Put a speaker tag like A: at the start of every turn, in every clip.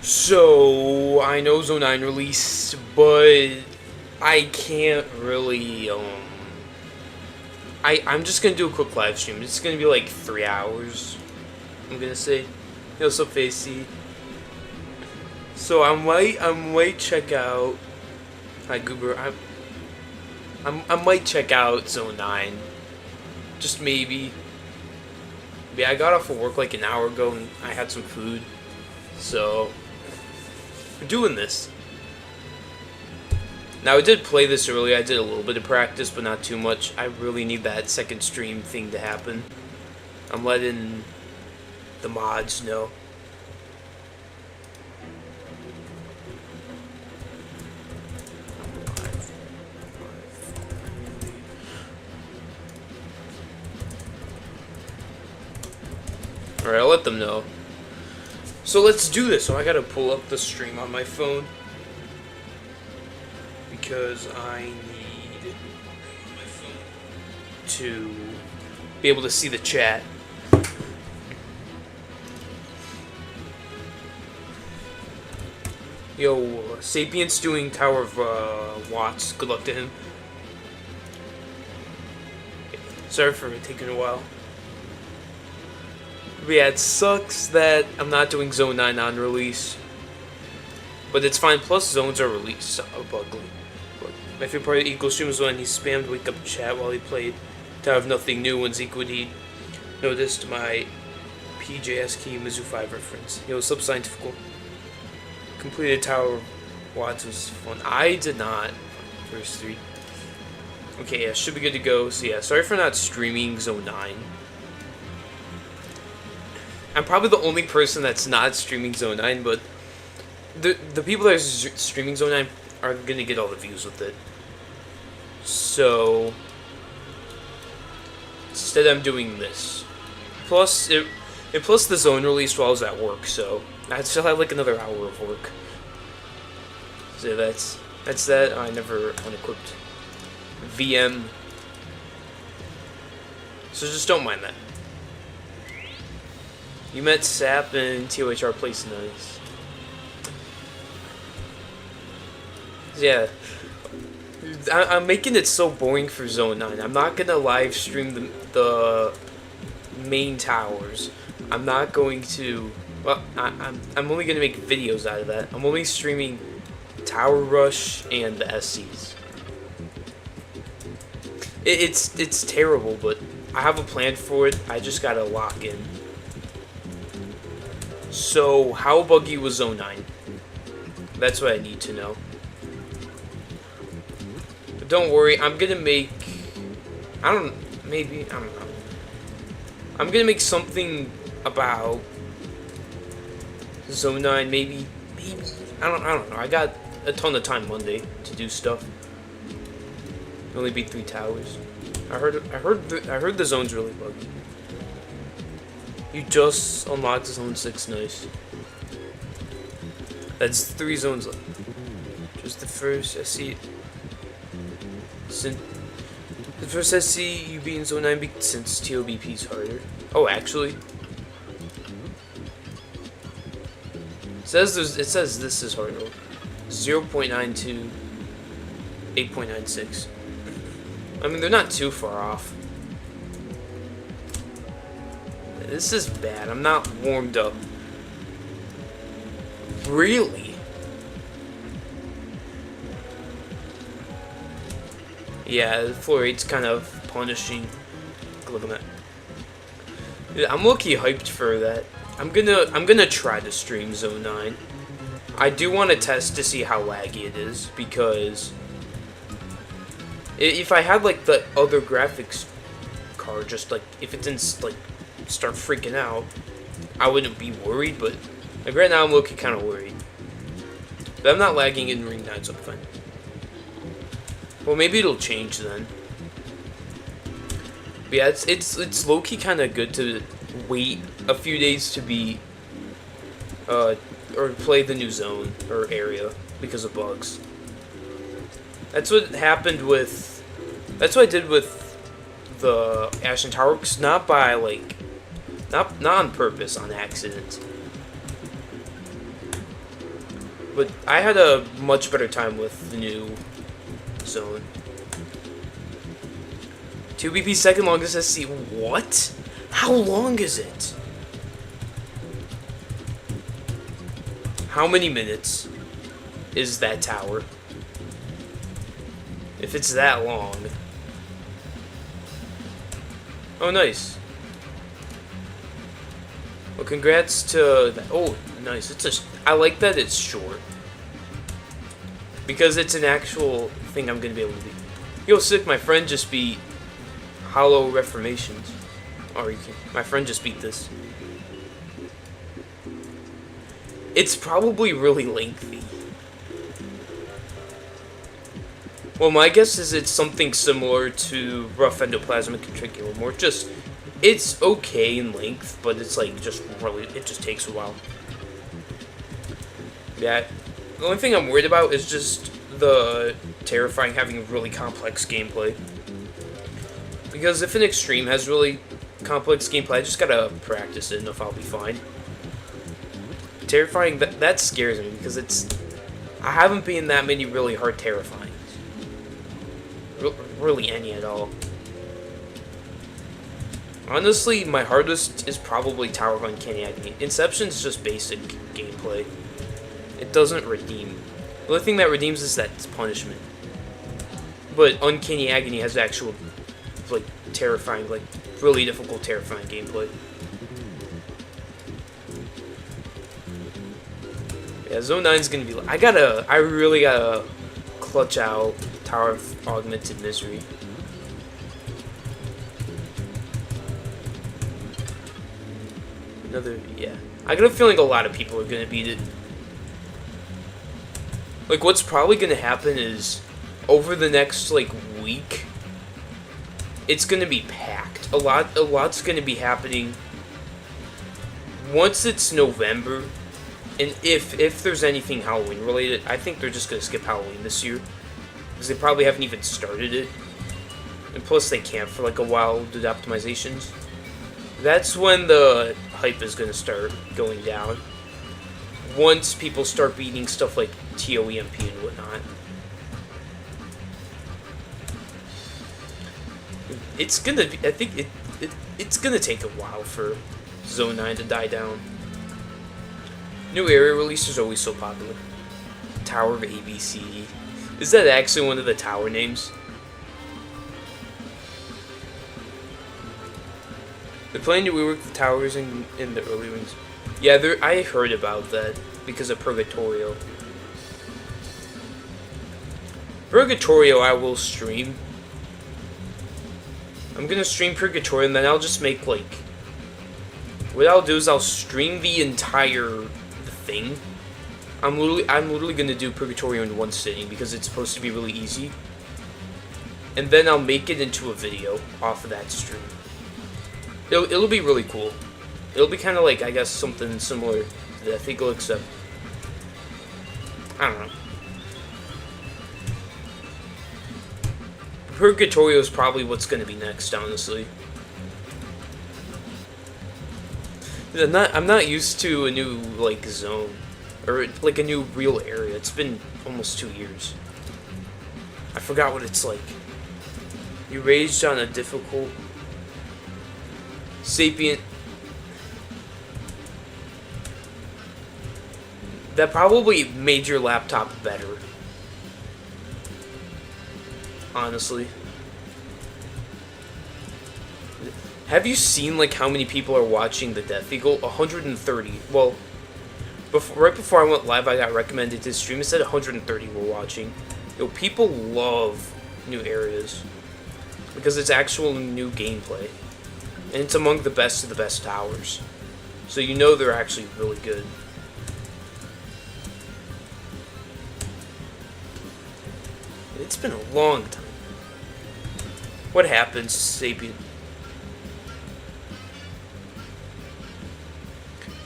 A: So I know Zone 9 released, but I can't really I'm just gonna do a quick live stream. It's gonna be like 3 hours. I'm gonna say. Yo, what's up, Facey? So I might check out. Hi, Goober. I might check out Zone 9. Just maybe. Yeah, I got off of work like an hour ago and I had some food. So we're doing this. Now, I did play this earlier. I did a little bit of practice, but not too much. I really need that second stream thing to happen. I'm letting the mods know. Alright, I'll let them know. So let's do this. So I gotta pull up the stream on my phone. Because I need my phone to be able to see the chat. Yo, Sapient's doing Tower of Watts. Good luck to him. Sorry for taking a while. But yeah, it sucks that I'm not doing Zone 9 on release. But it's fine, plus zones are released. So ugly. My favorite part of Equal Stream was when he spammed wake up chat while he played Tower of Nothing New when Zeke would noticed my PJS key Mizu 5 reference. Yo, what's up, Scientifical? Completed Tower of Watts was fun. I did not. First 3. Okay, yeah, should be good to go. So yeah, sorry for not streaming Zone 9. I'm probably the only person that's not streaming Zone 9, but the people that are streaming Zone 9 are gonna get all the views with it. So instead, I'm doing this. Plus, plus the zone released while I was at work, so I still have like another hour of work. So that's that. I never unequipped VM, so just don't mind that. You met Sap and ToH place nice. Yeah, I'm making it so boring for Zone 9. I'm not gonna live stream the main towers. I'm not going to. Well, I'm only gonna make videos out of that. I'm only streaming Tower Rush and the SCs. It's terrible, but I have a plan for it. I just gotta lock in. So, how buggy was Zone 9? That's what I need to know. But don't worry, I'm gonna make... I don't know. I'm gonna make something about Zone 9, maybe... I don't know. I got a ton of time Monday to do stuff. Only beat 3 towers. I heard the zone's really buggy. You just unlocked Zone 6, nice. That's 3 zones left. Just the first SC. The first SC you beat in Zone 9 since TOBP's harder. Oh, actually. It says this is harder. 0.92, 8.96. I mean, they're not too far off. This is bad. I'm not warmed up. Really? Yeah, the floor 8's kind of punishing. Look at that. Dude, I'm low-key hyped for that. I'm gonna try to stream Zone 9. I do want to test to see how laggy it is, because if I had like the other graphics card, just like if it didn't like start freaking out, I wouldn't be worried, but like right now I'm looking kind of worried. But I'm not lagging in Ring 9, so I'm fine. Well, maybe it'll change then. But yeah, it's low-key kind of good to wait a few days to be or play the new zone or area because of bugs. That's what happened with. That's what I did with the Ashen Tower, cause not by like. Not on purpose, on accident. But I had a much better time with the new zone. 2 BP second longest SC. What? How long is it? How many minutes is that tower? If it's that long. Oh, nice. Well, congrats to that. Oh, nice. I like that it's short. Because it's an actual thing I'm going to be able to do. Yo, sick, my friend just beat Hollow Reformations. Oh, you can. My friend just beat this. It's probably really lengthy. Well, my guess is it's something similar to Rough Endoplasmic Ventriculum, or just, it's okay in length, but it's like just really, it just takes a while. Yeah, the only thing I'm worried about is just the terrifying having really complex gameplay. Because if an extreme has really complex gameplay, I just gotta practice it enough, I'll be fine. Terrifying, that scares me, because I haven't been in that many really hard terrifyings. Really any at all. Honestly, my hardest is probably Tower of Uncanny Agony. Inception's just basic gameplay. It doesn't redeem. The only thing that redeems is that it's punishment. But Uncanny Agony has actual, like, terrifying, like, really difficult, terrifying gameplay. Yeah, Zone 9's gonna be. I really gotta clutch out Tower of Augmented Misery. Yeah. I got a feeling a lot of people are gonna beat it. Like, what's probably gonna happen is, over the next, like, week, it's gonna be packed. A lot's gonna be happening. Once it's November, and if there's anything Halloween related, I think they're just gonna skip Halloween this year. Because they probably haven't even started it. And plus they can't for like a while due to optimizations. That's when the hype is gonna start going down. Once people start beating stuff like ToE and whatnot. It's gonna be, I think it's gonna take a while for Zone 9 to die down. New area release is always so popular. Tower of ABC. Is that actually one of the tower names? They're planning to rework the towers in the early rings. Yeah, I heard about that because of Purgatorio. Purgatorio I will stream. I'm gonna stream Purgatorio and then I'll just make like... What I'll do is I'll stream the entire thing. I'm literally gonna do Purgatorio in one sitting because it's supposed to be really easy. And then I'll make it into a video off of that stream. It'll be really cool. It'll be kind of like, I guess, something similar to that. I think it'll accept. I don't know. Purgatorio is probably what's gonna be next, honestly. I'm not used to a new like zone. Or, like, a new real area. It's been almost 2 years. I forgot what it's like. You raged on a difficult... Sapient... That probably made your laptop better. Honestly. Have you seen, like, how many people are watching the Death Eagle? 130. Well... right before I went live, I got recommended to stream. It said 130 were watching. Yo, people love new areas because it's actual new gameplay, and it's among the best of the best towers. So you know they're actually really good. It's been a long time. What happens, Sapient?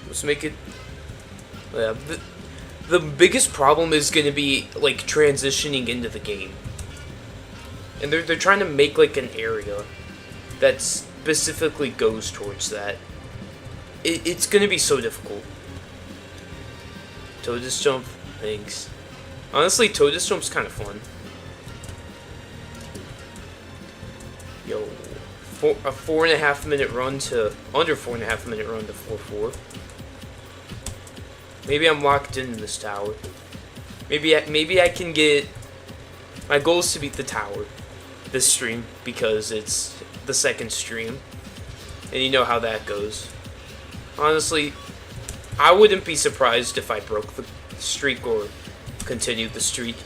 A: Let's make it. Yeah, the biggest problem is going to be, like, transitioning into the game. And they're trying to make, like, an area that specifically goes towards that. It's going to be so difficult. So just jump. Thanks. Honestly, ToI I's kind of fun. Yo, a 4.5 minute run to under 4.5 minute run to 4-4. Maybe I'm locked in this tower. Maybe I can get. My goal is to beat the tower this stream because it's the second stream, and you know how that goes. Honestly, I wouldn't be surprised if I broke the streak or continued the streak.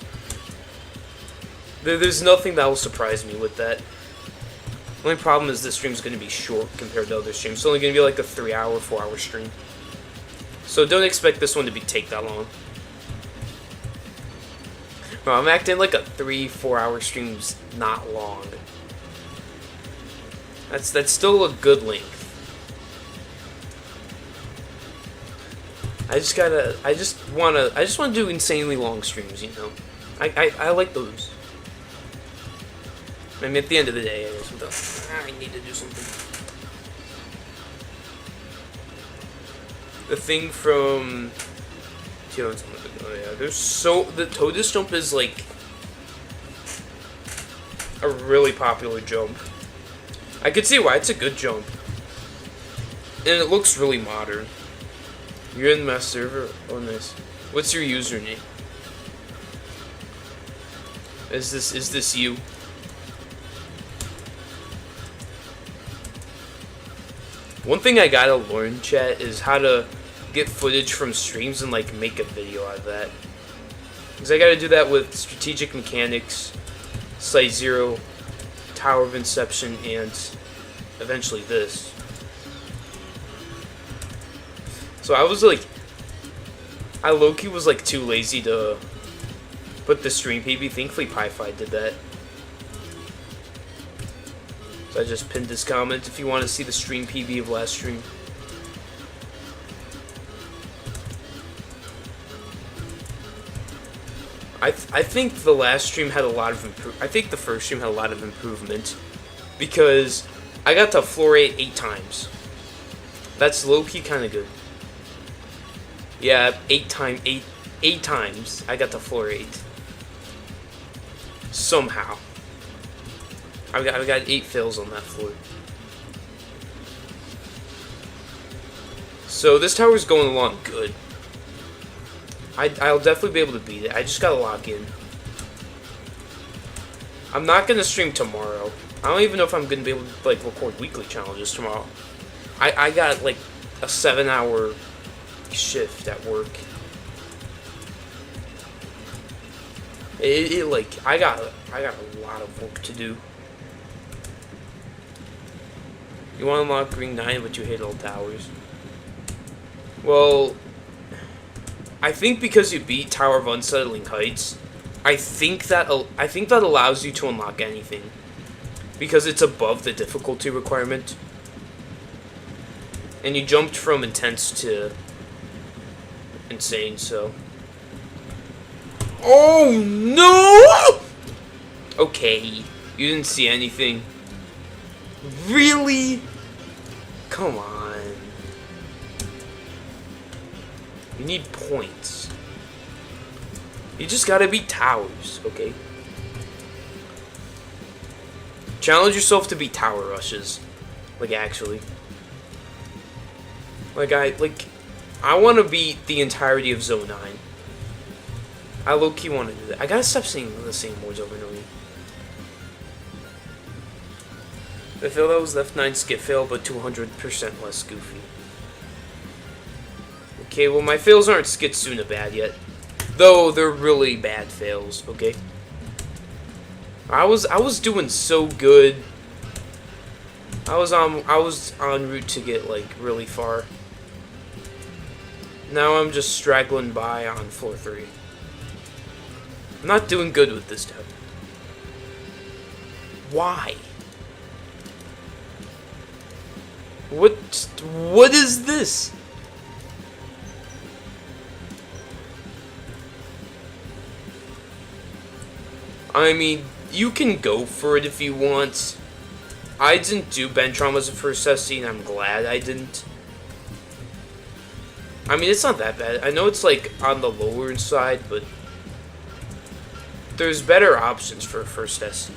A: There's nothing that will surprise me with that. The only problem is this stream's going to be short compared to other streams. It's only going to be like a 3-hour, 4-hour stream. So don't expect this one to take that long. Well, I'm acting like a 3-4 hour stream's not long. That's still a good length. I just wanna do insanely long streams, you know. I like those. I mean, at the end of the day, I need to do something. The thing from oh yeah, the ToI I jump is like a really popular jump. I could see why it's a good jump, and it looks really modern. You're in my server. Oh, nice. What's your username? Is this you? One thing I gotta learn, chat, is how to get footage from streams and like make a video out of that. Because I gotta do that with Strategic Mechanics, Site Zero, Tower of Inception, and eventually this. So I was like, I low-key was like too lazy to put the stream PB. Thankfully Pieified did that. So I just pinned this comment if you want to see the stream PB of last stream. I think the last stream had a lot of I think the first stream had a lot of improvement because I got to floor 8 times. That's low-key kind of good. Yeah, 8 times I got to floor 8. Somehow. I've got 8 fails on that floor. So this tower's going along good. I'll definitely be able to beat it. I just gotta lock in. I'm not gonna stream tomorrow. I don't even know if I'm gonna be able to like record weekly challenges tomorrow. I got like a 7-hour shift at work. Like I got a lot of work to do. You want to unlock Ring 9, but you hate all towers. Well, I think because you beat Tower of Unsettling Heights, I think that allows you to unlock anything because it's above the difficulty requirement, and you jumped from intense to insane. So, oh no! Okay, you didn't see anything. Really? Come on. You need points. You just gotta beat towers, okay? Challenge yourself to beat tower rushes. Like, actually. I wanna beat the entirety of Zone 9. I low-key wanna do that. I gotta stop saying the same words over and over. The fail that was left 9 skip fail, but 200% less goofy. Okay, well my fails aren't Skitsuna bad yet. Though they're really bad fails, okay? I was doing so good. I was on route to get like really far. Now I'm just straggling by on floor 3. I'm not doing good with this tower. Why? What is this? I mean, you can go for it if you want. I didn't do bench trauma as a first SC, and I'm glad I didn't. I mean, it's not that bad. I know it's like on the lower side, but there's better options for first SC.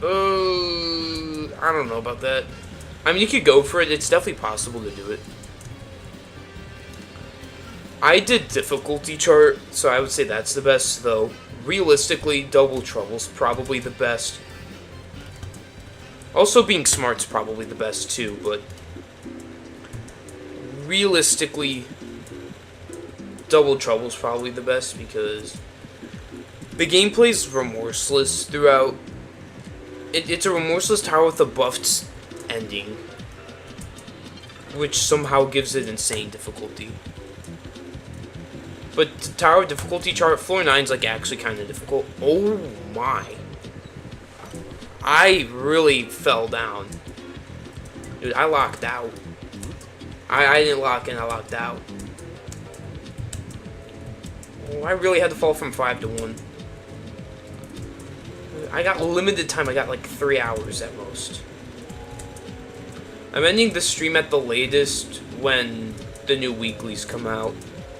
A: I don't know about that. I mean, you could go for it. It's definitely possible to do it. I did difficulty chart, so I would say that's the best, though. Realistically, double trouble's probably the best. Also, being smart's probably the best, too, but realistically, double trouble's probably the best, because the gameplay's remorseless throughout. It's a remorseless tower with a buffed ending, which somehow gives it insane difficulty. But the tower difficulty chart, floor 9's like actually kind of difficult. Oh my. I really fell down. Dude, I locked out. I didn't lock in, I locked out. Oh, I really had to fall from 5 to 1. I got limited time, I got like 3 hours at most. I'm ending the stream at the latest when the new weeklies come out.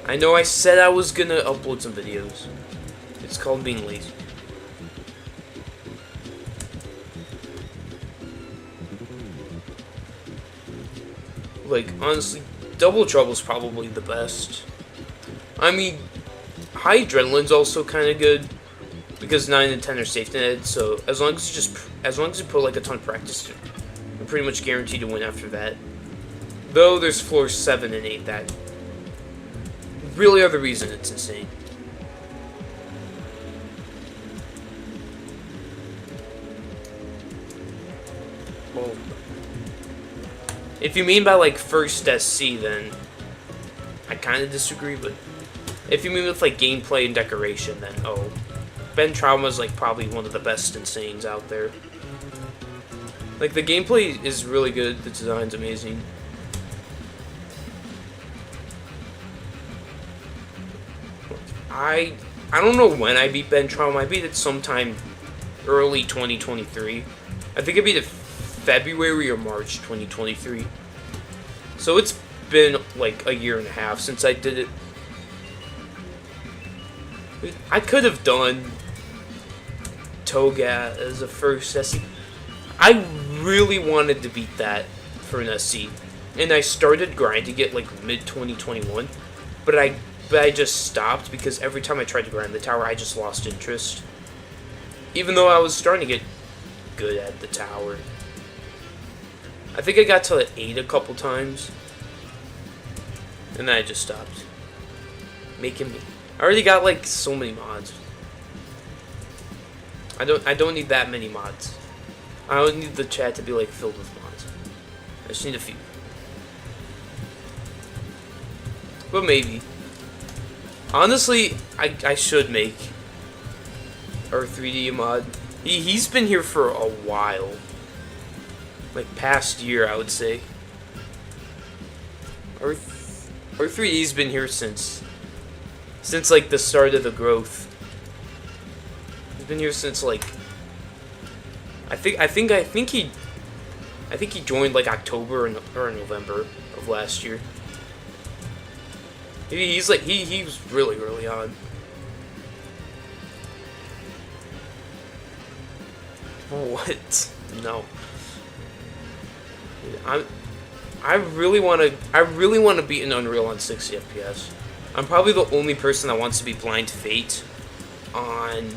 A: I know I said I was gonna upload some videos. It's called being lazy. Like, honestly, Double Trouble's probably the best. I mean, High Adrenaline's also kind of good, because 9 and 10 are safety net, so as long as you put like a ton of practice, you're pretty much guaranteed to win after that. Though there's floors 7 and 8 that really are the reason it's insane. Well, if you mean by like first SC, then I kind of disagree, but if you mean with like gameplay and decoration, then oh, Ben Trauma's like probably one of the best insanes out there. Like, the gameplay is really good, the design's amazing. I don't know when I beat Ben Trauma. I beat it sometime early 2023. I think I beat it February or March 2023. So it's been like a year and a half since I did it. I could have done Toga as a first SC. I really wanted to beat that for an SC, and I started grinding it like mid 2021, but I just stopped because every time I tried to grind the tower, I just lost interest. Even though I was starting to get good at the tower. I think I got to 8 a couple times, and then I just stopped. Making me. I already got like so many mods. I don't need that many mods. I don't need the chat to be like filled with mods. I just need a few. But maybe. Honestly, I should make our 3D mod. He's been here for a while. Like past year, I would say. Our 3D's been here since like the start of the growth. He's been here since like I think he joined like October or November of last year. He's like he was really early on. What? No. I really want to beat an Unreal on 60 FPS. I'm probably the only person that wants to be Blind Fate on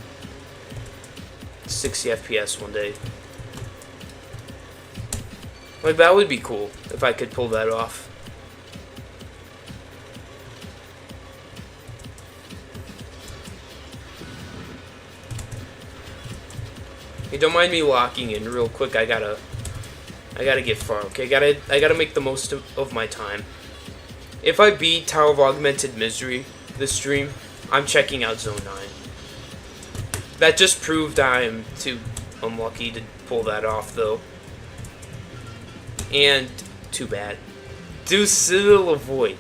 A: 60 FPS one day. Like, that would be cool if I could pull that off. Hey, don't mind me locking in real quick. I gotta get far. Okay, I gotta make the most of my time. If I beat Tower of Augmented Misery this stream, I'm checking out Zone 9. That just proved I'm too unlucky to pull that off, though. And too bad. Do Citadel of Void.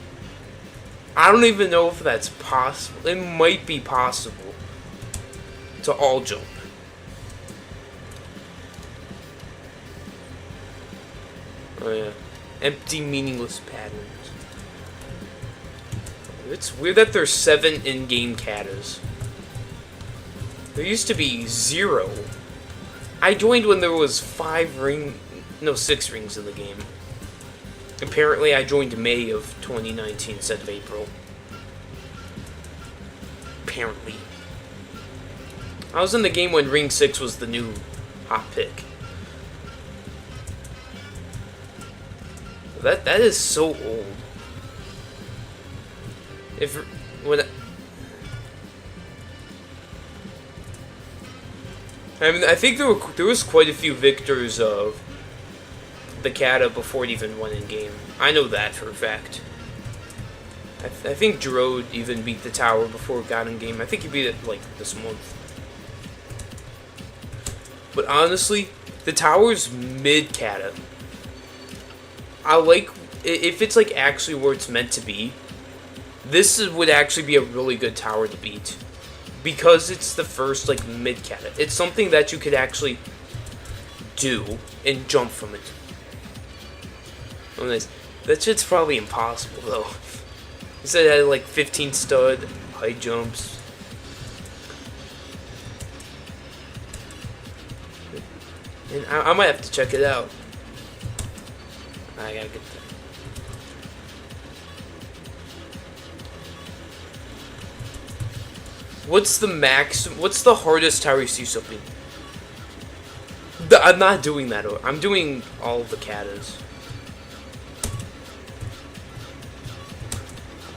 A: I don't even know if that's possible. It might be possible to all jump. Oh yeah. Empty, meaningless patterns. It's weird that there's 7 in-game katas. There used to be 0. I joined when there was 6 rings in the game. Apparently, I joined May of 2019 instead of April. Apparently. I was in the game when Ring 6 was the new hot pick. That is so old. I think there was quite a few victors of the kata before it even went in game. I know that for a fact. I think Drode even beat the tower before it got in game. I think he beat it like this month. But honestly, the tower's mid kata. I like if it's like actually where it's meant to be. Would actually be a really good tower to beat. Because it's the first, like, mid-kata. It's something that you could actually do and jump from it. Oh, nice. That shit's probably impossible, though. You said it had, like, 15 stud, high jumps. And I might have to check it out. I gotta get that. What's the hardest tower you see something? I'm not doing that. I'm doing all of the katas.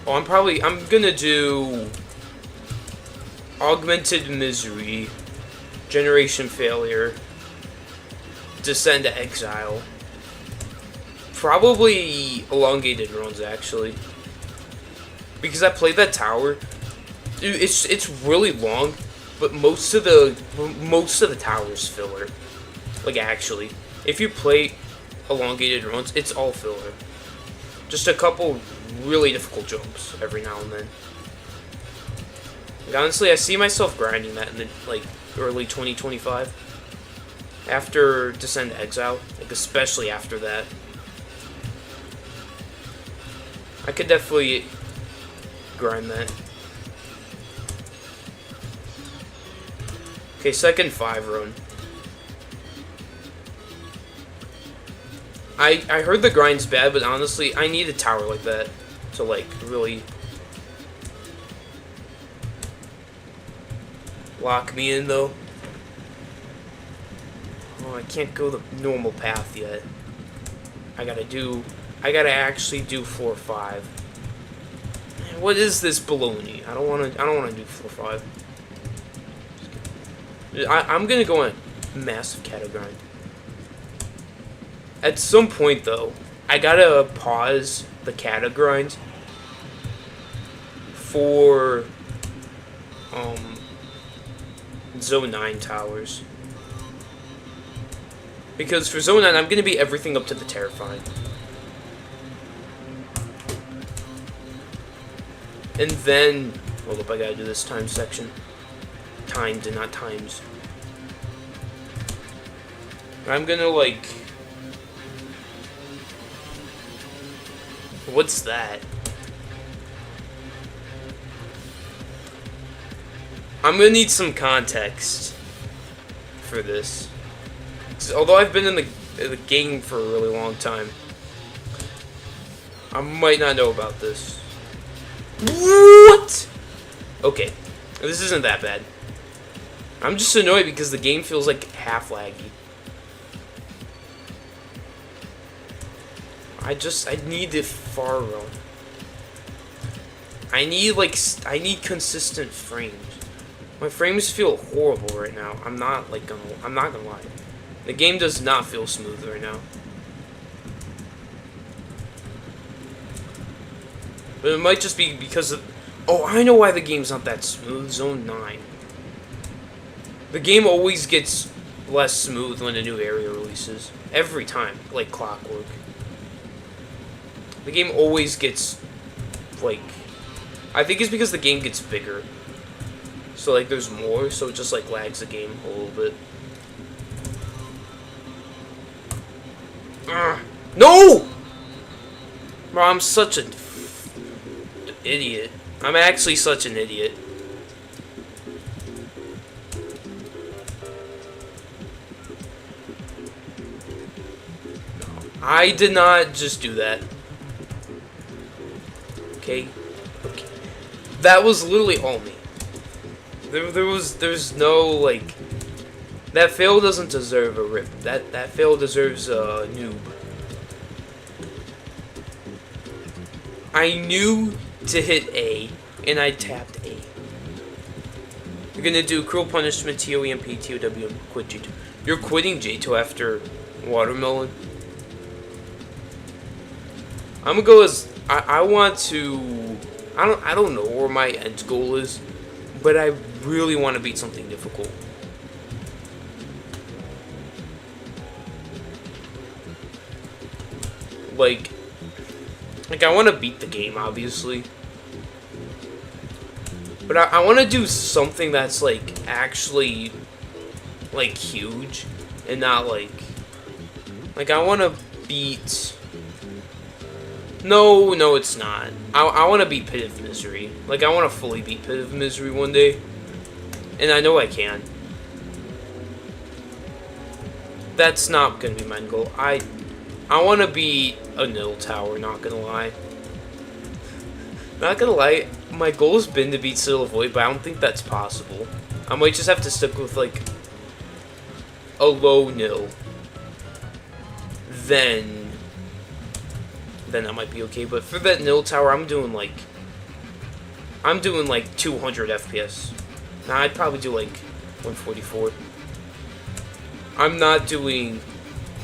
A: Oh, I'm gonna do Augmented Misery, Generation Failure, Descend to Exile. Probably Elongated Runs, actually. Because I played that tower. Dude, it's really long, but most of the tower's filler. Like, actually, if you play Elongated Runs, it's all filler. Just a couple really difficult jumps every now and then. Like, honestly, I see myself grinding that in the like early 2025. After Descend to Exile, like especially after that, I could definitely grind that. Okay, second 5 run. I heard the grind's bad, but honestly, I need a tower like that to, like, really lock me in, though. Oh, I can't go the normal path yet. I gotta actually do floor 5. Man, what is this baloney? I don't wanna do floor 5. I'm gonna go on a massive kata grind. At some point, though, I gotta pause the kata grind for Zone 9 towers. Because for Zone 9, I'm gonna be everything up to the Terrifying. And then, hold up, I gotta do this time section. Timed and not times. I'm gonna, like... What's that? I'm gonna need some context for this. Although I've been in the game for a really long time, I might not know about this. What? Okay, this isn't that bad. I'm just annoyed because the game feels like half laggy. I need the far run. I need consistent frames. My frames feel horrible right now. I'm not gonna lie. The game does not feel smooth right now. But it might just be because of... Oh, I know why the game's not that smooth. Zone 9. The game always gets less smooth when a new area releases. Every time. Like clockwork. The game always gets, like... I think it's because the game gets bigger. So, like, there's more, so it just, like, lags the game a little bit. No! Bro, I'm such an idiot. I'm actually such an idiot. I did not just do that. Okay. Okay. That was literally all me. There's no, like... That fail doesn't deserve a rip. That fail deserves a noob. I knew to hit A, and I tapped A. You're gonna do cruel punishment, TOEMP, TOW, and quit JToH. You're quitting JToH after watermelon. I'm gonna go as I want to. I don't know where my end goal is, but I really want to beat something difficult. Like I want to beat the game, obviously. But I want to do something that's, like, actually, like, huge. And not, like... Like, I want to beat... No, it's not. I want to beat Pieified Misery. Like, I want to fully beat Pieified Misery one day. And I know I can. That's not going to be my goal. I want to beat a nil tower, not gonna lie. Not gonna lie, my goal has been to beat Citadel Void, but I don't think that's possible. I might just have to stick with, like, a low nil. Then that might be okay, but for that nil tower, I'm doing, like, 200 FPS. Nah, I'd probably do, like, 144. I'm not doing,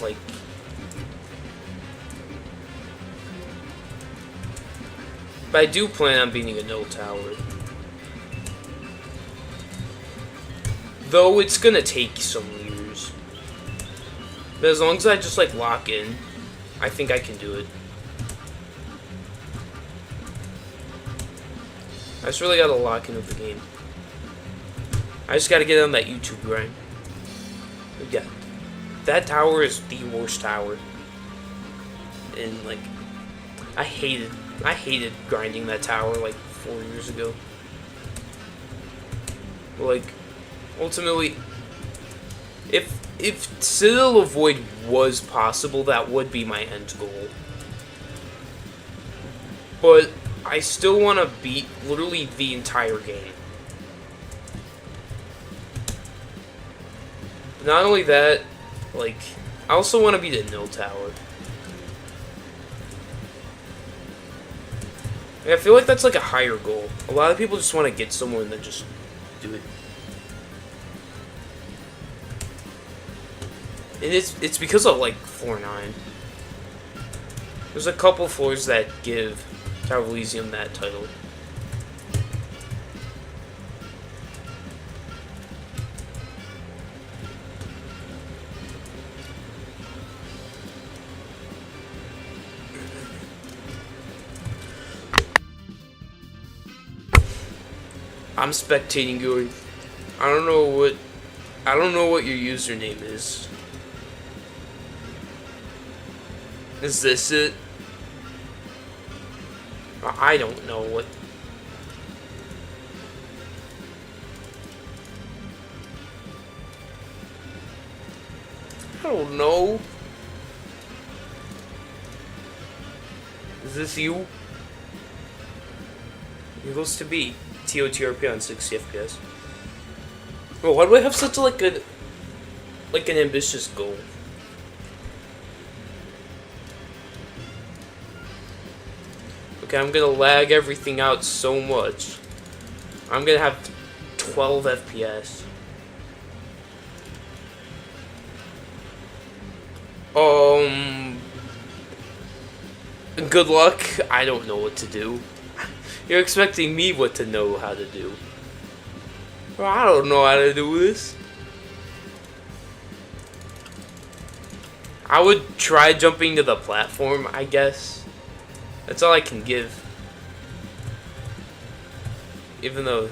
A: like... But I do plan on beating a nil tower. Though it's gonna take some years. But as long as I just, like, lock in, I think I can do it. I just really gotta lock in with the game. I just gotta get on that YouTube grind. Yeah. That tower is the worst tower. And, like, I hated grinding that tower, like, 4 years ago. Like, ultimately, if Citadel of Void was possible, that would be my end goal. But I still want to beat literally the entire game. Not only that, like, I also want to beat a nil tower. I feel like that's like a higher goal. A lot of people just want to get somewhere and then just do it. And it's because of, like, floor 9. There's a couple floors that give Tower of Elysium that title. I'm spectating your... I don't know what your username is. Is this it? I don't know what... I don't know. Is this you? It looks to be. TOTRP on 60 FPS. Well, why do I have such a, like an ambitious goal? Okay, I'm gonna lag everything out so much. I'm gonna have 12 FPS. Good luck. I don't know what to do. You're expecting me what to know how to do. Well, I don't know how to do this. I would try jumping to the platform, I guess. That's all I can give. Even though...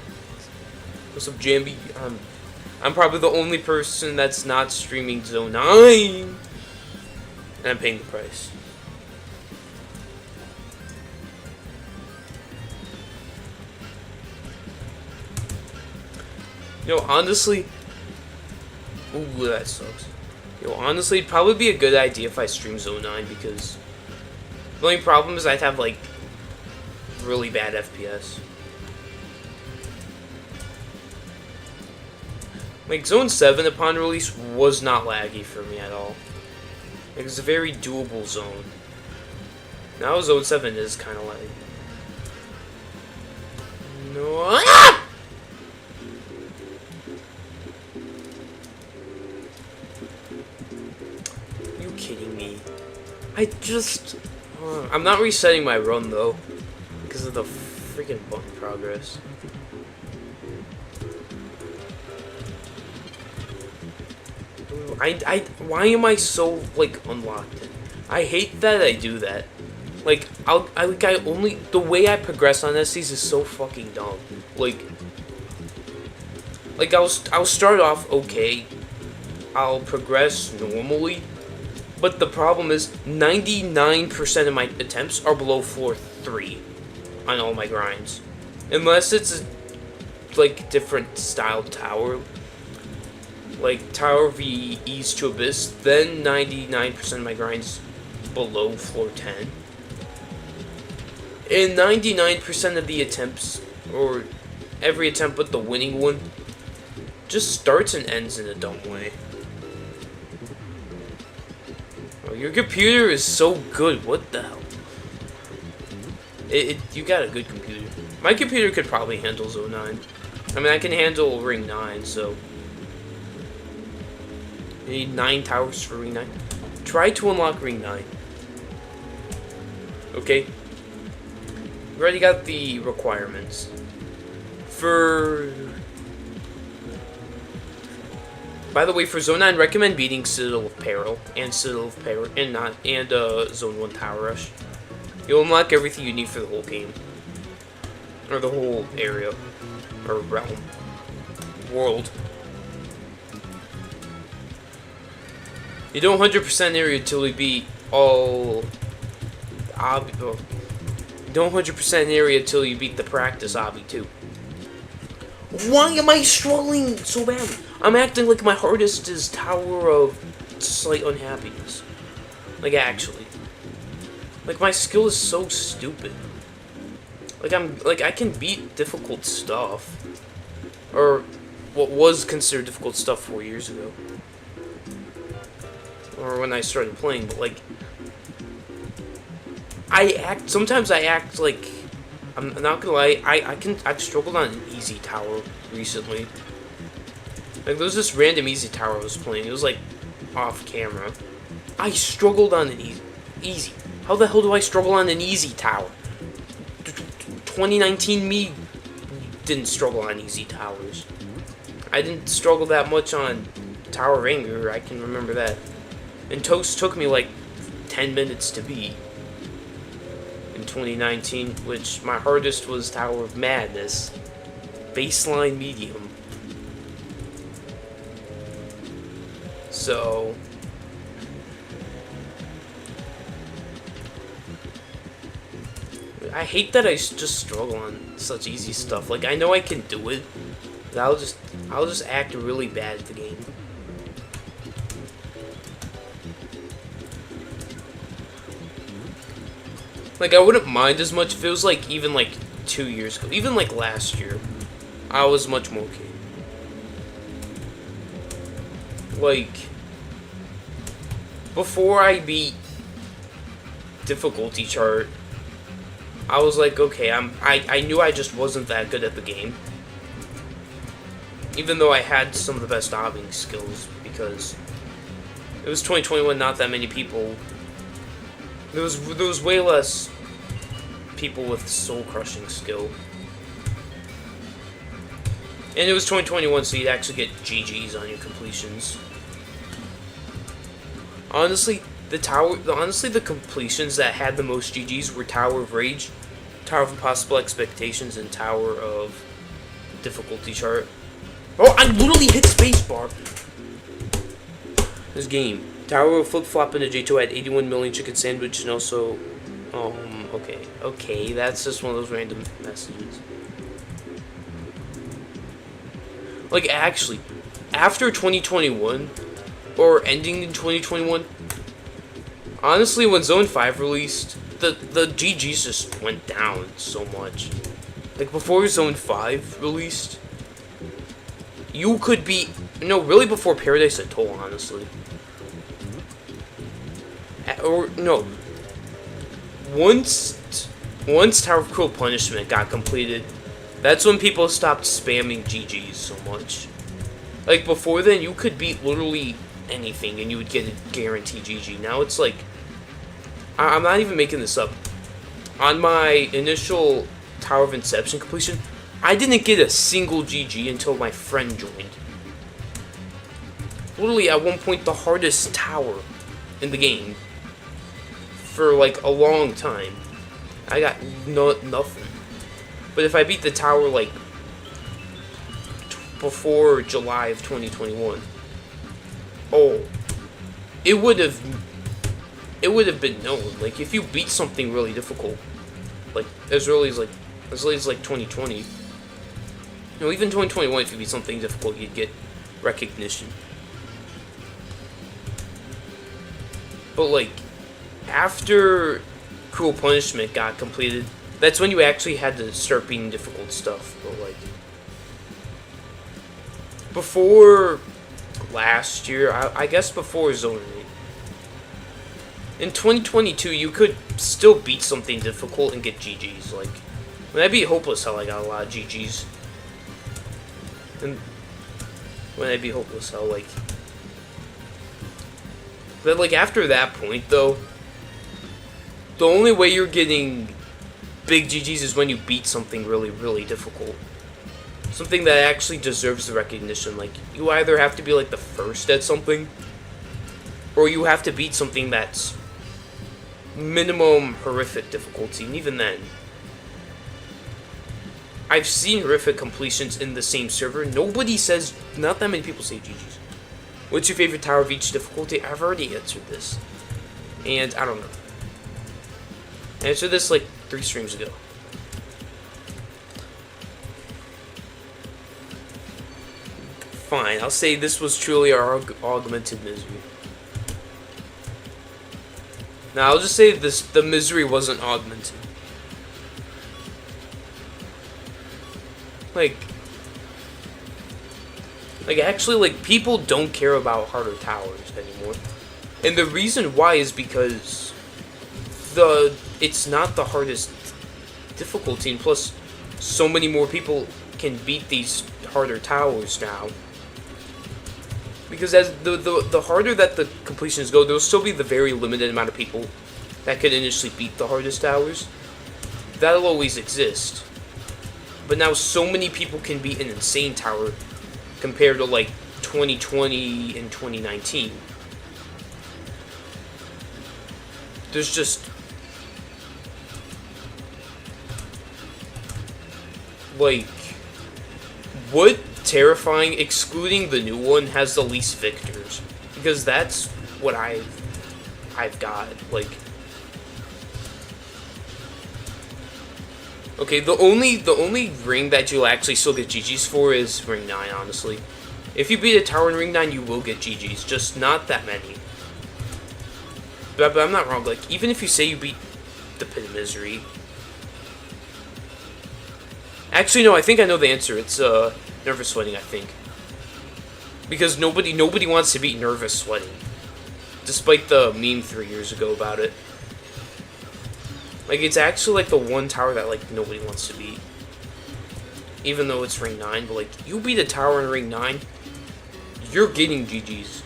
A: What's up, Jambi? I'm probably the only person that's not streaming Zone 9. And I'm paying the price. Yo, honestly, ooh, that sucks. Yo, honestly, it'd probably be a good idea if I stream Zone 9 because the only problem is I'd have like really bad FPS. Like Zone 7 upon release was not laggy for me at all. Like, it's a very doable zone. Now Zone 7 is kind of laggy. No. Ah! Are you kidding me? I just... I'm not resetting my run though because of the freaking button progress. Why am I so like unlocked? I hate that I do that. Like the way I progress on SCs is so fucking dumb. Like I'll start off okay. I'll progress normally, but the problem is 99% of my attempts are below floor 3 on all my grinds, unless it's a like different style tower. Like Tower v East to Abyss, then 99% of my grinds below floor 10. And 99% of the attempts, or every attempt but the winning one, just starts and ends in a dumb way. Oh, your computer is so good, what the hell? You got a good computer. My computer could probably handle Zone 9. I mean, I can handle Ring 9, so... You need 9 towers for Ring 9. Try to unlock Ring 9. Okay? We already got the requirements. By the way, for Zone 9, recommend beating Citadel of Peril and Citadel of Peril and Zone 1 Tower Rush. You'll unlock everything you need for the whole game. Or the whole area. Or realm. World. You don't 100% area until you beat all... You don't 100% area until you beat the practice obby too. Why am I struggling so badly? I'm acting like my hardest is Tower of Slight Unhappiness. Like, actually. Like, my skill is so stupid. Like, I can beat difficult stuff. Or what was considered difficult stuff 4 years ago. Or when I started playing, but like... Sometimes I act like... I'm not gonna lie, I've struggled on an easy tower recently. Like, there was this random easy tower I was playing. It was like off camera. I struggled on an easy. How the hell do I struggle on an easy tower? 2019 me didn't struggle on easy towers. I didn't struggle that much on Tower of Anger, I can remember that. And Toast took me like 10 minutes to beat in 2019, which my hardest was Tower of Madness. Baseline medium. So... I hate that I just struggle on such easy stuff. Like, I know I can do it, but I'll just act really bad at the game. Like, I wouldn't mind as much if it was like even like 2 years ago, even like last year. I was much more okay. Like, before I beat difficulty chart, I was like, okay, I knew I just wasn't that good at the game. Even though I had some of the best obbing skills, because it was 2021, not that many people. There was way less people with soul-crushing skill. And it was 2021, so you'd actually get GGs on your completions. Honestly, the completions that had the most GGs were Tower of Rage, Tower of Impossible Expectations, and Tower of Difficulty Chart. Oh, I literally hit spacebar! This game. Tower of Flip-Flop into JToH had 81 million chicken sandwich, and also... Okay, that's just one of those random messages. Like, actually, after 2021, or ending in 2021, honestly, when Zone 5 released, the GGs just went down so much. Like, before Zone 5 released, you could be... No, really before Paradise Atoll, honestly. Or, no. Once Tower of Cruel Punishment got completed, that's when people stopped spamming GGs so much. Like, before then, you could beat literally anything and you would get a guaranteed GG. Now it's like... I'm not even making this up. On my initial Tower of Inception completion, I didn't get a single GG until my friend joined. Literally, at one point, the hardest tower in the game for, like, a long time. I got nothing. But if I beat the tower, like, before July of 2021, oh, it would have been known. Like, if you beat something really difficult, like, as early as, like, 2020, you know, even 2021, if you beat something difficult, you'd get recognition. But, like, after Cruel Punishment got completed, that's when you actually had to start beating difficult stuff. But, like, before last year, I guess before Zone 8, in 2022, you could still beat something difficult and get GGs. Like, when I beat Hopeless Hell, I got a lot of GGs. And when I beat Hopeless Hell, like... But, like, after that point, though, the only way you're getting big GGs is when you beat something really, really difficult. Something that actually deserves the recognition. Like, you either have to be, like, the first at something, or you have to beat something that's minimum horrific difficulty, and even then, I've seen horrific completions in the same server. Nobody says, not that many people say GG's. What's your favorite tower of each difficulty? I've already answered this. And I don't know. I answered this like 3 streams ago. Fine, I'll say this was truly our Augmented Misery. Now, I'll just say this: the misery wasn't augmented. Like, actually, like, people don't care about harder towers anymore. And the reason why is because it's not the hardest difficulty, and plus, so many more people can beat these harder towers now. Because as the harder that the completions go, there'll still be the very limited amount of people that could initially beat the hardest towers. That'll always exist. But now so many people can beat an insane tower compared to, like, 2020 and 2019. There's just... like... what terrifying, excluding the new one, has the least victors? Because that's what I've got. Like... okay, the only ring that you'll actually still get GGs for is Ring 9, honestly. If you beat a tower in Ring 9, you will get GGs, just not that many. But I'm not wrong, like, even if you say you beat the Pit of Misery... actually, no, I think I know the answer. It's, Nervous Sweating, I think. Because nobody wants to beat Nervous Sweating. Despite the meme 3 years ago about it. Like, it's actually, like, the one tower that, like, nobody wants to beat. Even though it's Ring 9, but, like, you beat a tower in Ring 9, you're getting GGs.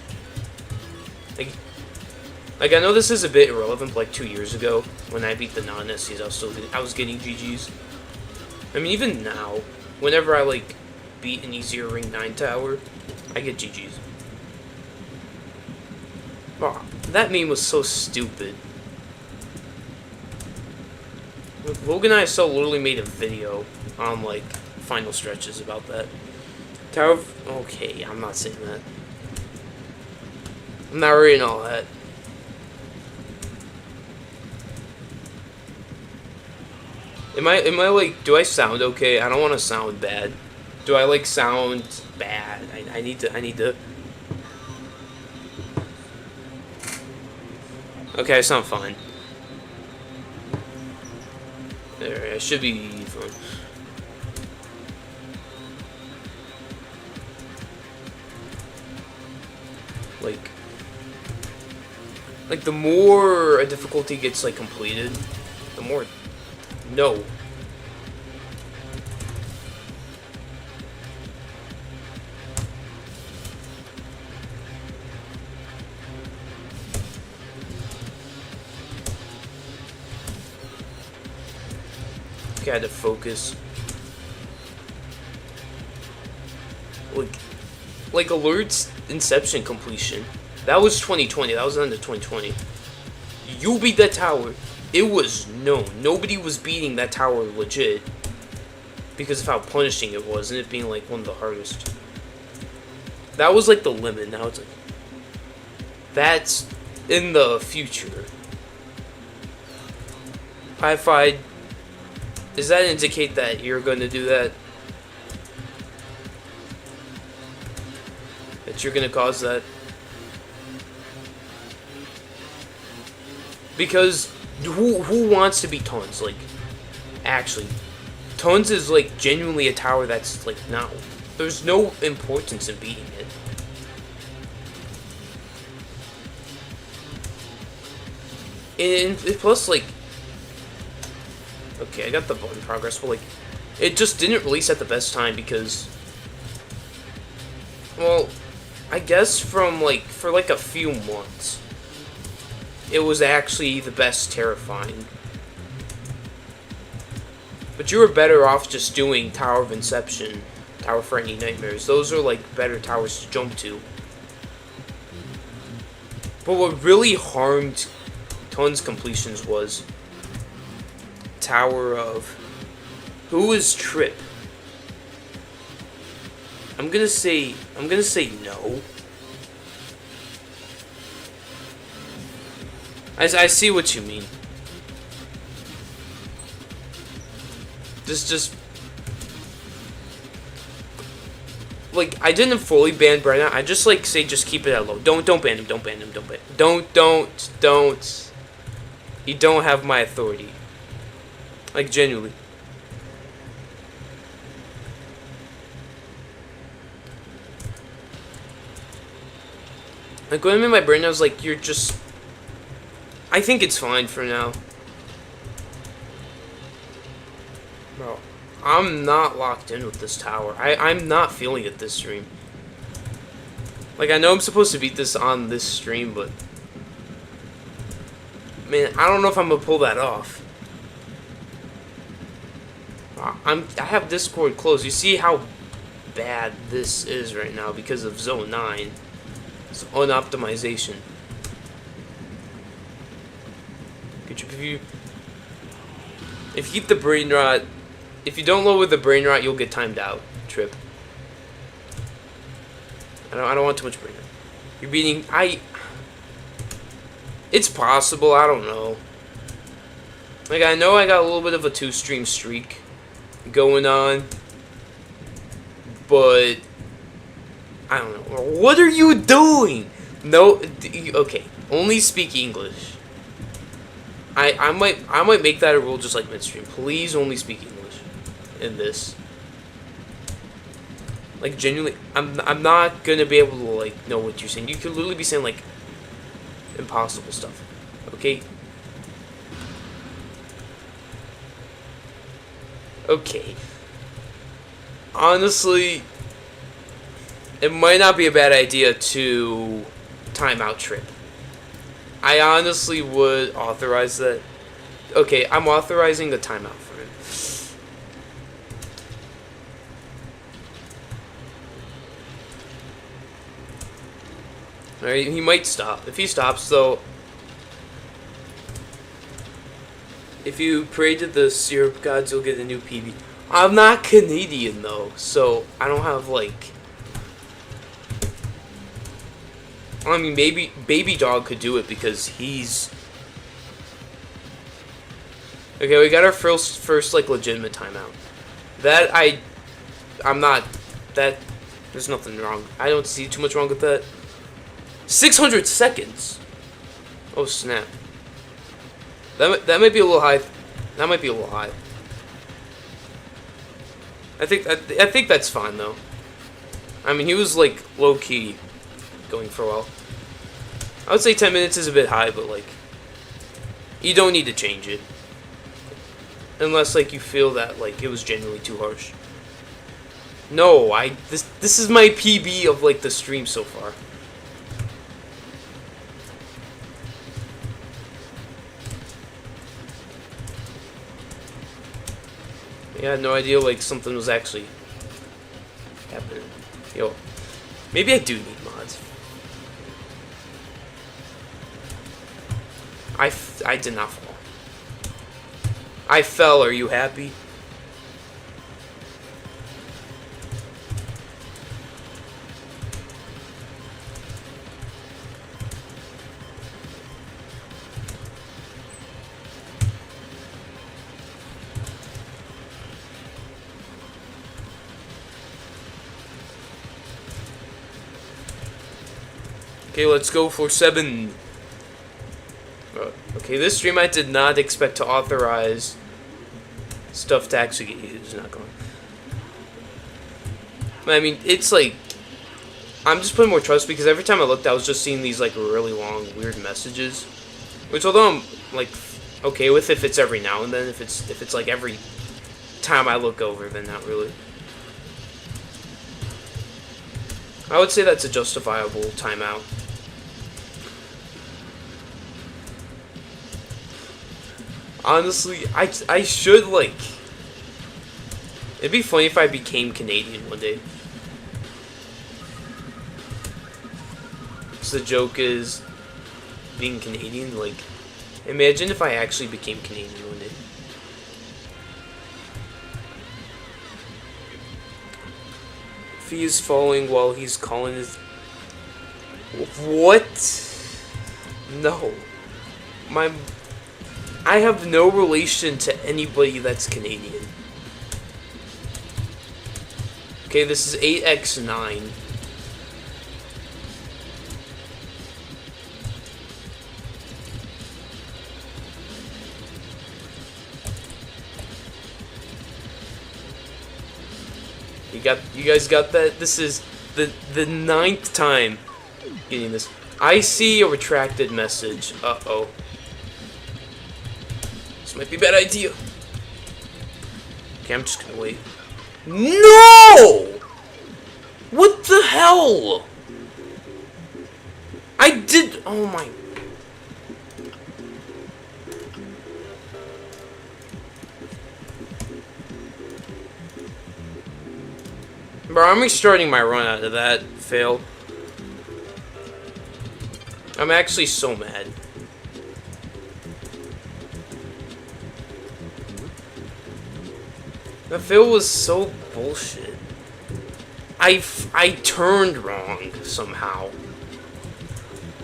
A: Like, I know this is a bit irrelevant, but, like, 2 years ago, when I beat the non-SCs, I was getting GGs. I mean, even now, whenever I, like, beat an easier Ring 9 tower, I get GGs. Oh, that meme was so stupid. Logan and I literally made a video on, like, final stretches about that. Tower of... okay, I'm not saying that. I'm not reading all that. Am I, like, do I sound okay? I don't want to sound bad Do I like sound bad? I need to. Okay, I sound fine. There, I should be fine. Like the more a difficulty gets like completed, the more. No. Okay, I had to focus. Like alerts Inception completion. That was 2020. That was the end of 2020. You beat that tower. It was known. Nobody was beating that tower legit because of how punishing it was, and it being like one of the hardest. That was like the limit. Now it's like that's in the future. Pieified. Does that indicate that you're going to do that? That you're going to cause that? Because who wants to beat Tons? Like, actually, Tons is like genuinely a tower that's like not. There's no importance in beating it. And plus, like, okay, I got the button progress, but like, it just didn't release at the best time because, well, I guess from like for like a few months. It was actually the best terrifying. But you were better off just doing Tower of Inception, Tower for Any Nightmares. Those are like better towers to jump to. But what really harmed Tons completions was Tower of... Who is Trip? I'm gonna say no. I see what you mean. Just like I didn't fully ban brainrot. I just like say just keep it at low. Don't ban him. Don't ban him. Don't. You don't have my authority. Like genuinely. Like when I'm in my brain, I was like, you're just. I think it's fine for now. Bro, I'm not locked in with this tower. I'm not feeling it this stream. Like, I know I'm supposed to beat this on this stream, but... Man, I don't know if I'm gonna pull that off. I have Discord closed. You see how bad this is right now because of Zone 9. It's unoptimization. If you keep the brainrot, if you don't lower the brainrot, you'll get timed out. Trip. I don't want too much brainrot. You're beating. It's possible. I don't know. Like I know I got a little bit of a 2-stream streak going on, but I don't know. What are you doing? No. Okay. Only speak English. I might make that a rule just like midstream. Please only speak English in this. Like genuinely, I'm not gonna be able to like know what you're saying. You could literally be saying like impossible stuff. Okay. Okay. Honestly, it might not be a bad idea to time out Trip. I honestly would authorize that. Okay, I'm authorizing the timeout for him. Alright, he might stop. If he stops, though... If you pray to the syrup gods, you'll get a new PB. I'm not Canadian, though, so I don't have, like... I mean, maybe Baby Dog could do it because he's... Okay, we got our first like, legitimate timeout. That I'm not there's nothing wrong. I don't see too much wrong with that. 600 seconds. Oh snap. That might be a little high. That might be a little high. I think that's fine though. I mean, he was like low key going for a while. I would say 10 minutes is a bit high, but like you don't need to change it unless like you feel that like it was genuinely too harsh. No, this is my PB of like the stream so far. I had no idea like something was actually happening. Yo, maybe I do need mods. I did not fall. I fell. Are you happy? Okay, let's go for 7. Okay, this stream I did not expect to authorize stuff to actually get used. Not going. I mean, it's like I'm just putting more trust because every time I looked, I was just seeing these like really long, weird messages. Which, although I'm like okay with if it's every now and then, if it's like every time I look over, then not really. I would say that's a justifiable timeout. Honestly, I should like. It'd be funny if I became Canadian one day. So the joke is being Canadian. Like, imagine if I actually became Canadian one day. If he is falling while he's calling his. What? No. I have no relation to anybody that's Canadian. Okay, this is 8x9. You guys got that? This is the 9th time getting this. I see a retracted message. Uh-oh. This might be a bad idea. Okay, I'm just gonna wait. No! What the hell? I did. Oh my. Bro, I'm restarting my run out of that fail. I'm actually so mad. That fail was so bullshit. I turned wrong somehow.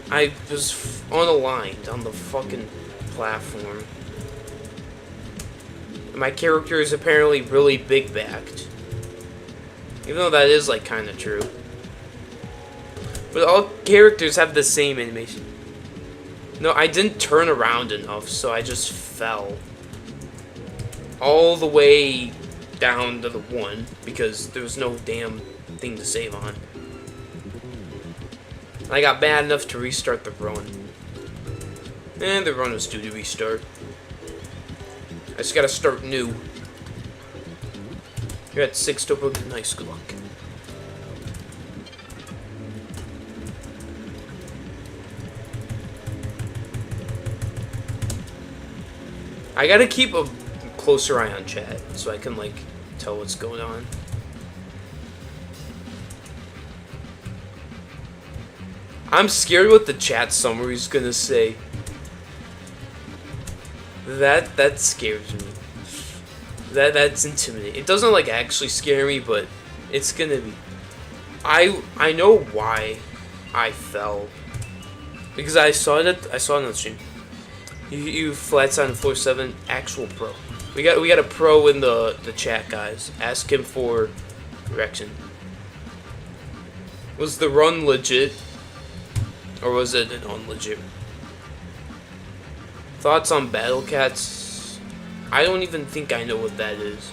A: I was unaligned on the fucking platform. My character is apparently really big backed. Even though that is like kinda true. But all characters have the same animation. No, I didn't turn around enough, so I just fell. All the way down to the 1 because there was no damn thing to save on. I got bad enough to restart the run. And the run was due to restart. I just gotta start new. You're at 6 to book. Nice, good luck. I gotta keep a closer eye on chat so I can like tell what's going on. I'm scared what the chat summary is gonna say. That scares me. That's intimidating. It doesn't like actually scare me, but it's gonna be. I know why I fell because I saw it on the stream. You flats on floor 7, actual pro. We got a pro in the chat, guys. Ask him for direction. Was the run legit? Or was it an unlegit? Thoughts on Battle Cats? I don't even think I know what that is.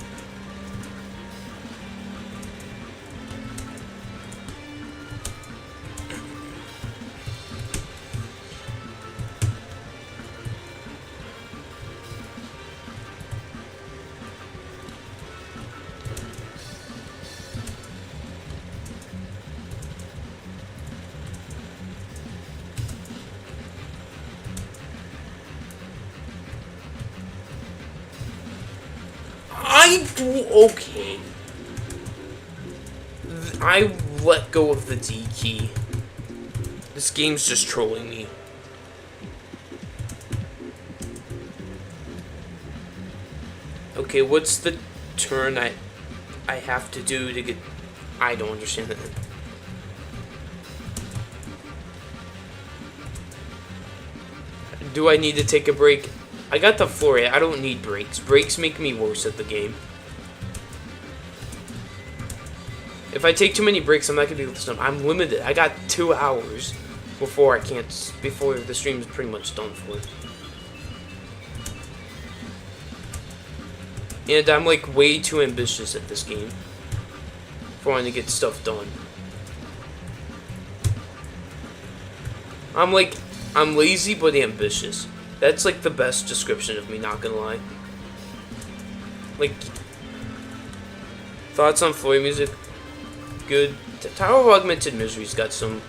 A: Okay. I let go of the D key. This game's just trolling me. Okay, what's the turn I have to do to get... I don't understand that. Do I need to take a break? I got the floor. I don't need breaks. Breaks make me worse at the game. If I take too many breaks, I'm not gonna be able to stop. I'm limited. I got 2 hours before before the stream is pretty much done for. And I'm like way too ambitious at this game for wanting to get stuff done. I'm lazy but ambitious. That's like the best description of me, not gonna lie. Like, thoughts on Floyd music? Good. Tower of Augmented Misery's got some...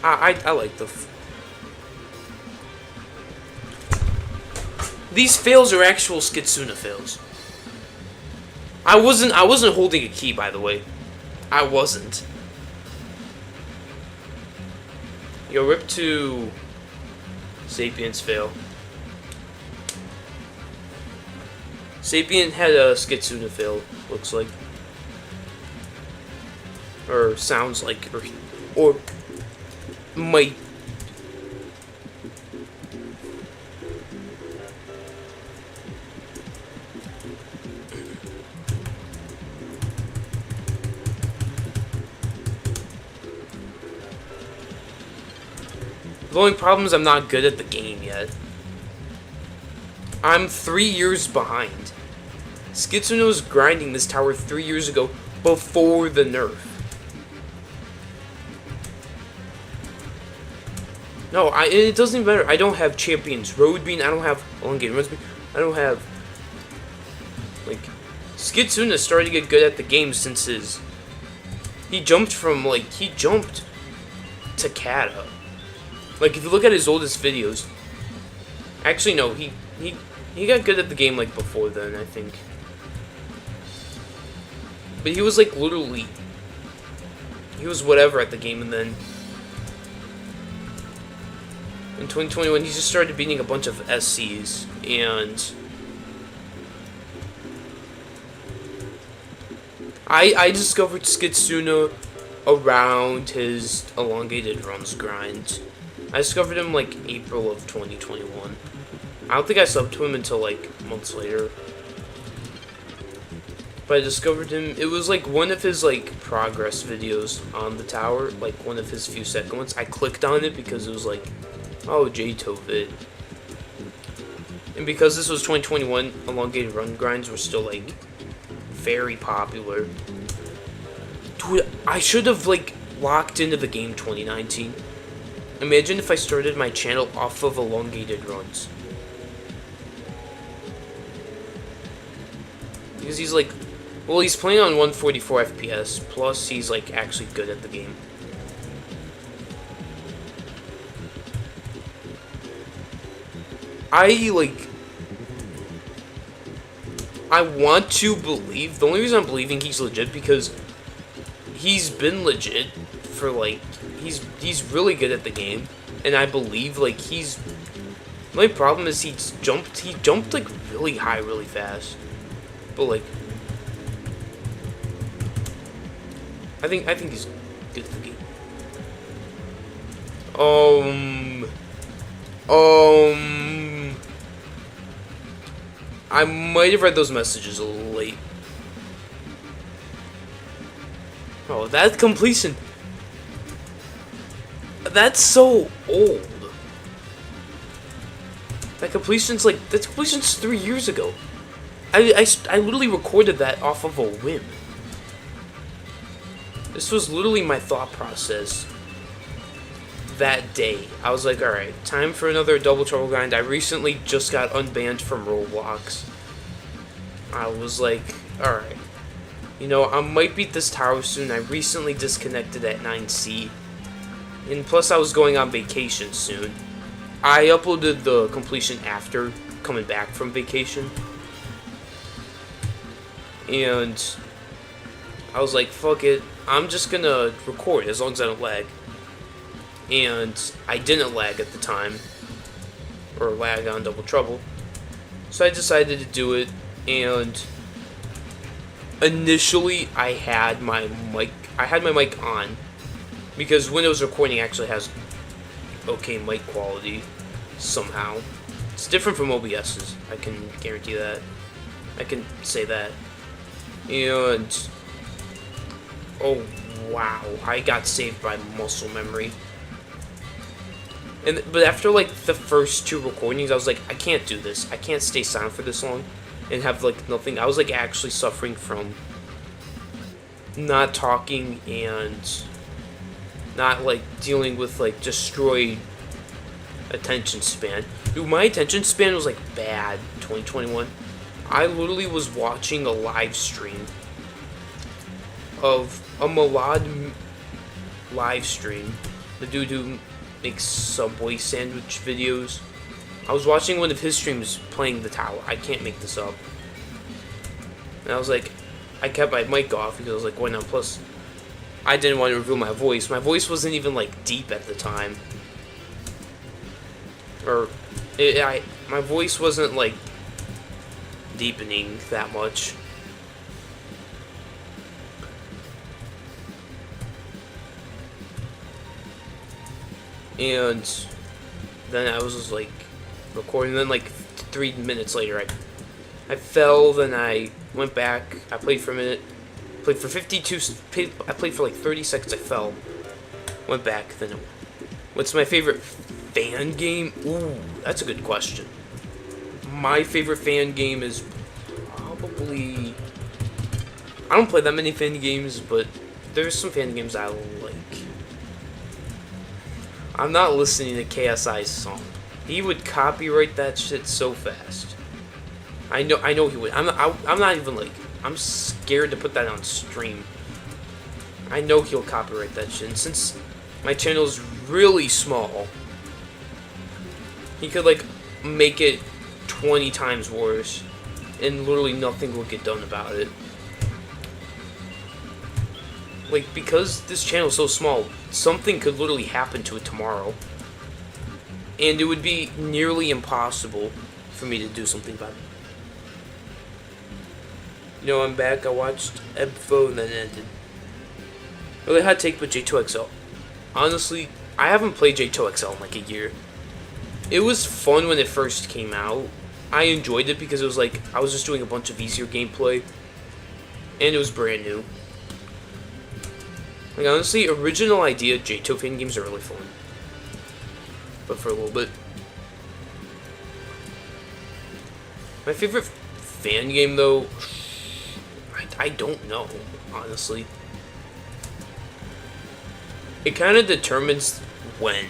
A: I like the... These fails are actual Skitsuna fails. I wasn't holding a key, by the way. I wasn't. Yo, rip to... Sapient's fail. Sapient had a Skitsuna fail, looks like. Or sounds like, or might. The only problem is I'm not good at the game yet. I'm 3 years behind. Skitsuna was grinding this tower 3 years ago before the nerf. No, it doesn't even matter. I don't have champions. Road Bean, I don't have elongated Road Bean. I don't have... Like, Skitsuna started to get good at the game since his... He jumped to Kata. Like, if you look at his oldest videos... Actually, no, he got good at the game, like, before then, I think. But he was, like, literally... He was whatever at the game, and then... In 2021, he just started beating a bunch of SCs, and... I discovered Skitsuna around his elongated runs grind. I discovered him, like, April of 2021. I don't think I subbed to him until, like, months later. But I discovered him, it was, like, one of his, like, progress videos on the tower, like, one of his few second ones. I clicked on it because it was, like... Oh, JToH vid. And because this was 2021, elongated run grinds were still, like, very popular. Dude, I should have, like, locked into the game 2019. Imagine if I started my channel off of elongated runs. Because he's, like, well, he's playing on 144 FPS, plus he's, like, actually good at the game. I want to believe, the only reason I'm believing he's legit because he's been legit for, like, he's really good at the game, and I believe, like, the only problem is he jumped, like, really high really fast, but, like, I think he's good at the game. I might have read those messages a little late. Oh, that completion. That's so old. That completion's 3 years ago. I literally recorded that off of a whim. This was literally my thought process that day. I was like, alright, time for another Double Trouble grind. I recently just got unbanned from Roblox. I was like, alright. You know, I might beat this tower soon. I recently disconnected at 9C. And plus I was going on vacation soon. I uploaded the completion after coming back from vacation. And I was like, fuck it. I'm just gonna record as long as I don't lag. And I didn't lag at the time. Or lag on Double Trouble. So I decided to do it. And initially I had my mic on. Because Windows Recording actually has okay mic quality somehow. It's different from OBS's, I can guarantee that. I can say that. And oh wow, I got saved by muscle memory. But after like the first 2 recordings, I was like, I can't do this. I can't stay silent for this long and have like nothing. I was like actually suffering from not talking and not like dealing with like destroyed attention span. Dude, my attention span was like bad in 2021. I literally was watching a live stream of a Malad live stream, the dude who makes Subway sandwich videos. I was watching one of his streams playing the tower. I can't make this up. And I was like, I kept my mic off because I was like, why not? Plus, I didn't want to reveal my voice. My voice wasn't even like deep at the time. Or, my voice wasn't like deepening that much. And then I was just like recording. Then like 3 minutes later, I fell. Then I went back. I played for a minute. Played for 52. I played for like 30 seconds. I fell. Went back. Then what's my favorite fan game? Ooh, that's a good question. My favorite fan game is probably... I don't play that many fan games, but there's some fan games I like. I'm not listening to KSI's song. He would copyright that shit so fast. I know he would. I'm not even like... I'm scared to put that on stream. I know he'll copyright that shit. And since my channel is really small, he could like make it 20 times worse, and literally nothing will get done about it. Like, because this channel is so small, something could literally happen to it tomorrow, and it would be nearly impossible for me to do something about it. You know, I'm back. I watched Ebfo and then it ended. Really hot take, but JToH XL. Honestly, I haven't played JToH XL in like a year. It was fun when it first came out. I enjoyed it because it was like, I was just doing a bunch of easier gameplay. And it was brand new. Like, honestly, original idea, JToH fan games are really fun. But for a little bit. My favorite fan game, though, I don't know, honestly. It kind of determines when.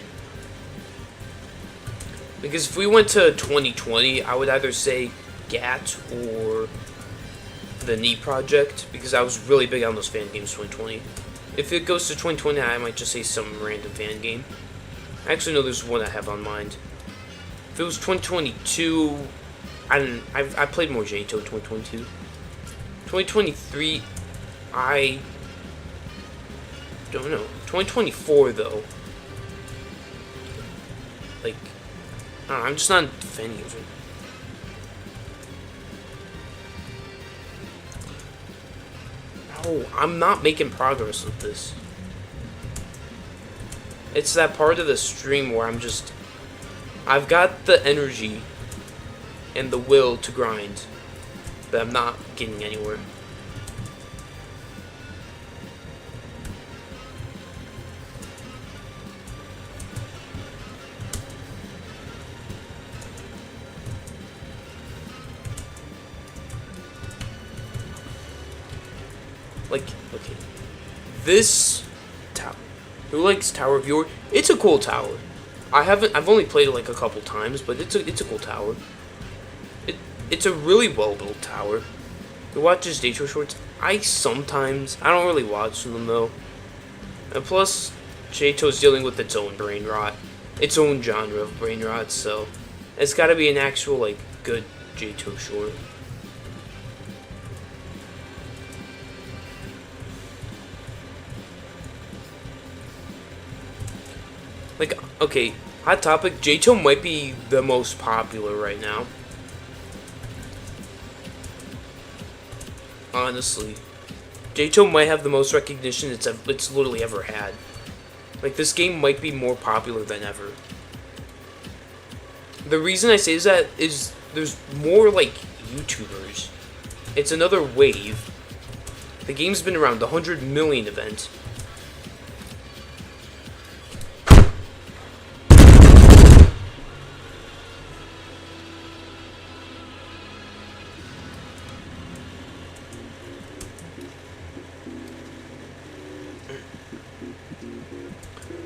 A: Because if we went to 2020, I would either say GAT or the Knee Project, because I was really big on those fan games 2020. If it goes to 2020, I might just say some random fan game. I actually know there's one I have on mind. If it was 2022, I played more JToH 2022. 2023, I don't know. 2024 though, like, I don't know, I'm just not defending it. No, I'm not making progress with this. It's that part of the stream where I've got the energy and the will to grind, but I'm not getting anywhere. Like, okay, this tower. Who likes Tower of Yore? It's a cool tower. I've only played it like a couple times, but it's a cool tower. It's a really well built tower. You watch his JToH shorts. I don't really watch them though. And plus, JToH's dealing with its own brain rot, its own genre of brain rot, so it's got to be an actual like good JToH short. Like, okay, hot topic, JToH might be the most popular right now. Honestly. JToH might have the most recognition it's literally ever had. Like, this game might be more popular than ever. The reason I say that is there's more, like, YouTubers. It's another wave. The game's been around, the 100 million event.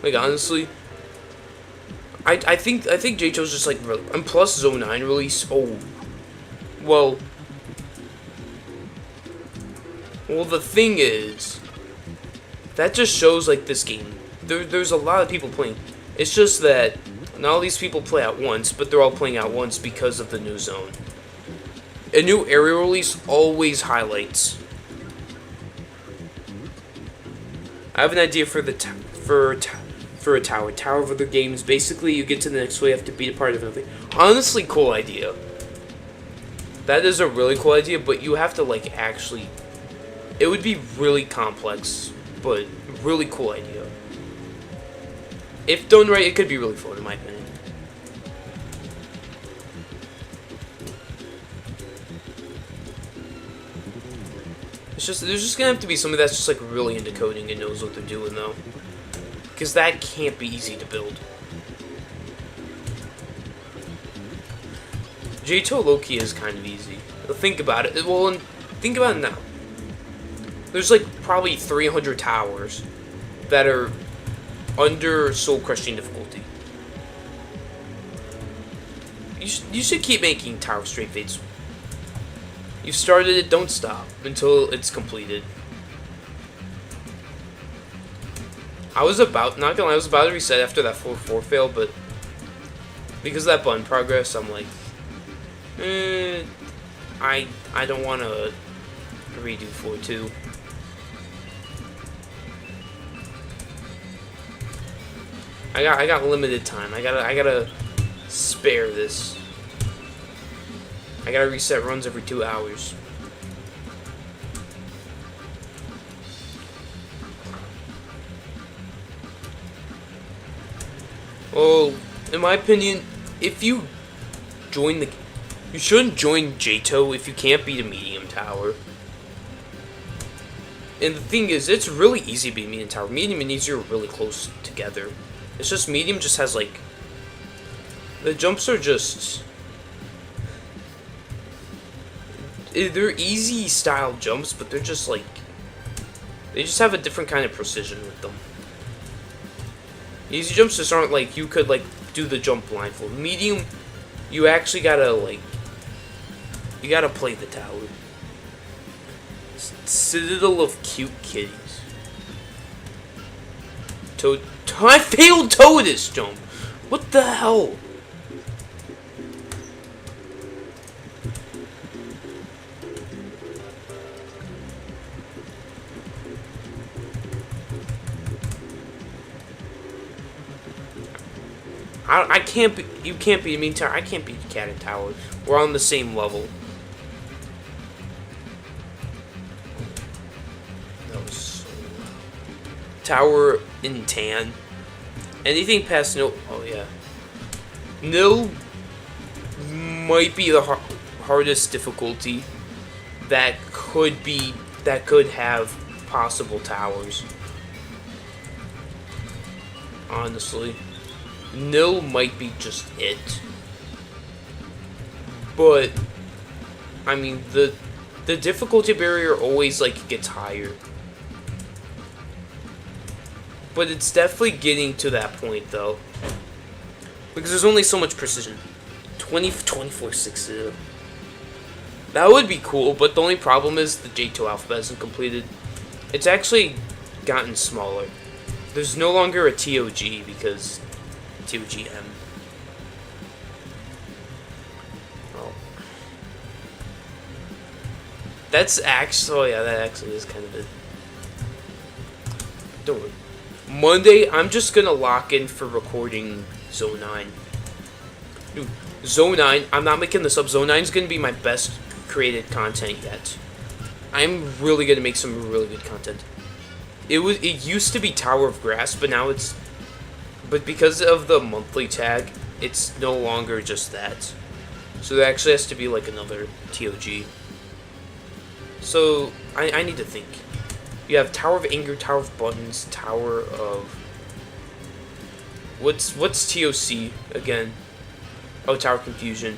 A: Like, honestly, I think JToH's just like, and plus Zone 9 release. Oh, well, the thing is, that just shows like this game. There's a lot of people playing. It's just that not all these people play at once, but they're all playing at once because of the new zone. A new area release always highlights. I have an idea for the for a tower. Tower of other games. Basically, you get to the next wave, you have to beat a part of everything. Honestly, cool idea. That is a really cool idea, but you have to, like, actually... It would be really complex, but really cool idea. If done right, it could be really fun, in my opinion. There's just gonna have to be somebody that's just, like, really into coding and knows what they're doing, though. Because that can't be easy to build. JToH low-key is kind of easy. But think about it. Well, think about it now. There's like probably 300 towers that are under soul-crushing difficulty. You should keep making tower straight fades. You've started it, don't stop until it's completed. Not gonna lie, I was about to reset after that 4-4 fail, but because of that button progress, I'm like, I don't want to redo 4-2. I got limited time. I gotta spare this. I gotta reset runs every 2 hours. Well, in my opinion, if you join you shouldn't join JToH if you can't beat a medium tower. And the thing is, it's really easy to beat medium tower. Medium and easier are really close together. It's just medium just has like, the jumps are just, they're easy style jumps, but they're just like, they just have a different kind of precision with them. Easy jumps just aren't like, you could like do the jump blindfold. Medium, you actually gotta like, you gotta play the tower. Citadel of cute kitties. I failed ToI this jump. What the hell? I can't be. You can't be a mean tower. I can't be cat and tower. We're on the same level. That was so loud. Tower in tan. Anything past no. Oh yeah. No might be the hardest difficulty that could have possible towers. Honestly. Nil might be just it. But I mean the difficulty barrier always like gets higher. But it's definitely getting to that point, though. Because there's only so much precision. 24/6. That would be cool, but the only problem is the JToH alphabet isn't completed. It's actually gotten smaller. There's no longer a ToG because ToGM. Oh. That's actually, oh yeah, that actually is kind of it. Don't worry. Monday, I'm just gonna lock in for recording Zone 9. Dude, Zone 9, I'm not making this up. Zone 9 is gonna be my best created content yet. I'm really gonna make some really good content. It used to be Tower of Grass, but now it's, but because of the monthly tag, it's no longer just that. So there actually has to be like another ToG. So I need to think. You have Tower of Anger, Tower of Buttons, Tower of, what's TOC again? Oh, Tower of Confusion,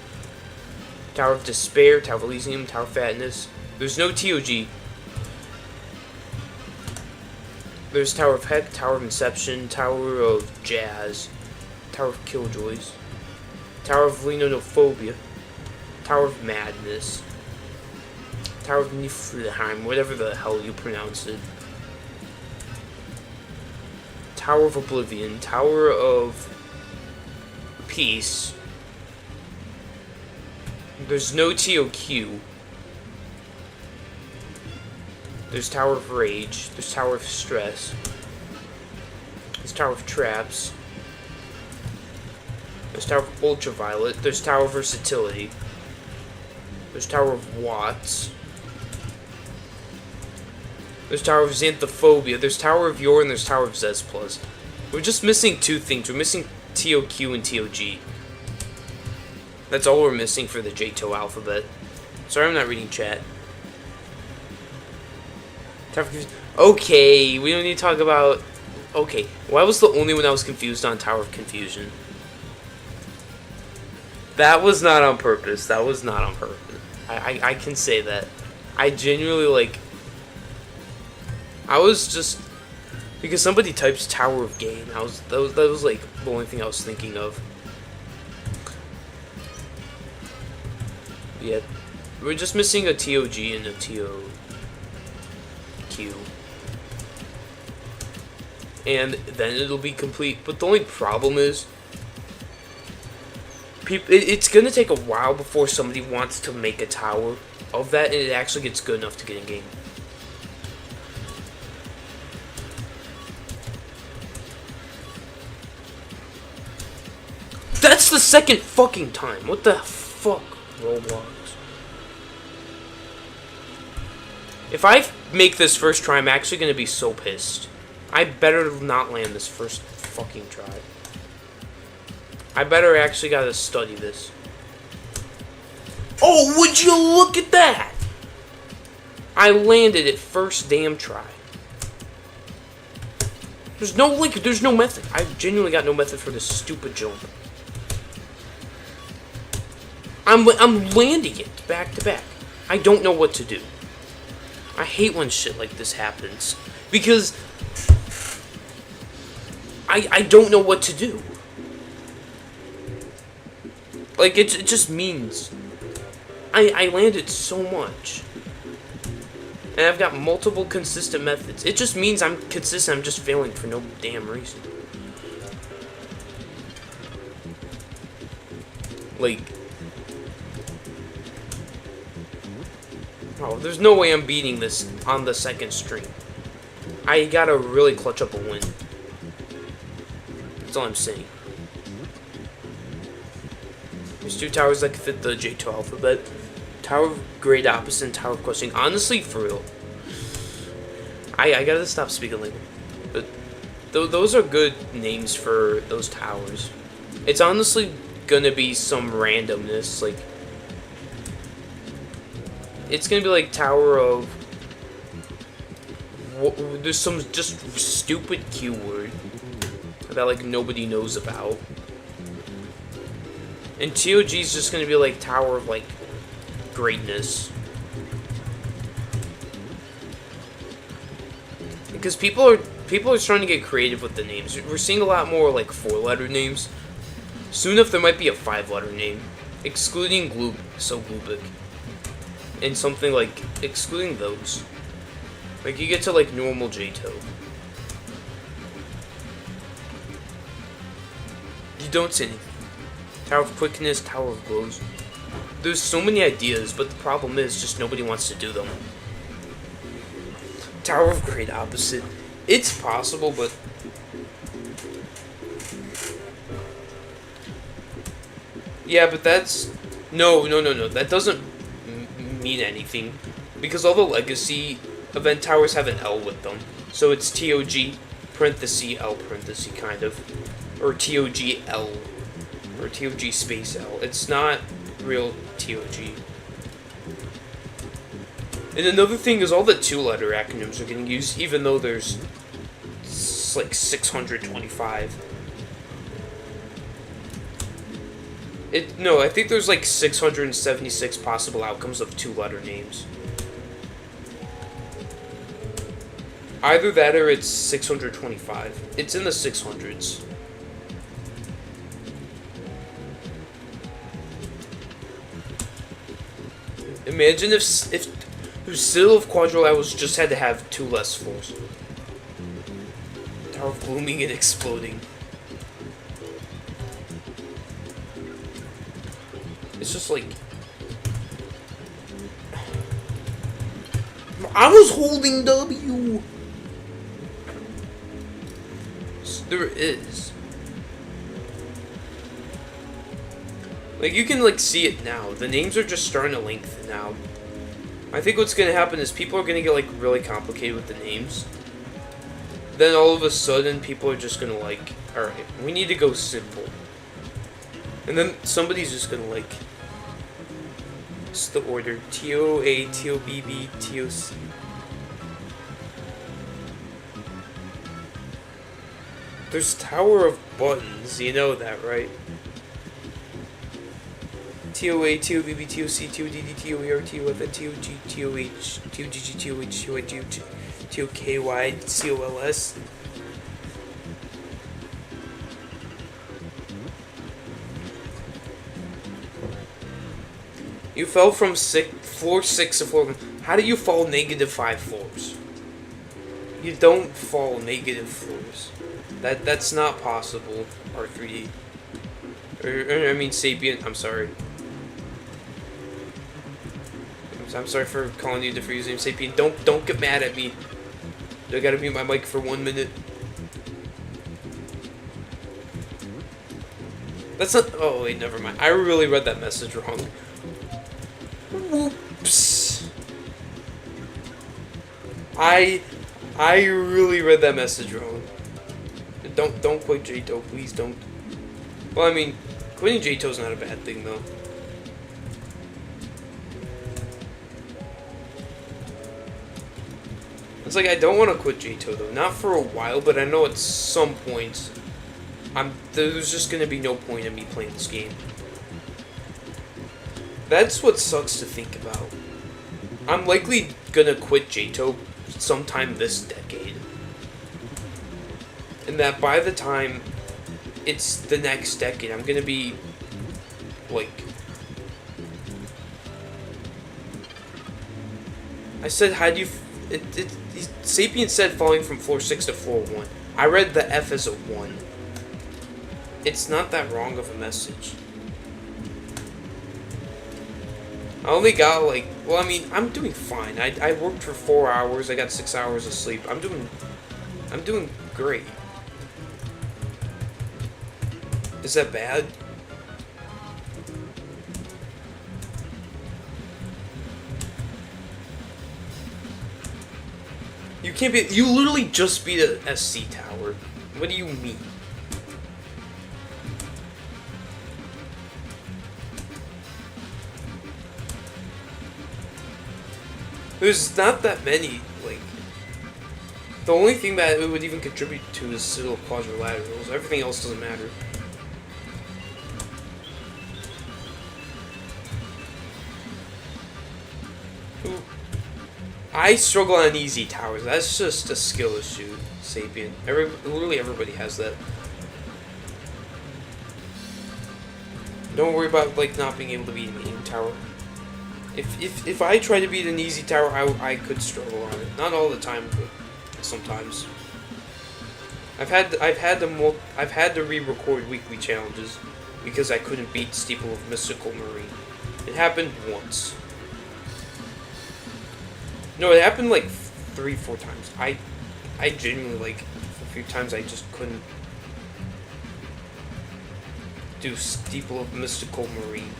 A: Tower of Despair, Tower of Elysium, Tower of Fatness. There's no ToG. There's Tower of Heck, Tower of Inception, Tower of Jazz, Tower of Killjoys, Tower of Lenonophobia, Tower of Madness, Tower of Niflheim, whatever the hell you pronounce it, Tower of Oblivion, Tower of Peace. There's no TOQ. There's Tower of Rage. There's Tower of Stress. There's Tower of Traps. There's Tower of Ultraviolet. There's Tower of Versatility. There's Tower of Watts. There's Tower of Xanthophobia. There's Tower of Yor, and there's Tower of Zez Plus. We're just missing two things. We're missing TOQ and TOG. That's all we're missing for the JToH alphabet. Sorry I'm not reading chat. Okay, we don't need to talk about... Okay, why was the only one I was confused on Tower of Confusion? That was not on purpose. That was not on purpose. I can say that. I genuinely, like... I was just... Because somebody types Tower of Gain. That was like, the only thing I was thinking of. Yeah. We're just missing a TOG and a TOQ. And then it'll be complete. But the only problem is, it's going to take a while before somebody wants to make a tower of that, and it actually gets good enough to get in game. That's the second fucking time. What the fuck, Roblox? If I make this first try, I'm actually going to be so pissed. I better not land this first fucking try. I better actually gotta study this. Oh, would you look at that? I landed it first damn try. There's no method. I genuinely got no method for this stupid jump. I'm landing it back to back. I don't know what to do. I hate when shit like this happens because I don't know what to do. Like, it just means I landed so much. And I've got multiple consistent methods. It just means I'm consistent, I'm just failing for no damn reason. Like, oh, there's no way I'm beating this on the second stream. I gotta really clutch up a win. That's all I'm saying. There's two towers that can fit the JToH alphabet. Tower of Great Opposite and Tower of Questioning. Honestly, for real. I gotta stop speaking like that. But those are good names for those towers. It's honestly gonna be some randomness. Like, it's gonna be like Tower of... There's some just stupid keyword that, like, nobody knows about. And TOG is just gonna be like Tower of, like, Greatness. Because people people are starting to get creative with the names. We're seeing a lot more like 4-letter names. Soon enough, there might be a 5-letter name, excluding Glubik, and something like excluding those. Like you get to like normal JToH. You don't see anything. Tower of Quickness, Tower of Glows. There's so many ideas, but the problem is just nobody wants to do them. Tower of Great Opposite. It's possible, but yeah, but that's no. That doesn't mean anything because all the legacy event towers have an L with them, so it's TOG parenthesis L parenthesis kind of, or TOG L, or TOG space L. It's not real TOG. And another thing is all the 2-letter acronyms are getting used, even though there's like 625. No, I think there's like 676 possible outcomes of 2-letter names. Either that or it's 625. It's in the 600s. Imagine if Citadel of Quadrilaterals just had to have 2 less floors. Tower of Glooming and Exploding. It's just like... I was holding W! There is. Like, you can, like, see it now. The names are just starting to lengthen out. I think what's gonna happen is people are gonna get, like, really complicated with the names. Then all of a sudden, people are just gonna, like, alright, we need to go simple. And then somebody's just gonna, like, it's the order. TOA, TOBB, TOC. There's Tower of Buttons, you know that, right? TOA, TOBB, TOC, TODD, TOER, TOFN, TOG, TOH, TOGG, TOH, TOIG, TOKY, COLS. You fell from floor 6 to floor 1. How do you fall -5 floors? You don't fall negative floors. That's not possible, R3D. I mean Sapient, I'm sorry. I'm sorry for calling you different username, Sapient. Don't get mad at me. I gotta mute my mic for 1 minute. That's not. Oh wait, never mind. I really read that message wrong. Whoops. I really read that message wrong. Don't quit JToH, please don't. Well, I mean, quitting JToH's not a bad thing though. It's like I don't want to quit JToH though, not for a while, but I know at some point there's just gonna be no point in me playing this game. That's what sucks to think about. I'm likely gonna quit JToH sometime this decade. And that by the time it's the next decade, I'm gonna be like... I said, how do you... Sapient said falling from floor 6 to floor 1. I read the F as a 1. It's not that wrong of a message. I only got like, well, I mean, I'm doing fine. I worked for 4 hours. I got 6 hours of sleep. I'm doing great. Is that bad? You can't be. You literally just beat a SC tower. What do you mean? There's not that many, like... The only thing that it would even contribute to is Citadel Quadrilaterals. Everything else doesn't matter. I struggle on easy towers. That's just a skill issue. Sapient. Literally everybody has that. Don't worry about like not being able to beat an easy tower. If I try to beat an easy tower, I could struggle on it. Not all the time, but sometimes. I've had to re-record weekly challenges because I couldn't beat Steeple of Mystical Marine. It happened once. No, it happened like 3-4 times. I genuinely like a few times I just couldn't do Steeple of Mystical Marine.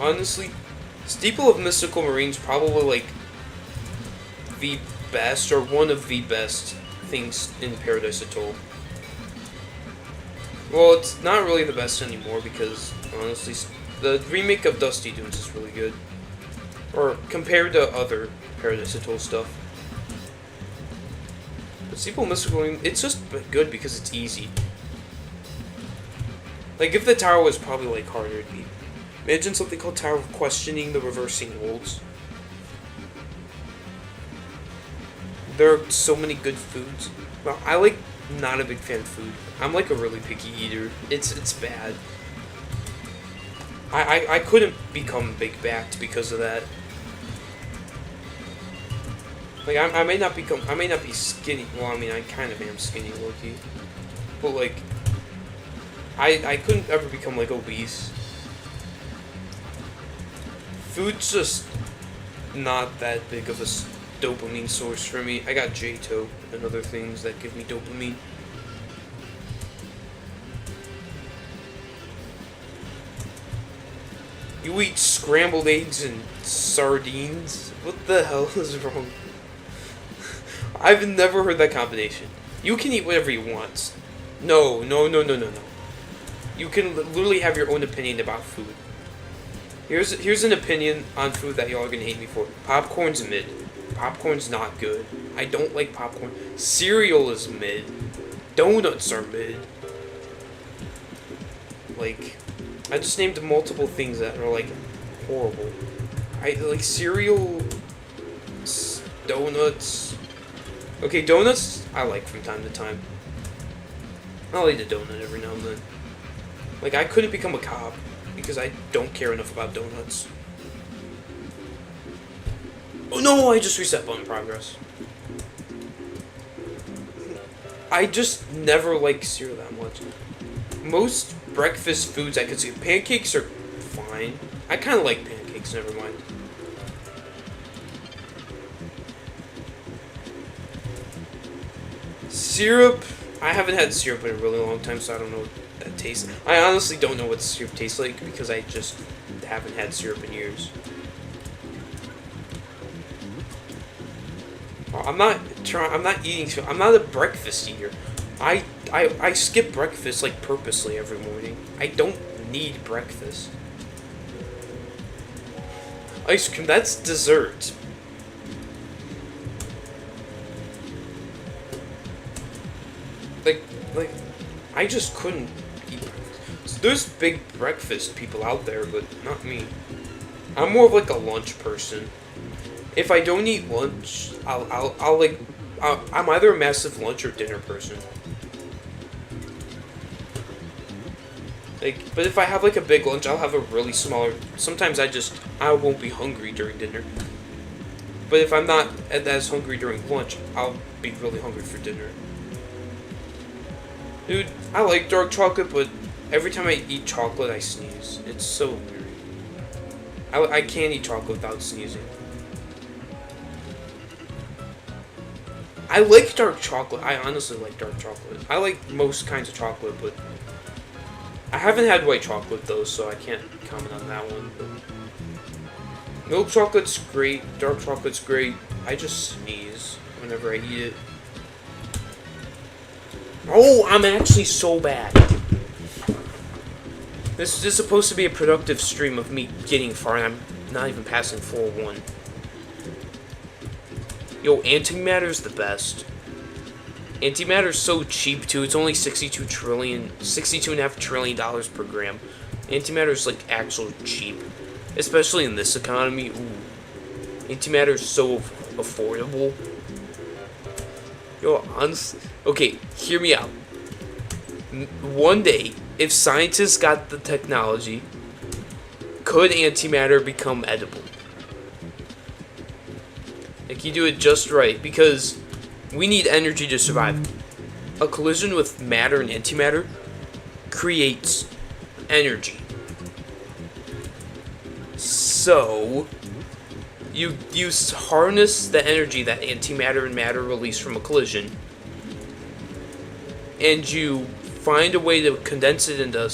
A: Honestly, Steeple of Mystical Marine's probably like the best or one of the best things in Paradise Atoll. Well, it's not really the best anymore because honestly, the remake of Dusty Dunes is really good. Or compared to other Paradise Atoll stuff. But Steeple of Mystical Marine, it's just good because it's easy. Like if the tower was probably like harder, it'd be. Imagine something called Tower of Questioning the Reversing Wolves. There are so many good foods. Well, I like not a big fan of food. I'm like a really picky eater. It's bad. I couldn't become big backed because of that. Like I may not be skinny. Well, I mean I kind of am skinny, low-key. But like I couldn't ever become like obese. Food's just not that big of a dopamine source for me. I got JToH and other things that give me dopamine. You eat scrambled eggs and sardines? What the hell is wrong? I've never heard that combination. You can eat whatever you want. No. You can literally have your own opinion about food. Here's an opinion on food that y'all are gonna hate me for. Popcorn's mid. Popcorn's not good. I don't like popcorn. Cereal is mid. Donuts are mid. Like, I just named multiple things that are like horrible. I like cereal, donuts. Okay, donuts I like from time to time. I'll eat a donut every now and then. Like, I couldn't become a cop because I don't care enough about donuts. Oh no, I just reset button progress. I just never like cereal that much. Most breakfast foods I could see. Pancakes are fine. I kind of like pancakes, never mind. Syrup. I haven't had syrup in a really long time, so I don't know what that tastes like. I honestly don't know what syrup tastes like because I just haven't had syrup in years. I'm not eating syrup. I'm not a breakfast eater. I skip breakfast like purposely every morning. I don't need breakfast. Ice cream, that's dessert. Like, I just couldn't eat breakfast. So there's big breakfast people out there, but not me. I'm more of like a lunch person. If I don't eat lunch, I'm either a massive lunch or dinner person. Like, but if I have like a big lunch, I'll have a really smaller. Sometimes I won't be hungry during dinner. But if I'm not as hungry during lunch, I'll be really hungry for dinner. Dude, I like dark chocolate, but every time I eat chocolate, I sneeze. It's so weird. I can't eat chocolate without sneezing. I like dark chocolate. I honestly like dark chocolate. I like most kinds of chocolate, but I haven't had white chocolate though, so I can't comment on that one. But milk chocolate's great. Dark chocolate's great. I just sneeze whenever I eat it. Oh, I'm actually so bad. This is supposed to be a productive stream of me getting far, and I'm not even passing floor 1. Yo, antimatter's the best. Antimatter's so cheap too. It's only $62.5 trillion per gram. Antimatter's like actually cheap, especially in this economy. Ooh. Antimatter is so affordable. Yo, honestly, okay, hear me out. One day, if scientists got the technology, could antimatter become edible? Like, you do it just right, because we need energy to survive. A collision with matter and antimatter creates energy. So, you harness the energy that antimatter and matter release from a collision, and you find a way to condense it into,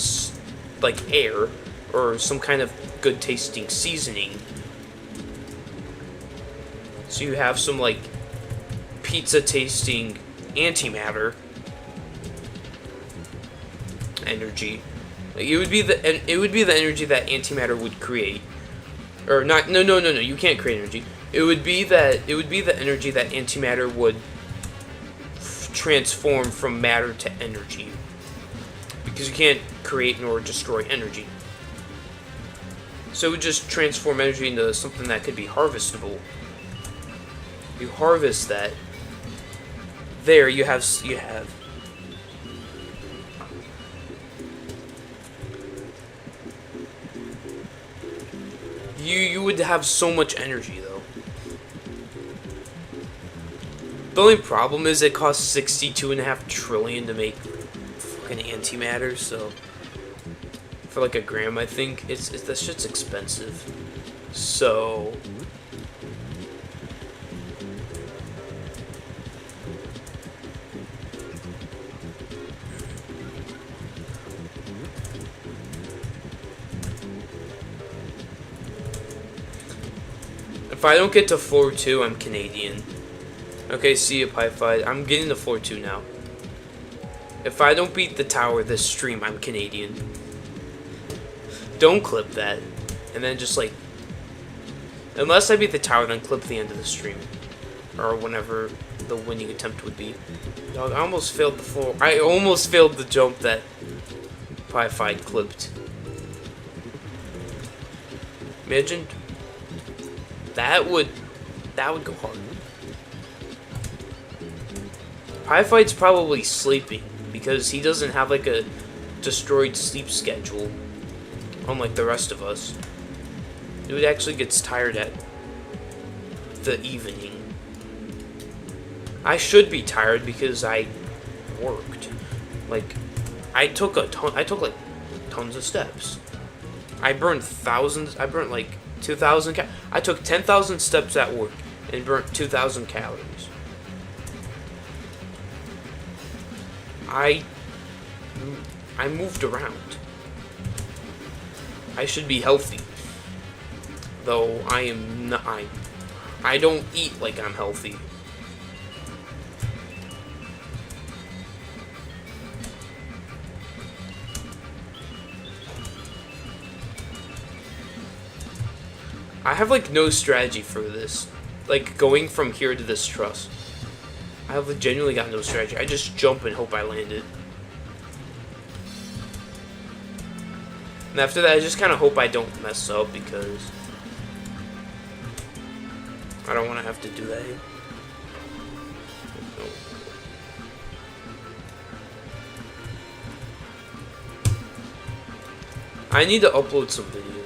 A: like, air, or some kind of good tasting seasoning. So you have some, like, pizza tasting antimatter energy. Like, it would be the energy that antimatter would create. Or not, no, you can't create energy. It would be the energy that antimatter would transform from matter to energy. Because you can't create nor destroy energy. So it would just transform energy into something that could be harvestable. You harvest that. There you have You would have so much energy, though. The only problem is it costs $62.5 trillion to make fucking antimatter, so for like a gram, I think that shit's expensive. So if I don't get to floor 2, I'm Canadian. Okay, see you, Pieified. I'm getting to floor 2 now. If I don't beat the tower this stream, I'm Canadian. Don't clip that. And then just, like, unless I beat the tower, then clip the end of the stream. Or whenever the winning attempt would be. Dog, I almost failed the floor. I almost failed the jump that Pieified clipped. Imagine. That would go hard. Pieified's probably sleeping because he doesn't have like a destroyed sleep schedule, unlike the rest of us. Dude actually gets tired at the evening. I should be tired because I worked. Like, I took like tons of steps. I burned like 2,000 I took 10,000 steps at work and burnt 2,000 calories. I moved around. I should be healthy. Though I am not. I don't eat like I'm healthy. I have, like, no strategy for this. Like, going from here to this truss. I have, like, genuinely got no strategy. I just jump and hope I land it. And after that, I just kind of hope I don't mess up, because I don't want to have to do that here. I need to upload some videos.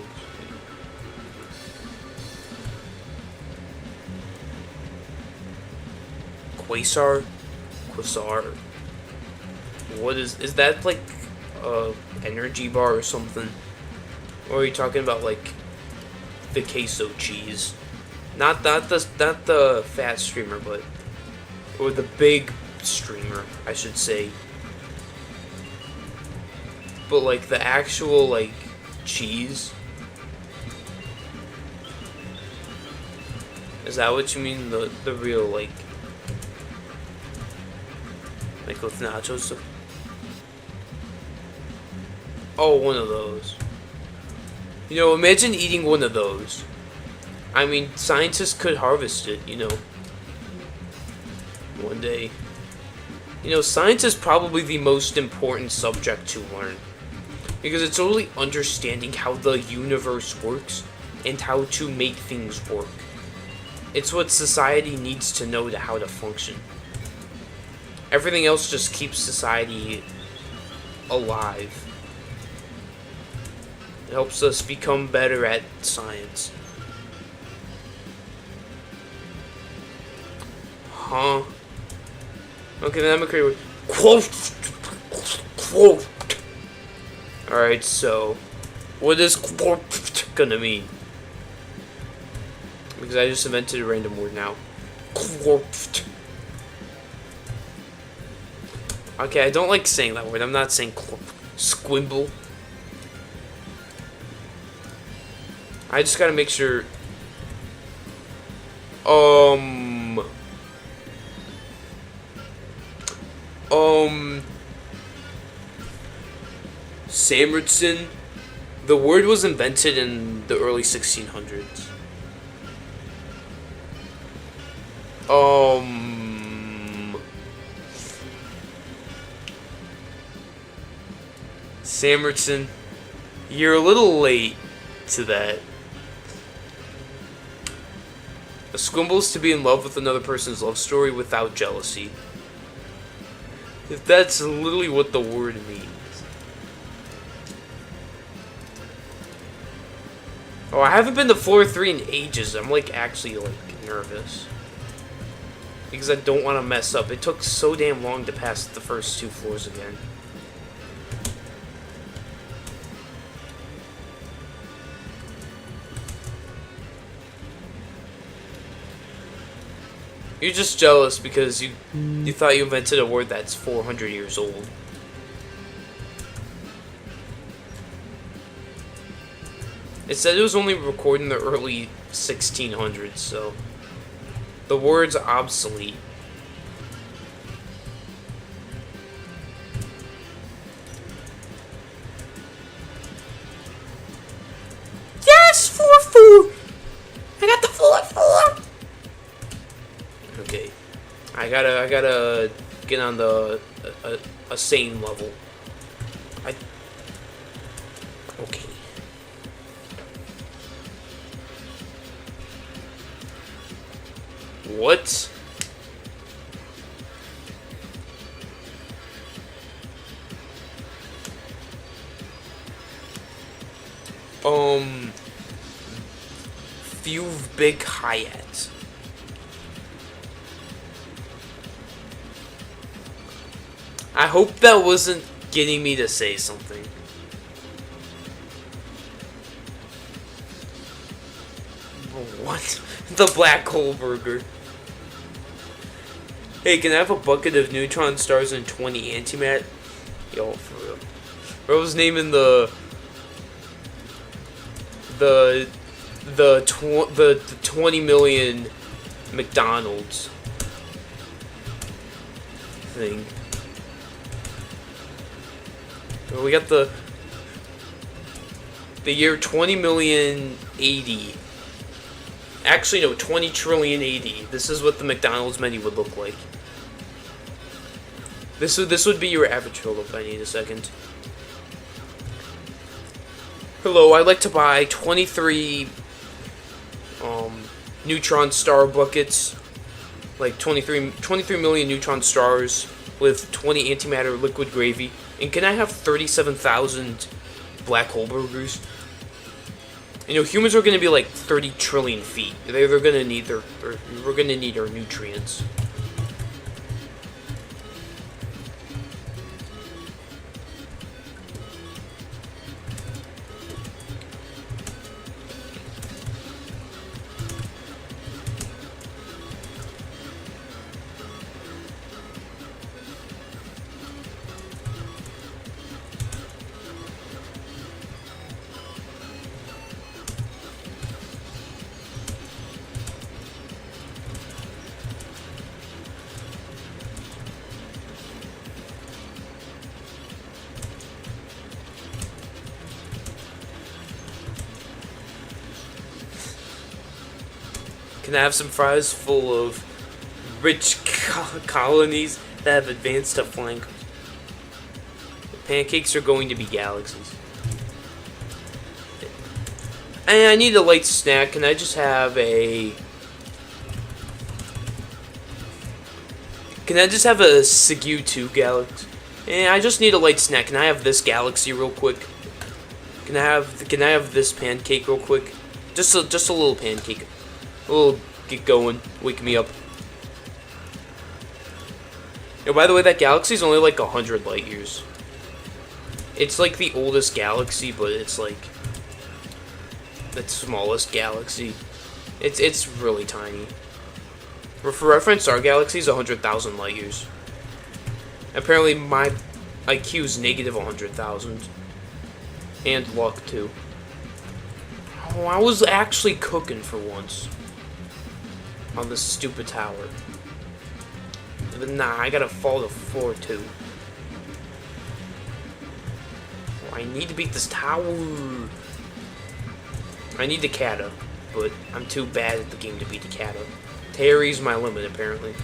A: Quasar. What is that, like a energy bar or something? Or are you talking about like the queso cheese? Not the fat streamer, but or the big streamer, I should say. But like the actual like cheese. Is that what you mean? The real like with nachos? Oh, one of those. You know, imagine eating one of those. I mean, scientists could harvest it, you know. One day. You know, science is probably the most important subject to learn. Because it's only understanding how the universe works and how to make things work. It's what society needs to know how to function. Everything else just keeps society alive. It helps us become better at science. Huh? Okay, then I'm gonna quote. Alright, so what is quote gonna mean? Because I just invented a random word now. Quote. Okay, I don't like saying that word. I'm not saying squimble. I just gotta make sure. Samritson. The word was invented in the early 1600s. Samritson, you're a little late to that. A squimble is to be in love with another person's love story without jealousy. If that's literally what the word means. Oh, I haven't been to floor 3 in ages. I'm like actually like nervous. Because I don't want to mess up. It took so damn long to pass the first 2 floors again. You're just jealous because you thought you invented a word that's 400 years old. It said it was only recorded in the early 1600s, so the word's obsolete. Yes, 4-4. I got the 4-4. Okay, I gotta get on the a sane level. Okay. What? Few big Hyatt. I hope that wasn't getting me to say something. What? The black hole burger. Hey, can I have a bucket of neutron stars and 20 antimatter? Yo, for real. What was naming the 20 million McDonald's thing? We got the year 20 million 80. Actually, no, 20 trillion 80. This is what the McDonald's menu would look like. This would be your average fill if I need a second. Hello, I'd like to buy 23 neutron star buckets, like 23 million neutron stars with 20 antimatter liquid gravy. And can I have 37,000 black hole burgers? You know, humans are going to be like 30 trillion feet. They're going to need we're going to need our nutrients. Can I have some fries full of rich colonies that have advanced to flying? The pancakes are going to be galaxies. And I need a light snack. Can I just have a Can I just have a Sigu 2 galaxy? I just need a light snack. Can I have this galaxy real quick? Can I have this pancake real quick? Just a little pancake. A little get going. Wake me up. Yo, by the way, that galaxy's only like 100 light years. It's like the oldest galaxy, but it's like the smallest galaxy. It's really tiny. For reference, our galaxy is 100,000 light years. Apparently, my IQ is negative 100,000. And luck, too. Oh, I was actually cooking for once. On this stupid tower. But nah, I gotta fall to 4-2. Oh, I need to beat this tower. I need the Cata, but I'm too bad at the game to beat the Cata. Terry's my limit, apparently.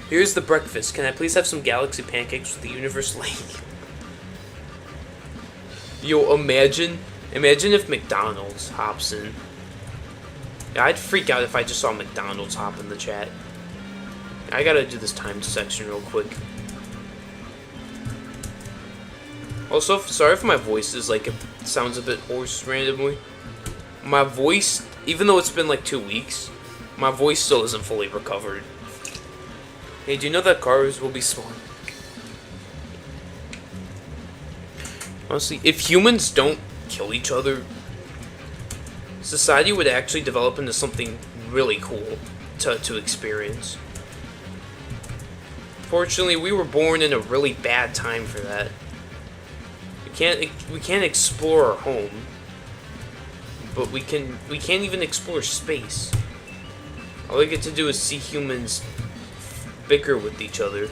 A: Here's the breakfast. Can I please have some galaxy pancakes with the universe lake? Yo, imagine if McDonald's hops in. Yeah, I'd freak out if I just saw McDonald's hop in the chat. I gotta do this timed section real quick. Also, sorry if my voice is like, it sounds a bit hoarse randomly. My voice, even though it's been like 2 weeks, my voice still isn't fully recovered. Hey, do you know that cars will be spawned? Honestly, if humans don't kill each other, society would actually develop into something really cool to experience. Fortunately, we were born in a really bad time for that. We can't explore our home, but we can't even explore space. All we get to do is see humans bicker with each other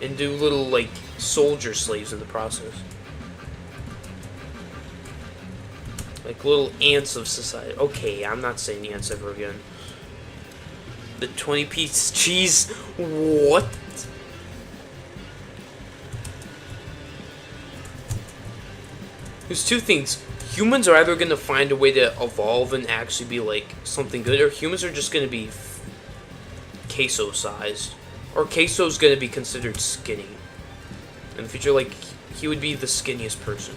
A: and do little like soldier slaves in the process, like little ants of society. Okay, I'm not saying ants ever again. The 20-piece cheese. What? There's two things. Humans are either going to find a way to evolve and actually be like something good, or humans are just going to be queso sized, or queso's going to be considered skinny in the future. Like, he would be the skinniest person,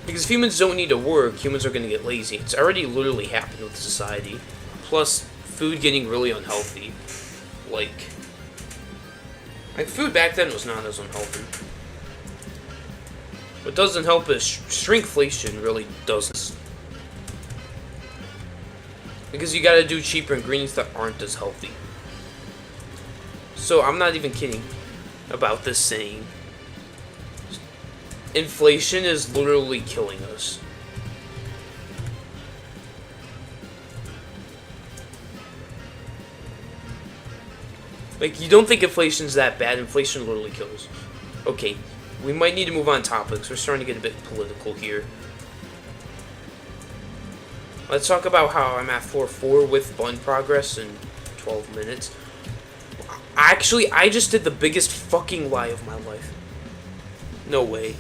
A: because if humans don't need to work, humans are going to get lazy. It's already literally happened with society. Plus food getting really unhealthy. Like food back then was not as unhealthy. What doesn't help is shrinkflation really doesn't. Because you gotta do cheaper ingredients that aren't as healthy. So I'm not even kidding about this saying. Inflation is literally killing us. Like, you don't think inflation's that bad. Inflation literally kills. Okay. We might need to move on topics. We're starting to get a bit political here. Let's talk about how I'm at 4-4 with bun progress in 12 minutes. Actually, I just did the biggest fucking lie of my life. No way.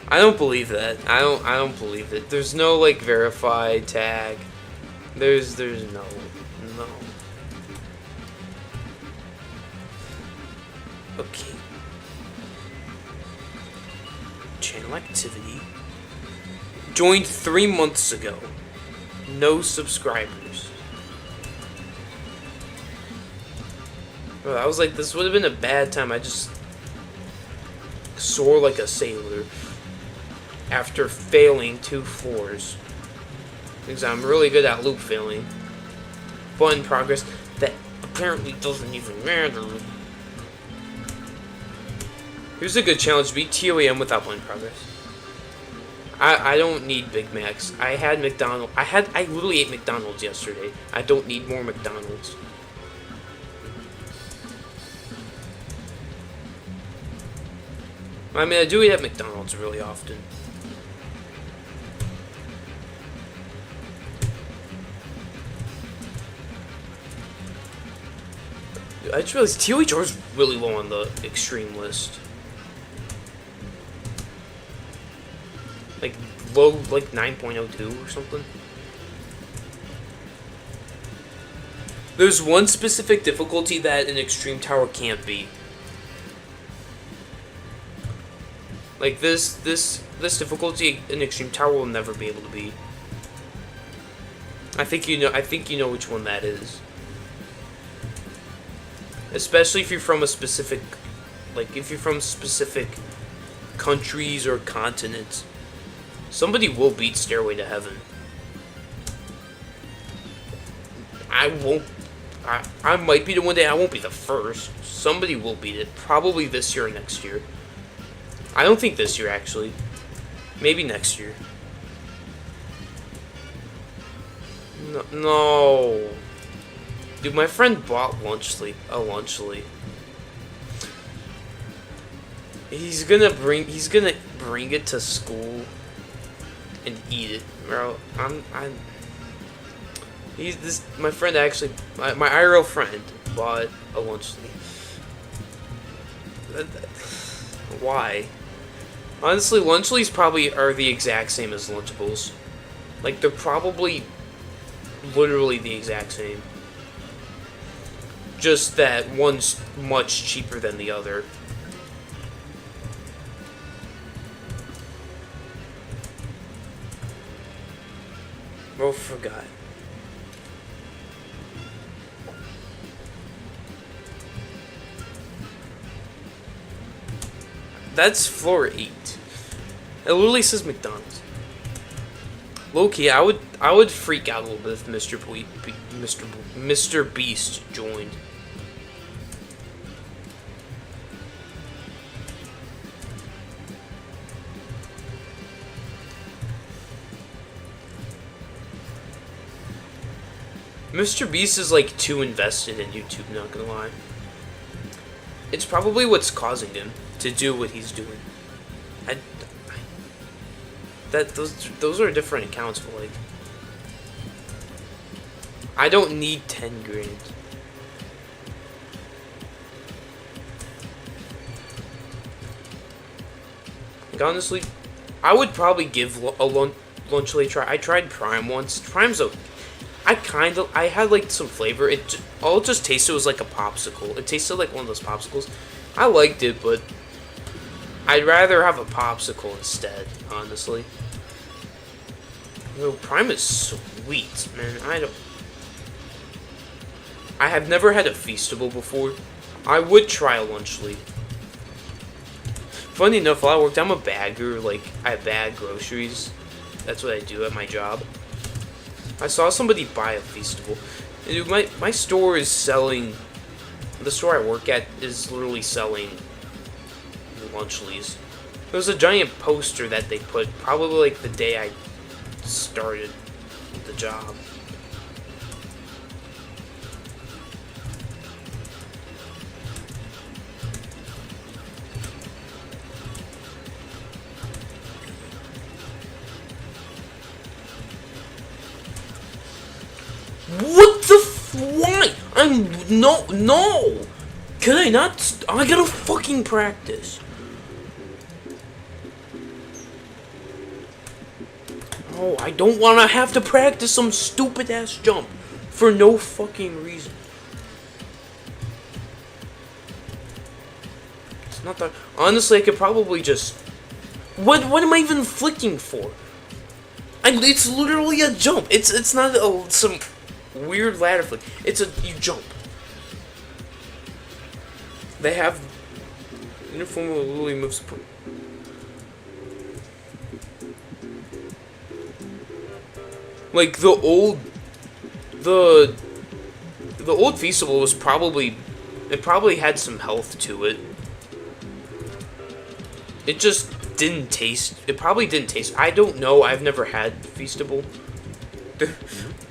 A: I don't believe that. I don't believe it. There's no like verified tag. There's no. Okay. Channel activity. Joined 3 months ago. No subscribers. Well, I was like, this would have been a bad time. I just soar like a sailor after failing 2 floors. Because I'm really good at loop failing. But in progress, that apparently doesn't even matter. Here's a good challenge: beat ToI without blind progress. I don't need Big Macs. I had McDonald's. I literally ate McDonald's yesterday. I don't need more McDonald's. I mean, I do eat at McDonald's really often. I just realized ToH is really low on the extreme list. Like, low, like 9.02 or something. There's one specific difficulty that an extreme tower can't be. Like this difficulty an extreme tower will never be able to be. I think you know which one that is. Especially if you're from a specific, like if you're from specific countries or continents. Somebody will beat Stairway to Heaven. I won't. I might beat it one day. I won't be the first. Somebody will beat it. Probably this year or next year. I don't think this year, actually. Maybe next year. No. Dude, my friend bought a lunchly. He's gonna bring it to school and eat it, bro. My friend actually, my IRL friend bought a lunchly. Why? Honestly, Lunchleys probably are the exact same as Lunchables. Like, they're probably literally the exact same. Just that one's much cheaper than the other. Oh, forgot. That's floor 8. It literally says McDonald's. Low-key, I would freak out a little bit if Mr. Beast joined. Mr. Beast is like too invested in YouTube, not gonna lie. It's probably what's causing him to do what he's doing. Those are different accounts, but like, I don't need 10 grand. Like, honestly, I would probably give a Lunchly a try. I tried Prime once. Prime's okay. I had like some flavor. All it just tasted was like a popsicle. It tasted like one of those popsicles. I liked it, but I'd rather have a popsicle instead, honestly. Yo, Prime is sweet, man. I have never had a Feastable before. I would try a Lunchly. Funny enough, while I worked, I'm a bagger. Like, I bag groceries. That's what I do at my job. I saw somebody buy a Feastable. Dude, my store is selling. The store I work at is literally selling Lunchlys. There was a giant poster that they put probably like the day I started the job. What the why? No! Can I not? I gotta fucking practice. Oh, I don't wanna have to practice some stupid ass jump for no fucking reason. It's not that. Honestly, I could probably just. What am I even flicking for? It's literally a jump. It's not some weird ladder flick. You jump. They have uniform literally moves. Like the old Feastable was probably had some health to it. It just didn't taste. It probably didn't taste. I don't know. I've never had Feastable.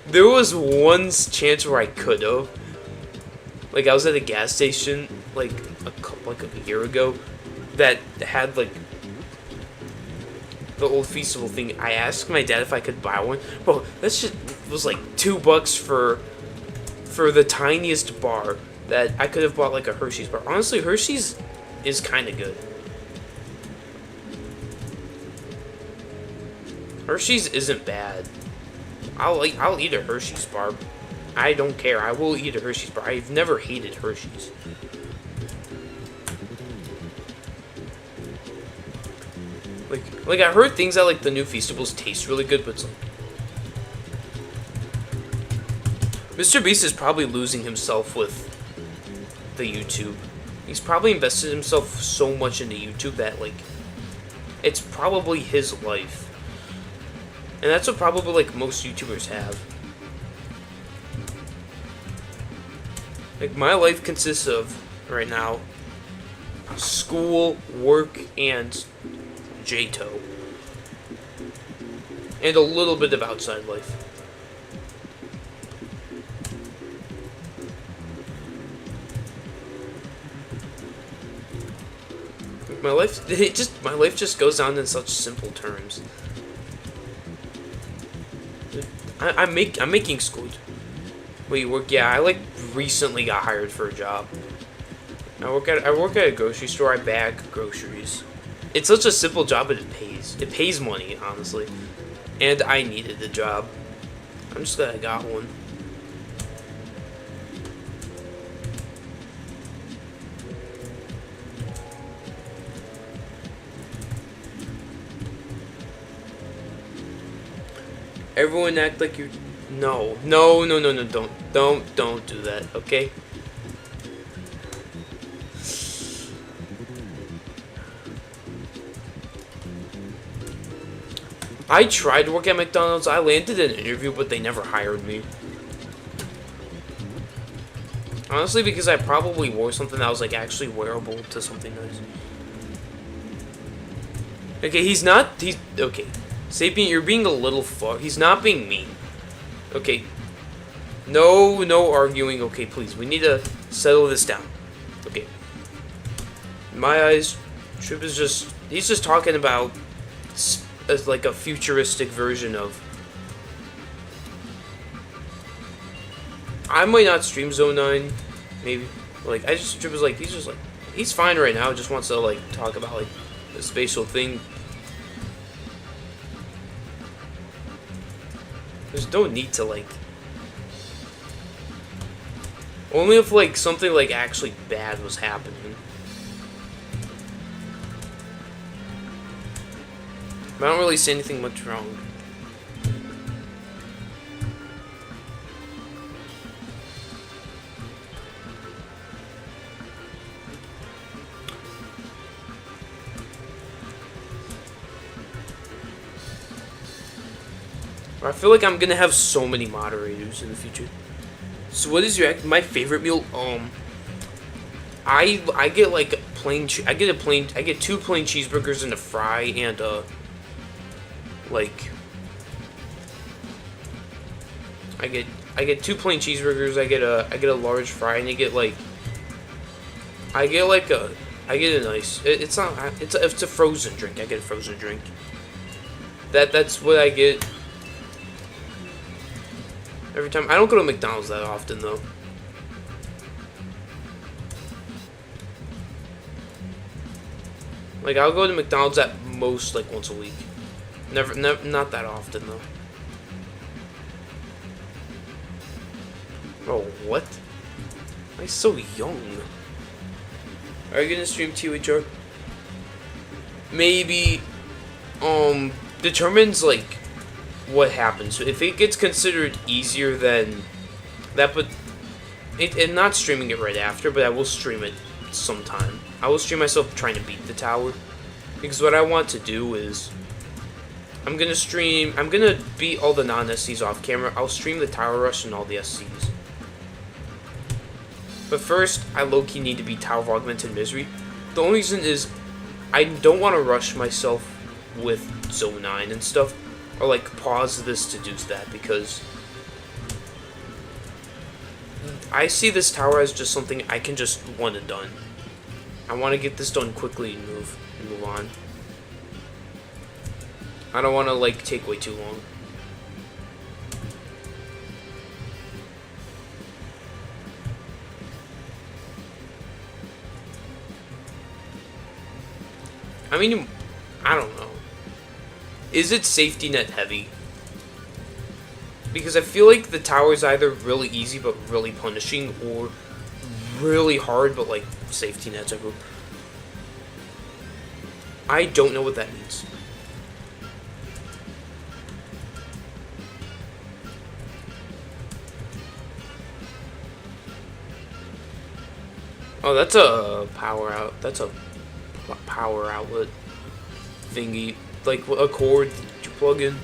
A: There was one chance where I could have. Like, I was at a gas station like a year ago that had like the old Feastable thing. I asked my dad if I could buy one. Bro, that shit was like $2 for the tiniest bar that I could have bought like a Hershey's bar. Honestly, Hershey's is kind of good. Hershey's isn't bad. I'll eat a Hershey's bar. I don't care. I will eat a Hershey's bar. I've never hated Hershey's. Like I heard things that like the new Feastables taste really good, but it's like Mr. Beast is probably losing himself with the YouTube. He's probably invested himself so much into YouTube that like it's probably his life. And that's what probably like most YouTubers have. Like my life consists of right now school, work, and JToH. And a little bit of outside life. My life just goes down in such simple terms. I'm making school. Wait, you work? Yeah, I like recently got hired for a job. I work at a grocery store. I bag groceries. It's such a simple job, but it pays. It pays money, honestly. And I needed the job. I'm just glad I got one. Everyone act like you. No, don't do that, okay? I tried to work at McDonald's. I landed an interview, but they never hired me. Honestly, because I probably wore something that was like actually wearable to something nice. Okay, okay. Sapient, you're being a little far. He's not being mean. Okay. No arguing. Okay, please. We need to settle this down. Okay. In my eyes, Trip is he's just talking about as like a futuristic version of. I might not stream Zone 9, maybe. Like, Trip is like, he's fine right now, just wants to like talk about like a spatial thing. There's no need to like. Only if like something like actually bad was happening. I don't really see anything much wrong. I feel like I'm gonna have so many moderators in the future. So what is my favorite meal? I get like I get 2 plain cheeseburgers and a fry and like I get 2 plain cheeseburgers, I get a large fry, and I get a nice, it's a frozen drink. I get a frozen drink. That's what I get every time. I don't go to McDonald's that often though. Like I'll go to McDonald's at most like once a week. Never not that often though. Oh, what? I'm so young. Are you gonna stream ToH? Maybe determines like what happens. So if it gets considered easier than that, but and not streaming it right after, but I will stream it sometime. I will stream myself trying to beat the tower, because what I want to do is I'm gonna beat all the non-SCs off camera. I'll stream the tower rush and all the SCs. But first, I low-key need to beat Tower of Augmented Misery. The only reason is I don't want to rush myself with Zone 9 and stuff, or like pause this to do that, because I see this tower as just something I can just one and done. I want to get this done quickly and move on. I don't want to like take way too long. I mean, I don't know. is it safety net heavy? Because I feel like the tower is either really easy but really punishing, or really hard but like safety nets everywhere. I don't know what that means. Oh, that's a power out. That's a power outlet thingy, like a cord that you plug in.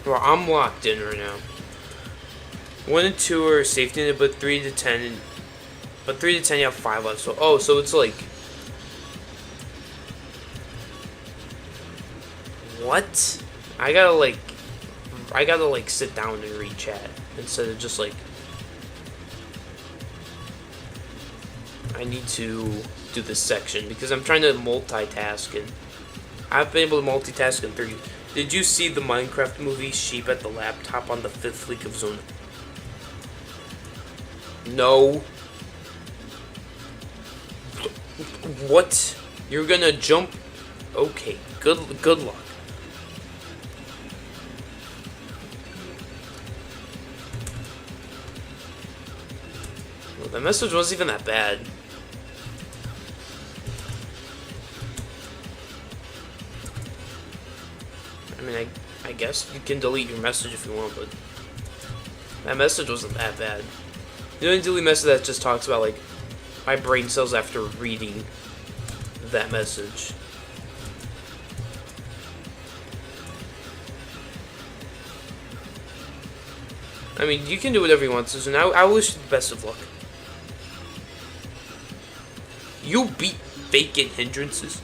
A: Well, I'm locked in right now. 1 and 2 are safety net, but 3 to 10, but 3 to 10 you have 5 left. So so it's like, what? I gotta like sit down and read chat instead of just like. I need to do this section because I'm trying to multitask, and I've been able to multitask in 30. Did you see the Minecraft movie Sheep at the Laptop on the 5th week of Zone? No. What? You're gonna jump? Okay. Good luck. Well, the message wasn't even that bad. I mean, I guess you can delete your message if you want, but that message wasn't that bad. The only delete message that just talks about, like, my brain cells after reading that message. I mean, you can do whatever you want, Susan. I wish you the best of luck. You beat vacant hindrances.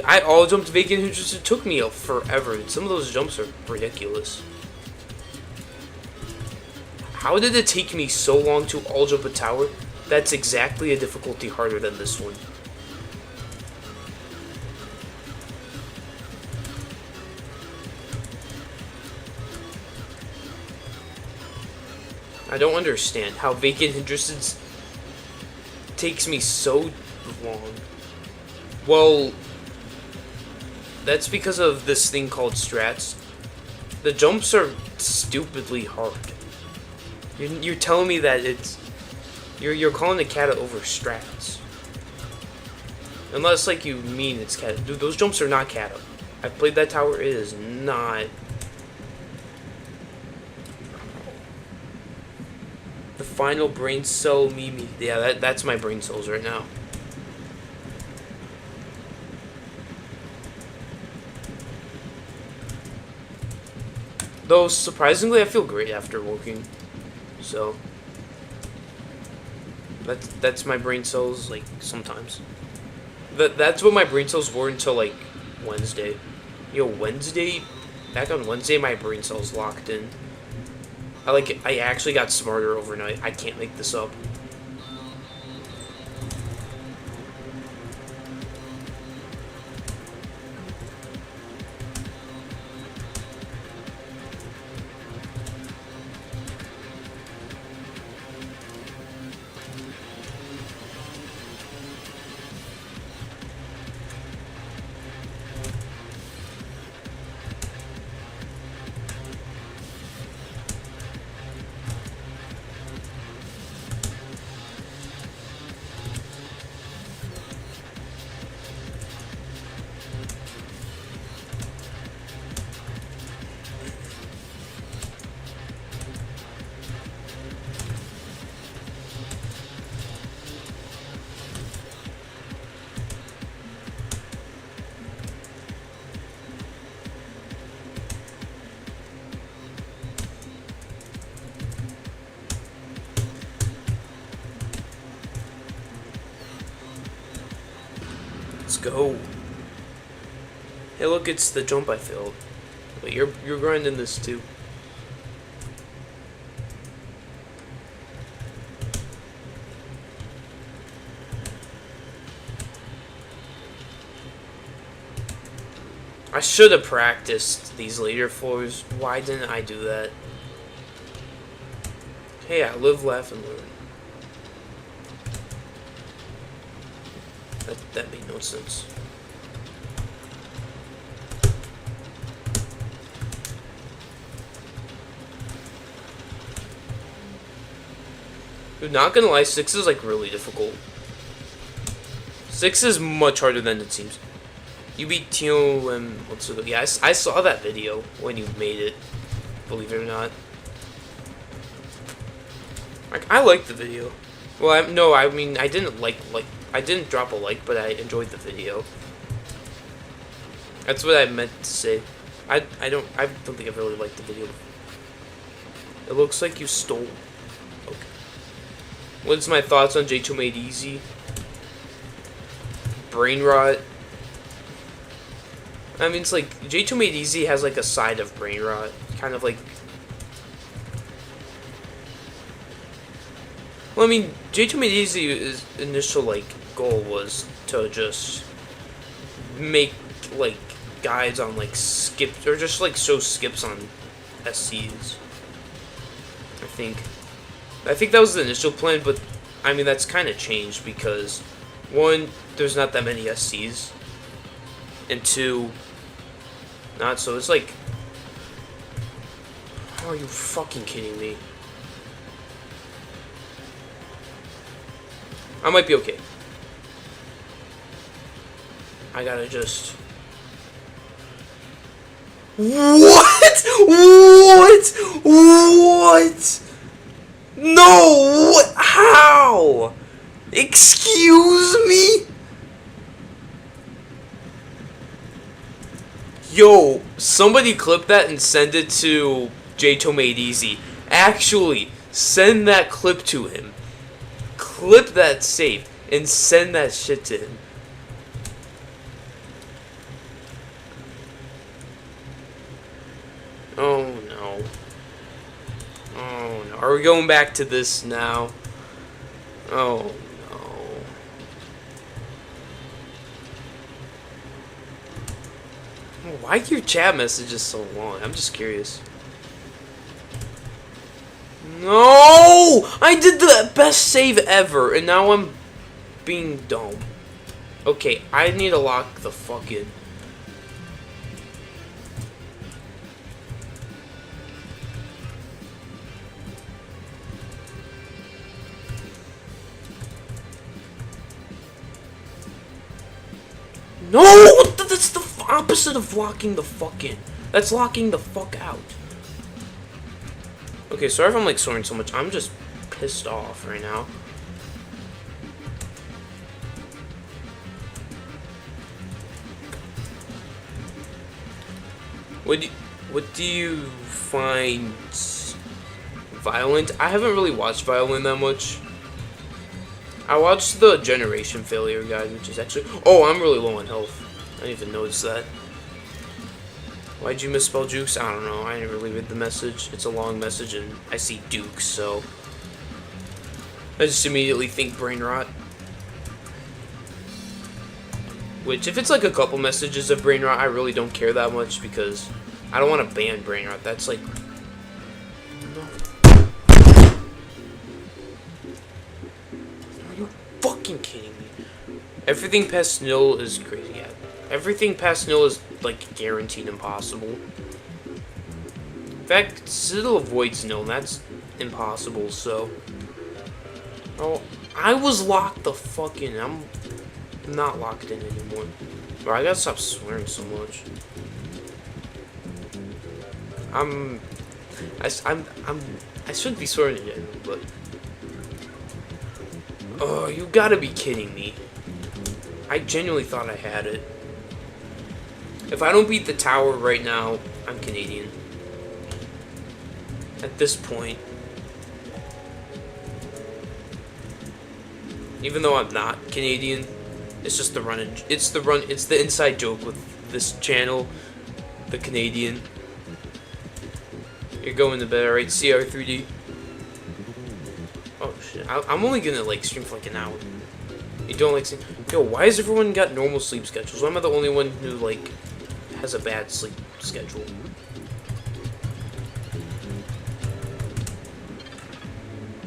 A: I all jumped vacant hindrances. It took me forever. Some of those jumps are ridiculous. How did it take me so long to all jump a tower? That's exactly a difficulty harder than this one. I don't understand how vacant hindrances takes me so long. Well, that's because of this thing called strats. The jumps are stupidly hard. You're telling me that it's... You're calling the cat over strats. Unless, like, you mean it's cat. Dude, those jumps are not cat. I've played that tower. It is not... The final brain cell Mimi. Yeah, that's my brain cells right now. Though, surprisingly, I feel great after working. So, that's my brain cells, like, sometimes. That's what my brain cells were until, like, Wednesday. Yo, Wednesday? Back on Wednesday, my brain cells locked in. I actually got smarter overnight. I can't make this up. Let's go. Hey, look, it's the jump I failed. Wait, you're grinding this too. I should have practiced these later floors. Why didn't I do that? Hey, I live, laugh, and learn. That made no sense. Dude, not gonna lie, 6 is like really difficult. 6 is much harder than it seems. You beat ToI what's it? Yeah, I saw that video when you made it. Believe it or not. Like, I liked the video. Well, no, I mean I didn't I didn't drop a like, but I enjoyed the video. That's what I meant to say. I don't think I've really liked the video. It looks like you stole. Okay. What's my thoughts on JToH Made Easy? Brainrot. I mean, it's like JToH Made Easy has like a side of brainrot, kind of like. Well, I mean, JToH Made Easy's initial like goal was to just make like guides on like skips or just like show skips on SCs. I think that was the initial plan, but I mean that's kind of changed because one, there's not that many SCs, and two, not so. It's like, are you fucking kidding me? I might be okay. I gotta just. What? What? What? No! What? How? Excuse me? Yo, somebody clip that and send it to JToH Made Easy. Actually, send that clip to him. Clip that save and send that shit to him. Oh no. Oh no. Are we going back to this now? Oh no. Why are your chat messages so long? I'm just curious. No! I did the best save ever, and now I'm being dumb. Okay, I need to lock the fuck in. No! That's the opposite of locking the fuck in. That's locking the fuck out. Okay, sorry if I'm like swearing so much. I'm just pissed off right now. What do you find violent? I haven't really watched Violent that much. I watched the Generation Failure guide, which is actually... Oh, I'm really low on health. I didn't even notice that. Why'd you misspell Jukes? I don't know. I didn't really read the message. It's a long message, and I see Dukes, so... I just immediately think brainrot. Which, if it's like a couple messages of brainrot, I really don't care that much, because I don't want to ban brainrot. That's like... No. Are you fucking kidding me? Everything past nil is crazy. Yeah. Everything past nil is, like, guaranteed impossible. In fact, Citadel avoids nil, and that's impossible, so... Oh, I was locked the fuck in. I'm not locked in anymore. Bro, I gotta stop swearing so much. I shouldn't be swearing again, but... Oh, you gotta be kidding me. I genuinely thought I had it. If I don't beat the tower right now, I'm Canadian. At this point. Even though I'm not Canadian. It's just the run. It's the inside joke with this channel, the Canadian. You're going to bed, alright? CR3D. Oh shit! I'm only gonna like stream for like an hour. You don't like sleep? Yo, why has everyone got normal sleep schedules? Why am I the only one who like has a bad sleep schedule?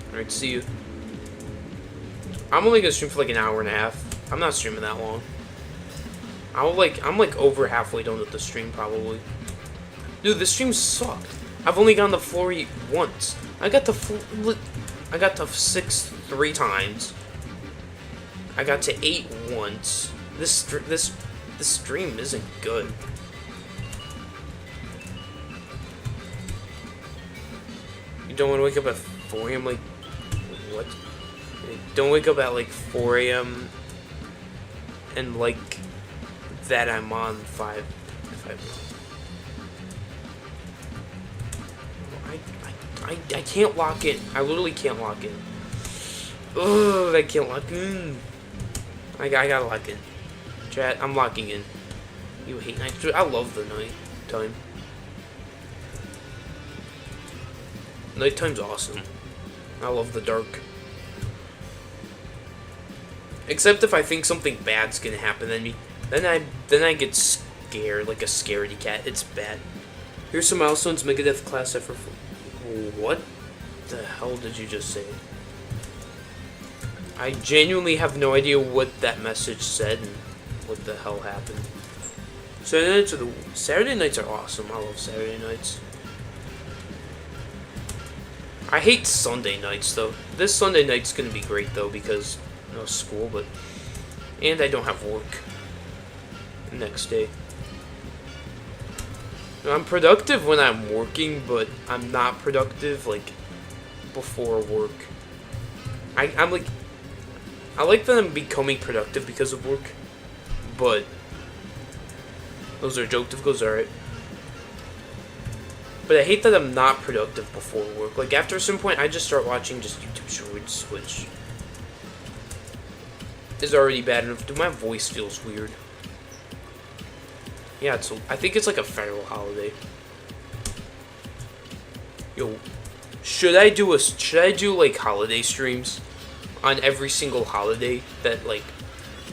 A: Alright, see you. I'm only gonna stream for like an hour and a half. I'm not streaming that long. I'm like over halfway done with the stream probably. Dude, the stream sucked. I've only gone to floor once. I got to 6 3 times. I got to 8 once. This stream isn't good. You don't want to wake up at 4 a.m. like what? Don't wake up at like 4 a.m. and like that I'm on 5. I can't lock in. I literally can't lock in. Ugh, I can't lock in. I gotta lock in. Chat, I'm locking in. You hate night. I love the night time. Nighttime's awesome. I love the dark. Except if I think something bad's gonna happen, then I get scared like a scaredy cat. It's bad. Here's some milestones. Megadeth class effort. What the hell did you just say? I genuinely have no idea what that message said and what the hell happened. Saturday nights are awesome. I love Saturday nights. I hate Sunday nights though. This Sunday night's gonna be great though because no school, and I don't have work the next day. I'm productive when I'm working, but I'm not productive like before work. I like that I'm becoming productive because of work, but those are joke difficulties, alright. But I hate that I'm not productive before work. Like after a certain point, I just start watching just YouTube shorts, which is already bad enough. Dude, my voice feels weird. Yeah, I think it's like a federal holiday. Yo, should I do like holiday streams on every single holiday that like,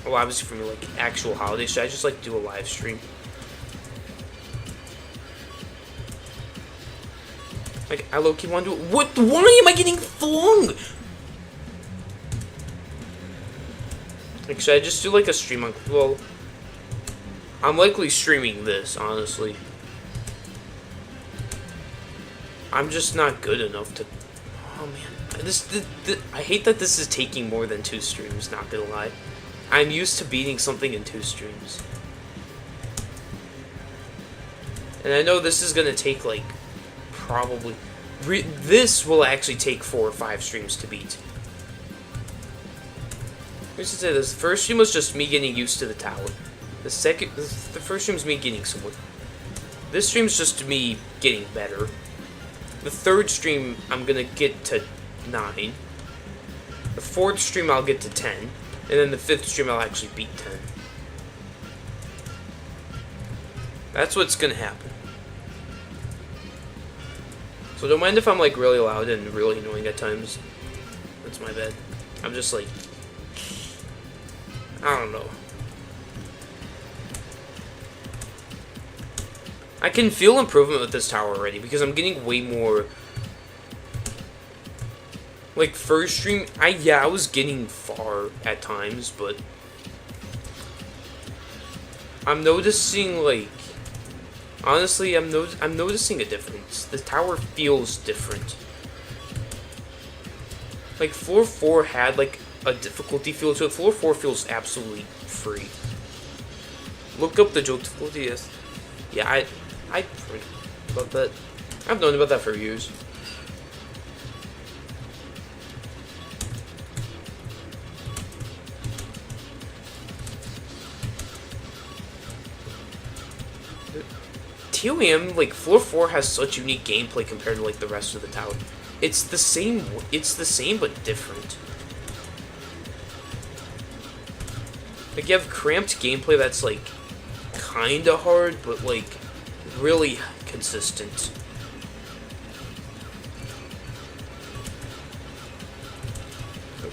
A: well obviously for me like actual holidays, should I just like do a live stream? Like I low-key want to do it. What? Why am I getting flung? Like should I just do like a stream on, well, I'm likely streaming this, honestly. I'm just not good enough to... Oh, man. I hate that this is taking more than 2 streams, not gonna lie. I'm used to beating something in 2 streams. And I know this is gonna take, like, probably... this will actually take 4 or 5 streams to beat. I should say this. The first stream was just me getting used to the tower. The first stream's me getting somewhere. This stream's just me getting better. The 3rd stream, I'm gonna get to 9. The 4th stream, I'll get to 10. And then the 5th stream, I'll actually beat 10. That's what's gonna happen. So don't mind if I'm like really loud and really annoying at times. That's my bad. I'm just like... I don't know. I can feel improvement with this tower already because I'm getting way more. Like first stream, I was getting far at times, but I'm noticing like honestly, I'm noticing a difference. The tower feels different. Like floor 4 had like a difficulty feel to it. Floor 4 feels absolutely free. Look up the joke difficulty. Yes. Yeah, I heard about that. I've known about that for years. ToM, like, floor 4 has such unique gameplay compared to, like, the rest of the tower. It's the same but different. Like, you have cramped gameplay that's, like, kinda hard, but, like, really consistent.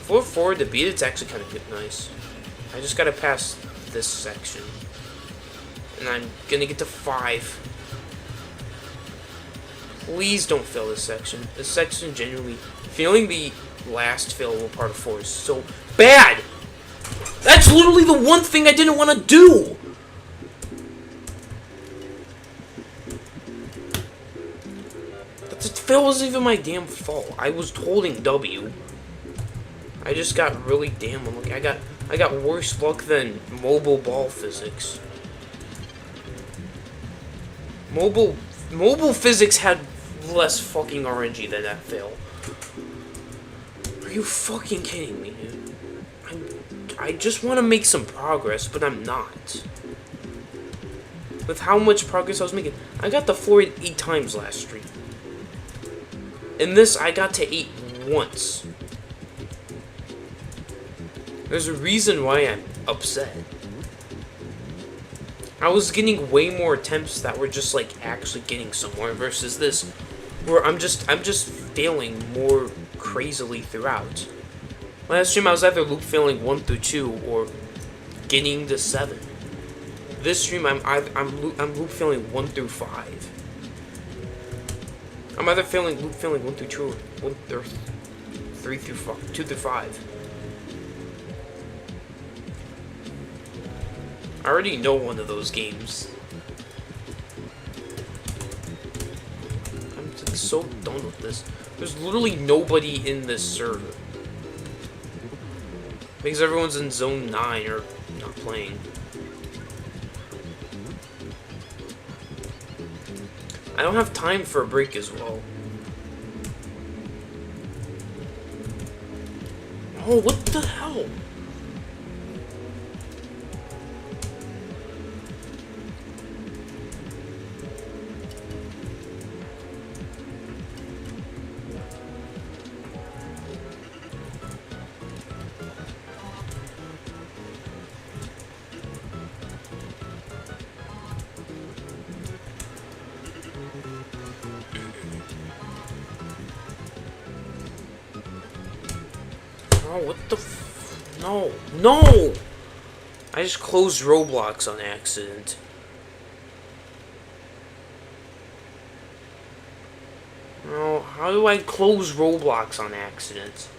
A: For forward to beat, it's actually kind of good, nice. I just gotta pass this section. And I'm gonna get to 5. Please don't fail this section. This section, genuinely, failing the last failable part of 4 is so bad! That's literally the one thing I didn't want to do! But the fail wasn't even my damn fault. I was holding W. I just got really damn unlucky. I got worse luck than mobile ball physics. Mobile physics had less fucking RNG than that fail. Are you fucking kidding me, dude? I just want to make some progress, but I'm not. With how much progress I was making, I got the floor 8 times last stream. In this, I got to 8 once. There's a reason why I'm upset. I was getting way more attempts that were just like actually getting somewhere versus this, where I'm just failing more crazily throughout. Last stream I was either loop failing 1 through 2 or getting to 7. This stream I'm loop failing 1 through 5. I'm either loop failing 1 through 2 or 1 through 3 through 5, 2 through 5. I already know one of those games. I'm just so done with this. There's literally nobody in this server. Because everyone's in zone 9 or not playing. I don't have time for a break as well. Oh, what the hell? Oh, what the f... No. No! I just closed Roblox on accident. No, how do I close Roblox on accident?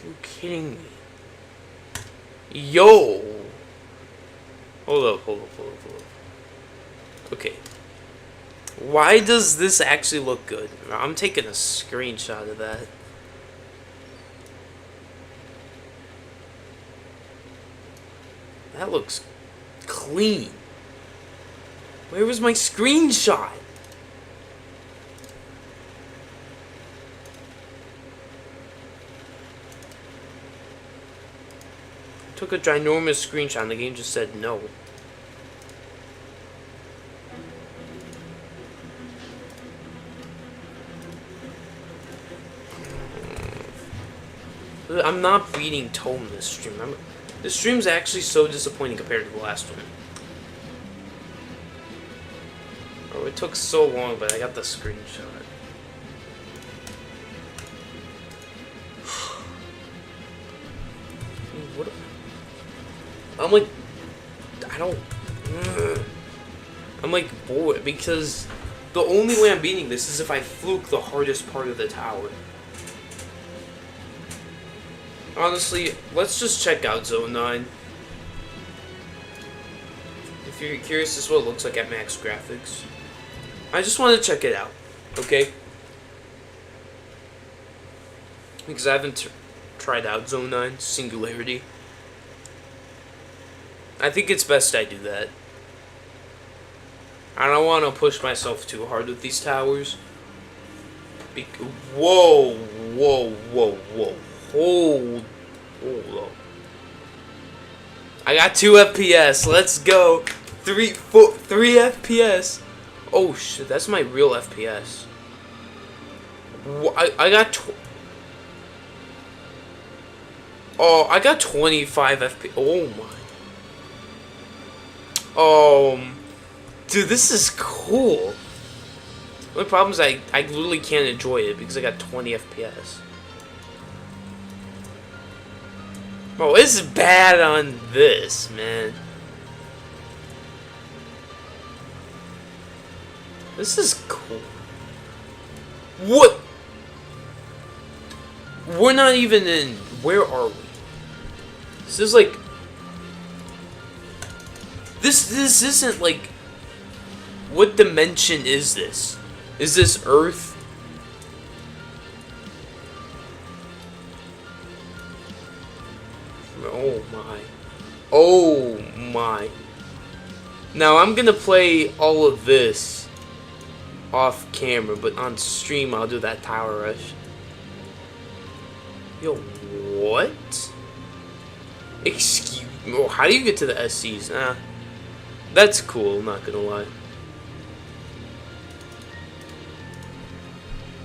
A: Are you kidding me? Yo! Hold up. Okay. Why does this actually look good? I'm taking a screenshot of that. That looks clean. Where was my screenshot? I took a ginormous screenshot and the game just said no. I'm not beating Tome this stream. This stream's actually so disappointing compared to the last one. Oh, it took so long, but I got the screenshot. What? I'm like, I'm like bored because the only way I'm beating this is if I fluke the hardest part of the tower. Honestly, let's just check out Zone 9. If you're curious, this is what it looks like at max graphics. I just want to check it out, okay? Because I haven't tried out Zone 9 Singularity. I think it's best I do that. I don't want to push myself too hard with these towers. Whoa. Hold up. I got 2 FPS. Let's go. 3 FPS. Oh shit, that's my real FPS. I got Oh, I got 25 FPS. Oh my. Dude, this is cool. The only problem is I literally can't enjoy it because I got 20 FPS. Bro, it's bad on this, man. This is cool. What? We're not even in... Where are we? This is like... This isn't like... What dimension is this? Is this Earth? Oh my. Oh my. Now I'm gonna play all of this off camera, but on stream I'll do that tower rush. Yo, what? Excuse me. Oh, how do you get to the SCs? Nah. That's cool, not gonna lie.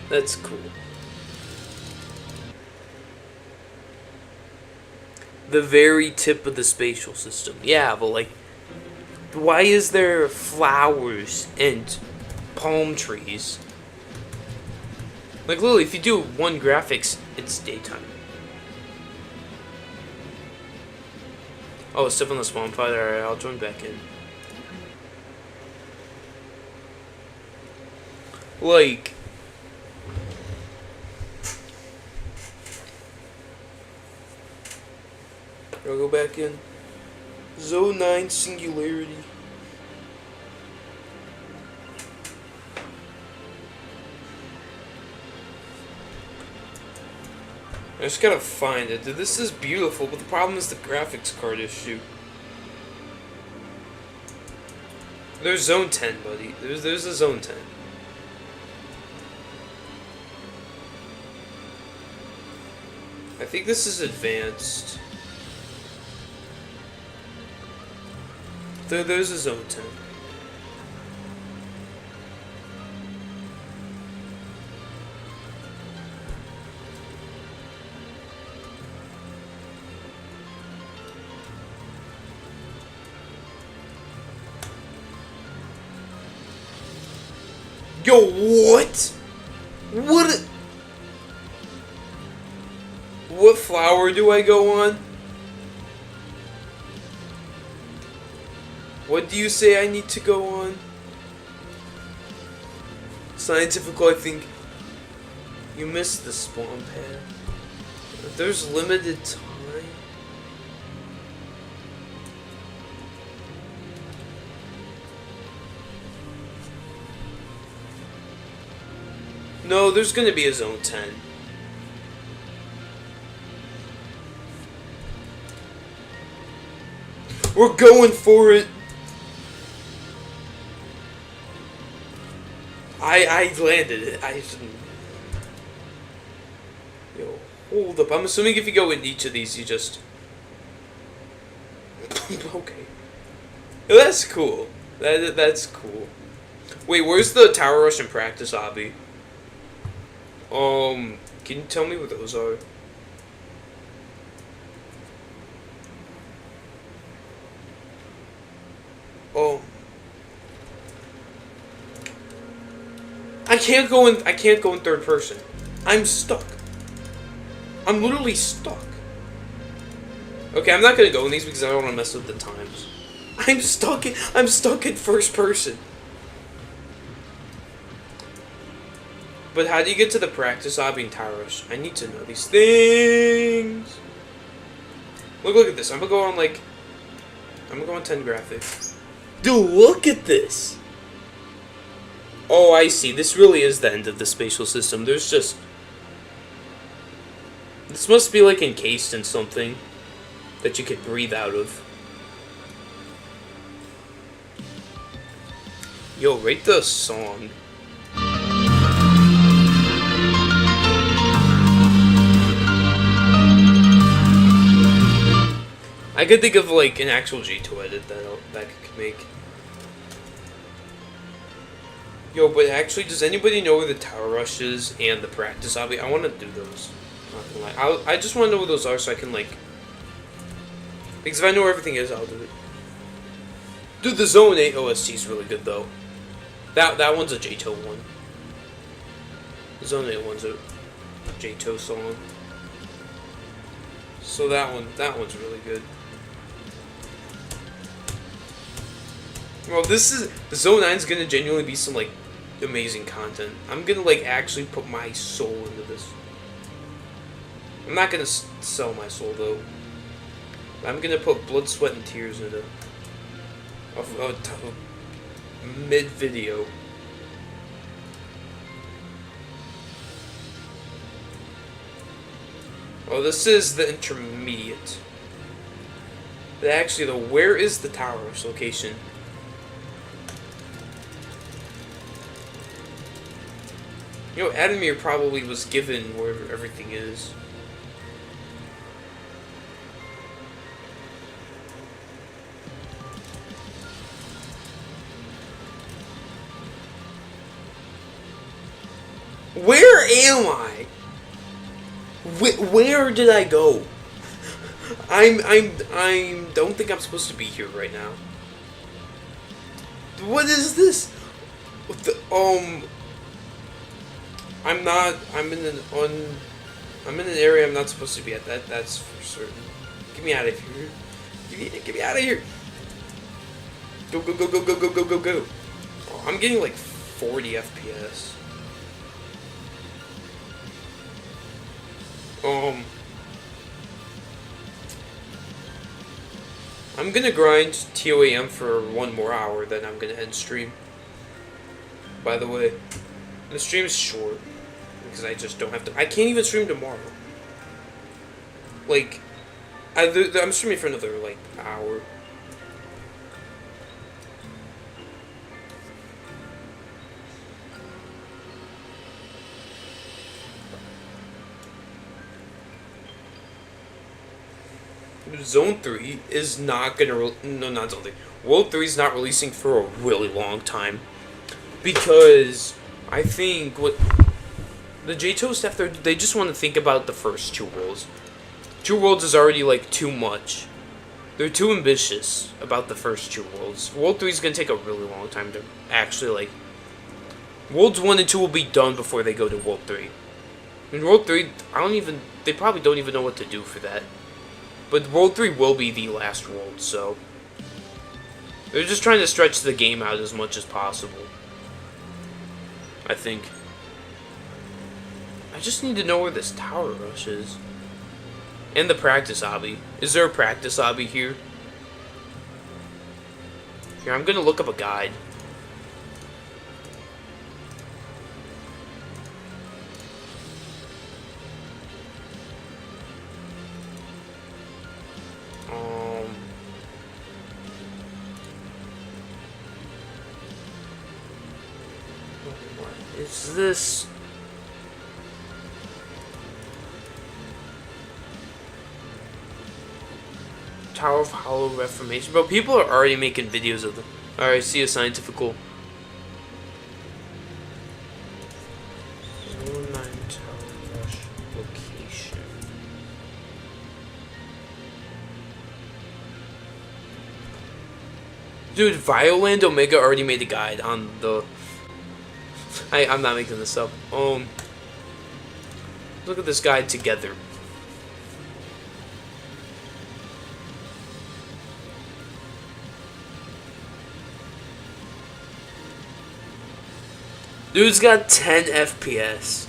A: That's cool. The very tip of the spatial system. Yeah, but like, why is there flowers and palm trees? Like, literally, if you do one graphics, it's daytime. Oh, it's still on the spawn fight. Alright, I'll join back in. Like... I'll go back in. Zone 9 Singularity. I just gotta find it. Dude, this is beautiful, but the problem is the graphics card issue. There's Zone 10, buddy. There's a Zone 10. I think this is advanced. There's a Zone 10. Yo, what? What flower do I go on? What do you say I need to go on? Scientifical, I think. You missed the spawn pad. There's limited time. No, there's gonna be a Zone 10. We're going for it. I landed it. I shouldn't. Yo, hold up. I'm assuming if you go in each of these, you just. Okay. That's cool. That's cool. Wait, where's the Tower Rush and Practice Obby? Can you tell me what those are? Oh. I can't go in third person. I'm stuck. I'm literally stuck. Okay, I'm not gonna go in these because I don't want to mess with the times. I'm stuck in first person. But how do you get to the practice obby and Tower Rush? I need to know these things. Look at this. I'm gonna go on 10 graphics. Dude, look at this. Oh, I see. This really is the end of the spatial system. There's just... This must be like encased in something that you could breathe out of. Yo, rate the song. I could think of like an actual JToH edit that I could make. Yo, but actually, does anybody know where the Tower Rush is and the practice obby? I want to do those. Not gonna lie. I just want to know what those are so I can, like... Because if I know where everything is, I'll do it. Dude, the Zone 8 OST is really good, though. That one's a JToH one. The Zone 8 one's a JToH song. So that one's really good. Well, this is... The Zone 9 is gonna genuinely be some, like, amazing content. I'm gonna, like, actually put my soul into this. I'm not gonna sell my soul, though. I'm gonna put blood, sweat, and tears into a mid-video. Oh, this is the intermediate. Actually, though, where is the tower's location? You know, Adamir probably was given where everything is. Where am I? Where did I go? I don't think I'm supposed to be here right now. What is this? I'm in an area I'm not supposed to be at. That's for certain. Get me out of here. Get me out of here. Go, go, go, go, go, go, go, go, go. Oh, I'm getting like 40 FPS. I'm gonna grind ToI I for 1 more hour, then I'm gonna end stream. By the way, the stream is short because I just don't have to. I can't even stream tomorrow. Like, I'm streaming for another like hour. Zone 3 is not gonna no, not Zone 3. World 3 is not releasing for a really long time because I think what the JToH staff, they just want to think about the first 2 worlds. 2 worlds is already like too much. They're too ambitious about the first 2 worlds. World 3 is gonna take a really long time to actually like. Worlds 1 and 2 will be done before they go to World 3. In World 3, they probably don't even know what to do for that. But World 3 will be the last world, so... They're just trying to stretch the game out as much as possible. I think. I just need to know where this tower rush is. And the practice obby. Is there a practice obby here? Here, I'm gonna look up a guide. Is this... Tower of Hollow Reformation? Bro, people are already making videos of them. Alright, see a scientifical. Zone 9 Tower Rush location. Dude, Violand Omega already made a guide on the... I'm not making this up. Look at this guide together. Dude's got 10 FPS.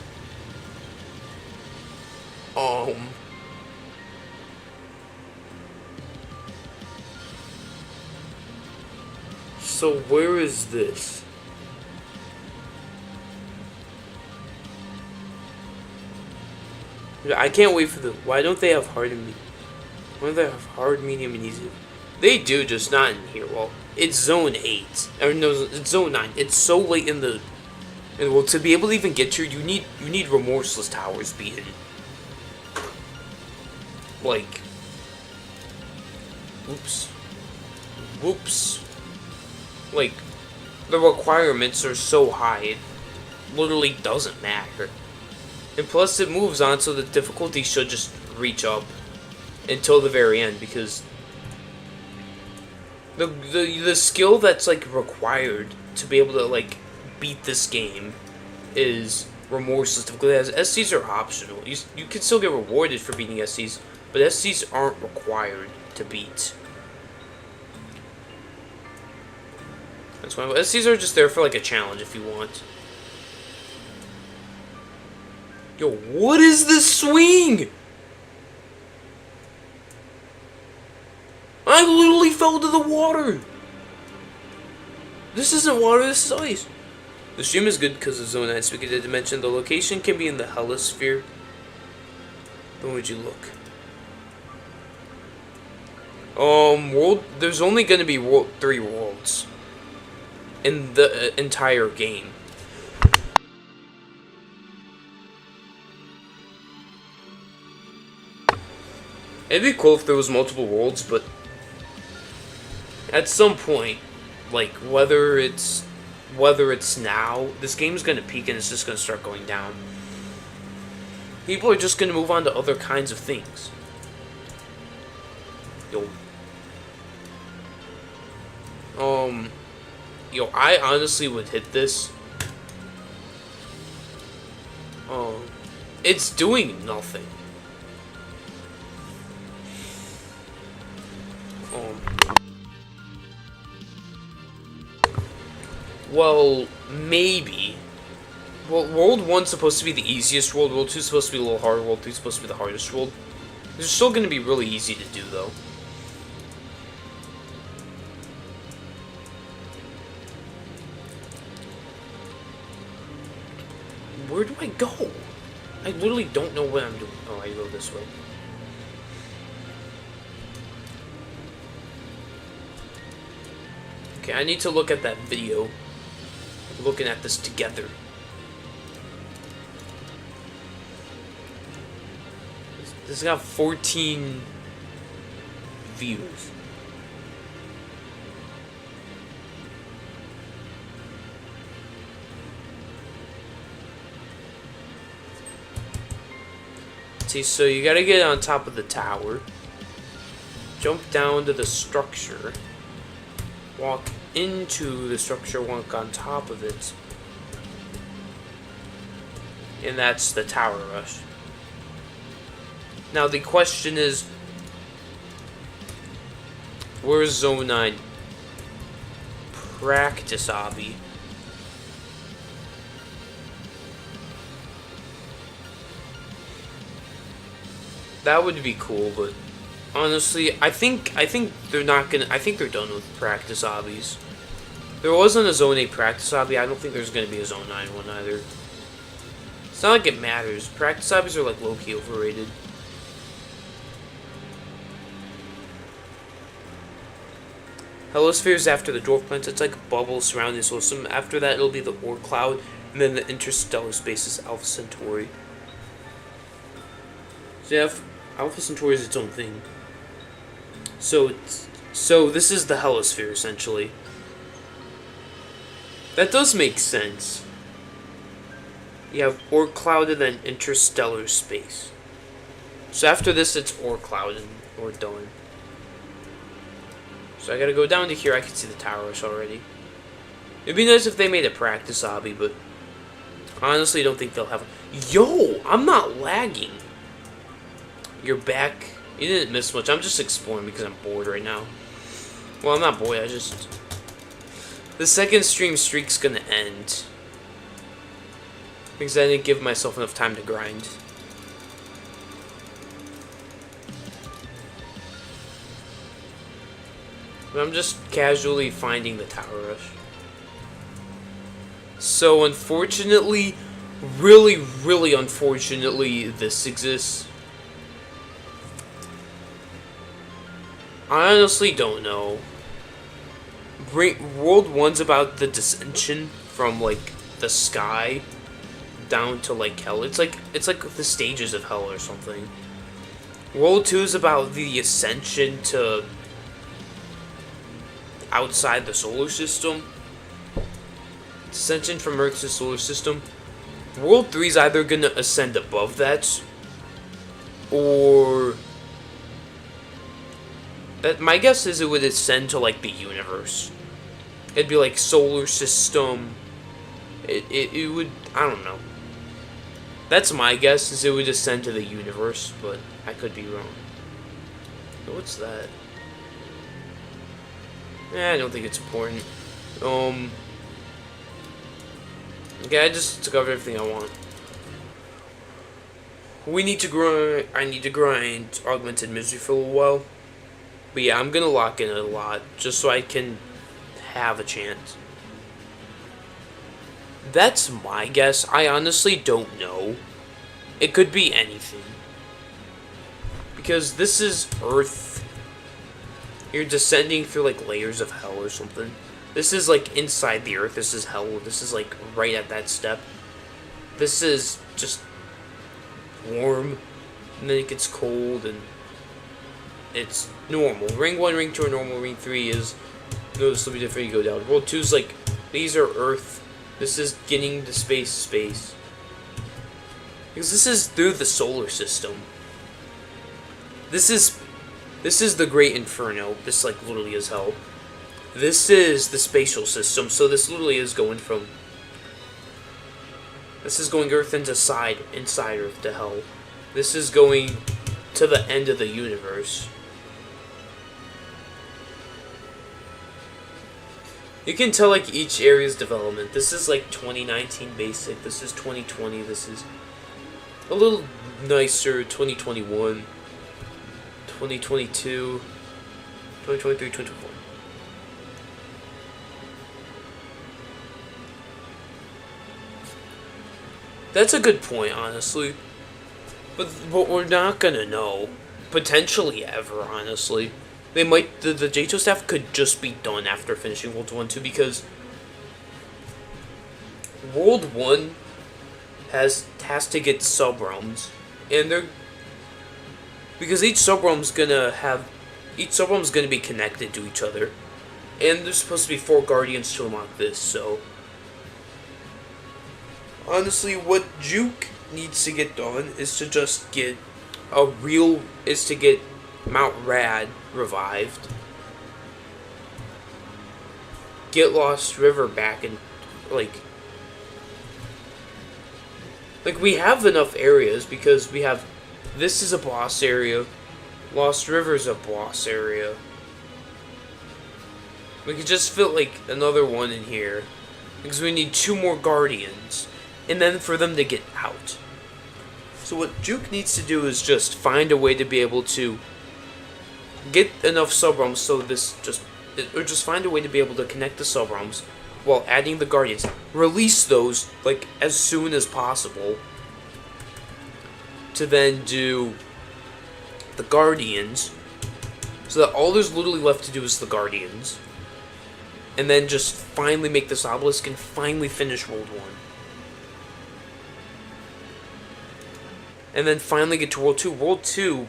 A: So where is this? I can't wait for the... Why don't they have hard and medium? Why don't they have hard, medium, and easy? They do, just not in here. Well, it's Zone 8. Or no, it's Zone 9. It's so late in the... And well, to be able to even get here, you need Remorseless Towers beaten. Like... Whoops. Whoops. Like, the requirements are so high, it literally doesn't matter. And plus it moves on, so the difficulty should just reach up until the very end, because the skill that's like required to be able to like beat this game is remorseless difficulty. As SCs are optional. You can still get rewarded for beating SCs, but SCs aren't required to beat. That's why SCs are just there for like a challenge if you want. Yo, what is this swing? I literally fell to the water. This isn't water, this is ice. The stream is good because of Zone 9. Speaking of the dimension, the location can be in the helisphere. When would you look? There's only going to be 3 worlds in the entire game. It'd be cool if there was multiple worlds, but at some point, like whether it's now, this game's gonna peak and it's just gonna start going down. People are just gonna move on to other kinds of things. Yo, I honestly would hit this. It's doing nothing. Well, maybe. Well, World 1's supposed to be the easiest world, World 2's supposed to be a little harder, World 3's supposed to be the hardest world. They're still going to be really easy to do, though. Where do I go? I literally don't know what I'm doing. Oh, I go this way. Okay, I need to look at that video. I'm looking at this together. This got 14 views. See, so you gotta get on top of the tower, jump down to the structure, walk into the structure, walk on top of it, and that's the tower rush. Now the question is, where's Zone 9? Practice obby. That would be cool, but honestly, I think they're not gonna. I think they're done with practice obbies. There wasn't a Zone 8 practice obby. I don't think there's gonna be a Zone 9 one either. It's not like it matters. Practice obbies are like low-key overrated. Helisphere is after the dwarf planets. It's like a bubble surrounding the solar system. After that, it'll be the Oort cloud, and then the interstellar space is Alpha Centauri. So yeah, Alpha Centauri is its own thing. So this is the helisphere essentially. That does make sense. You have Oort cloud and then interstellar space. So after this, it's Oort cloud and we're done. So I gotta go down to here. I can see the tower rush already. It'd be nice if they made a practice obby, but honestly, I don't think they'll have. Yo, I'm not lagging. You're back. You didn't miss much. I'm just exploring because I'm bored right now. Well, I'm not bored. The second stream streak's gonna end because I didn't give myself enough time to grind. But I'm just casually finding the tower rush. So unfortunately, really unfortunately, this exists. I honestly don't know. World 1's about the dissension from like the sky down to like hell. It's like the stages of hell or something. World 2 is about the ascension to outside the solar system. Ascension from Earth to the solar system. World 3 is either gonna ascend above that, or that my guess is it would ascend to like the universe. It'd be like solar system. It would, I don't know. That's my guess, is it would ascend to the universe, but I could be wrong. What's that? I don't think it's important. Okay, I just discovered everything I want. We need to grind. I need to grind Augmented Misery for a little while. But yeah, I'm gonna lock in a lot just so I can have a chance. That's my guess. I honestly don't know. It could be anything. Because this is Earth. You're descending through like layers of hell or something. This is like inside the Earth. This is hell. This is like right at that step. This is just warm. And then it gets cold and it's normal. Ring 1, Ring 2 are normal. Ring 3 is noticeably different. You go down. World 2 is like, these are Earth. This is getting to space. Because this is through the solar system. This is the Great Inferno. This like literally is hell. This is the spatial system, so this literally is going from... This is going Earth inside Earth to hell. This is going to the end of the universe. You can tell like each area's development. This is like 2019 basic, this is 2020, this is a little nicer, 2021, 2022, 2023, 2024. That's a good point, honestly. But we're not gonna know. Potentially ever, honestly. They might... The JToH staff could just be done after finishing World 1 too, because World 1 has to get sub-realms. And they're... Because each sub-realm's gonna have... Each sub-realm's gonna be connected to each other. And there's supposed to be 4 Guardians to unlock this, so... Honestly, what Juke needs to get done is to just get is to get Mount Rad revived. Get Lost River back and, like we have enough areas because we have, this is a boss area, Lost River's a boss area. We could just fit, like, another one in here because we need 2 more Guardians. And then for them to get out. So what Juke needs to do is just find a way to be able to get enough sub-realms so this just find a way to be able to connect the sub-realms while adding the Guardians. Release those, like, as soon as possible. To then do the Guardians. So that all there's literally left to do is the Guardians. And then just finally make this obelisk and finally finish World 1. And then finally get to World 2. World 2,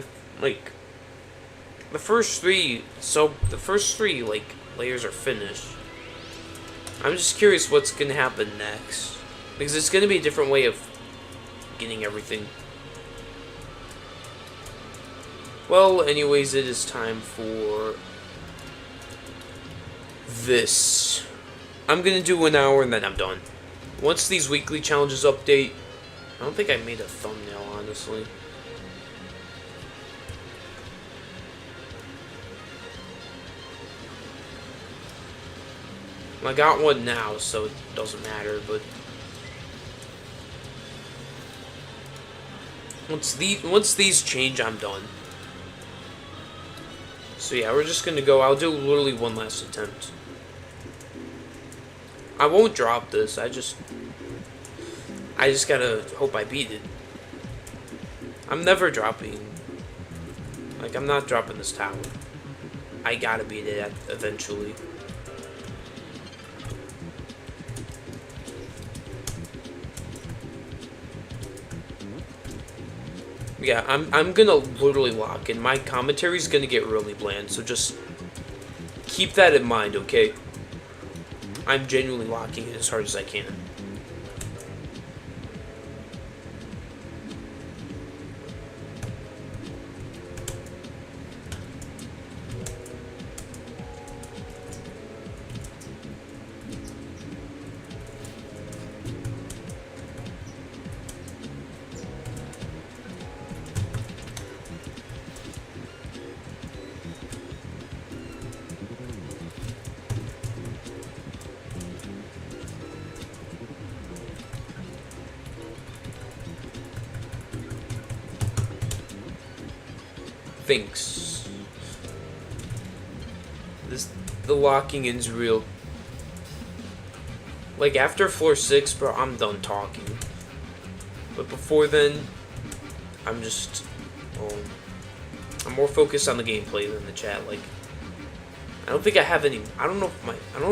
A: the first three like layers are finished. I'm just curious what's gonna happen next, because it's gonna be a different way of getting everything. Well, anyways, it is time for this. I'm gonna do an hour and then I'm done. Once these weekly challenges update. I don't think I made a thumbnail, honestly. I got one now, so it doesn't matter, but once these change, I'm done. So yeah, we're just gonna go. I'll do literally one last attempt. I won't drop this, I just gotta hope I beat it. I'm never dropping. Like, I'm not dropping this tower. I gotta beat it eventually. Yeah, I'm gonna literally lock in. My commentary's gonna get really bland, so just keep that in mind, okay? I'm genuinely locking it as hard as I can. thinks. The locking in's real. Like, after floor 6, bro, I'm done talking. But before then, I'm just, I'm more focused on the gameplay than the chat. Like, I don't think I have any. I don't know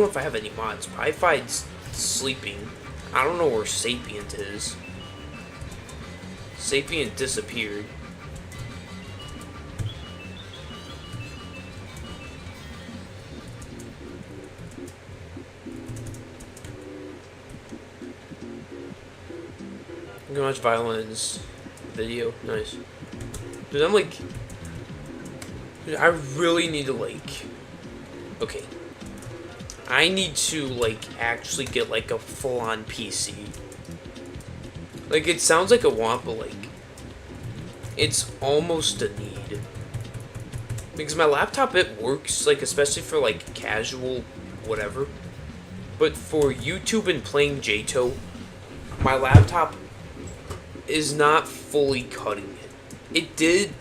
A: if I have any mods. Pieified's sleeping. I don't know where Sapient is. Sapient disappeared. I'm gonna watch Violin's video. Nice. Dude, I'm like... Dude, I really need to, like... Okay. I need to, like, actually get, like, a full-on PC. Like, it sounds like a want, but, like... It's almost a need. Because my laptop, it works, like, especially for, like, casual whatever. But for YouTube and playing JToH, my laptop is not fully cutting it. It did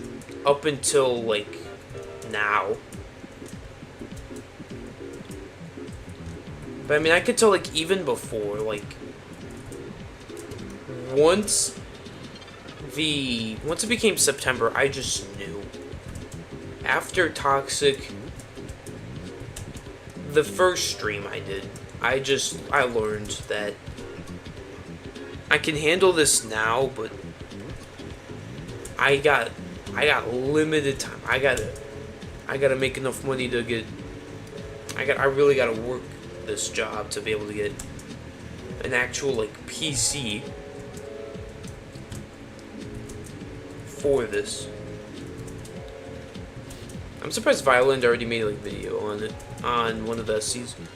A: up until, like, now. But, I mean, I could tell, like, even before, like, once it became September, I just knew. After Toxic, the first stream I did, I learned that I can handle this now, but I got limited time. I gotta make enough money to get. I really gotta work this job to be able to get an actual, like, PC for this. I'm surprised Violent already made, like, video on it on one of the seasons.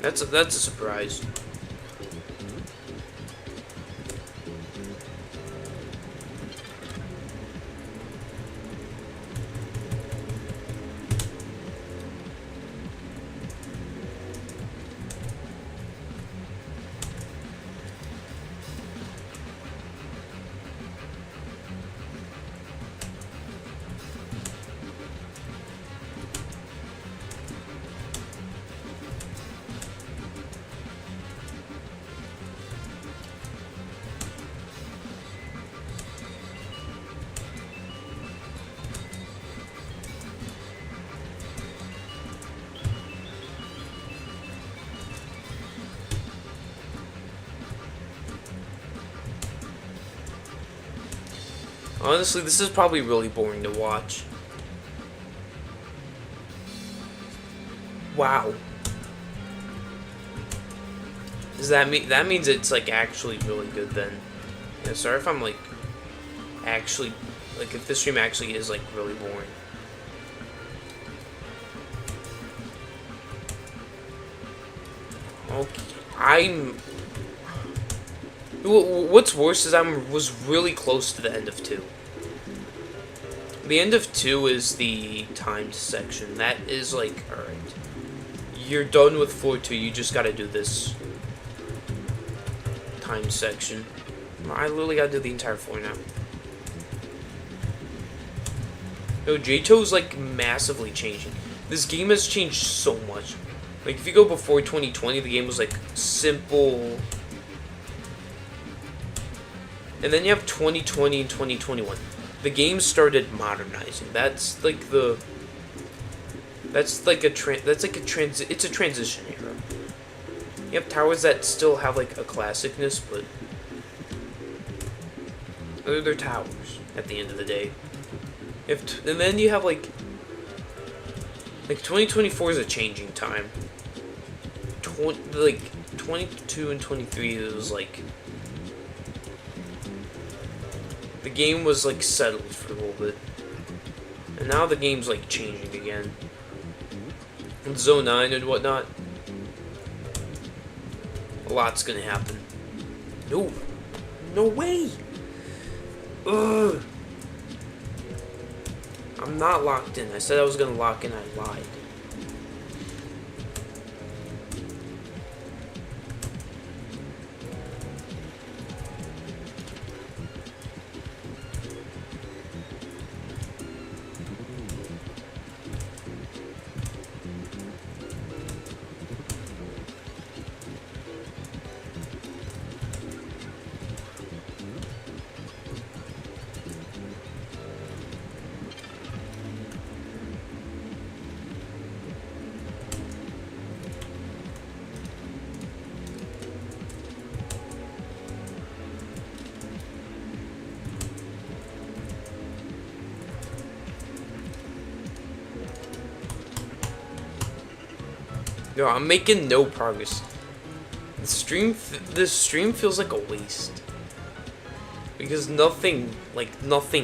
A: That's a surprise. Honestly, this is probably really boring to watch. Wow. Does that mean that means it's, like, actually really good then? Yeah, sorry if I'm, like, actually, like, if this stream actually is, like, really boring. Okay, what's worse is I was really close to the end of 2. The end of 2 is the timed section. That is, like, alright. You're done with floor 2, you just gotta do this timed section. I literally gotta do the entire floor now. No, JToH's, like, massively changing. This game has changed so much. Like, if you go before 2020, the game was, like, simple. And then you have 2020 and 2021. The game started modernizing. It's a transition era. You have towers that still have, like, a classicness, but they're towers at the end of the day. And then you have, like 2024 is a changing time. 22 and 23 it was, like, the game was, like, settled for a little bit. And now the game's, like, changing again. With Zone 9 and whatnot, a lot's gonna happen. No. No way! Ugh. I'm not locked in. I said I was gonna lock in, I lied. No, I'm making no progress. This stream feels like a waste. Because nothing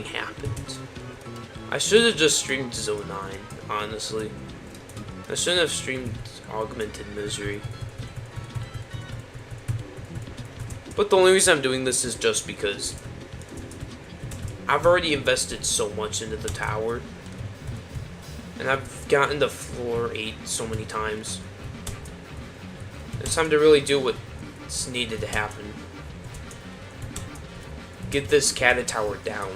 A: happened. I should have just streamed Zone 9, honestly. I shouldn't have streamed Augmented Misery. But the only reason I'm doing this is just because I've already invested so much into the tower. And I've gotten to floor 8 so many times. It's time to really do what's needed to happen. Get this Cata tower down.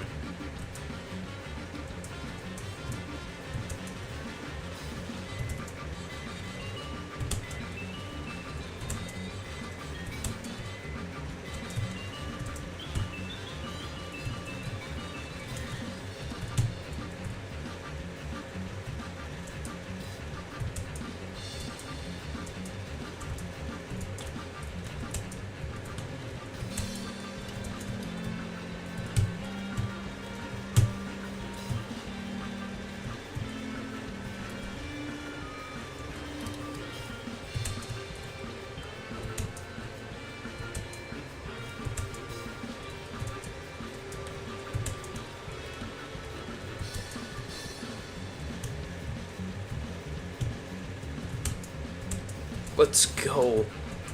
A: Let's go.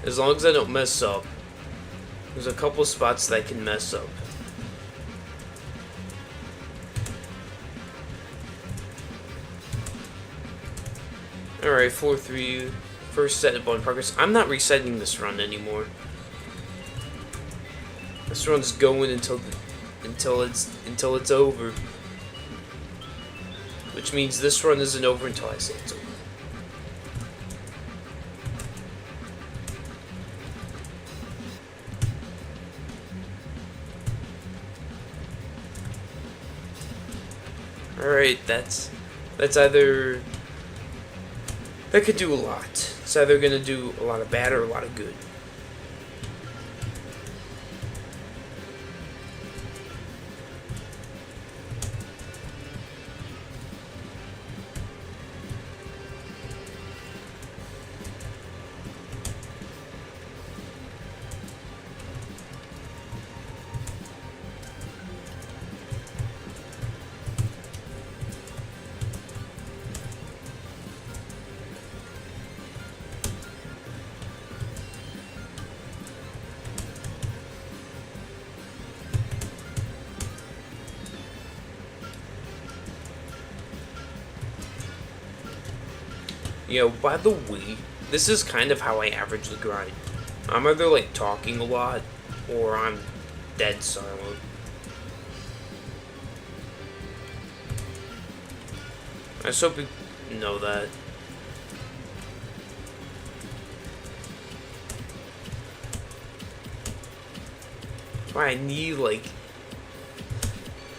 A: As long as I don't mess up. There's a couple spots that I can mess up. Alright, floor 3. First set of in progress. I'm not resetting this run anymore. This run's going until it's over. Which means this run isn't over until I say it's over. Alright, that's either... That could do a lot. It's either gonna do a lot of bad or a lot of good. You know, by the way, this is kind of how I average the grind. I'm either like talking a lot, or I'm dead silent. I just hope you know that. That's why I need, like...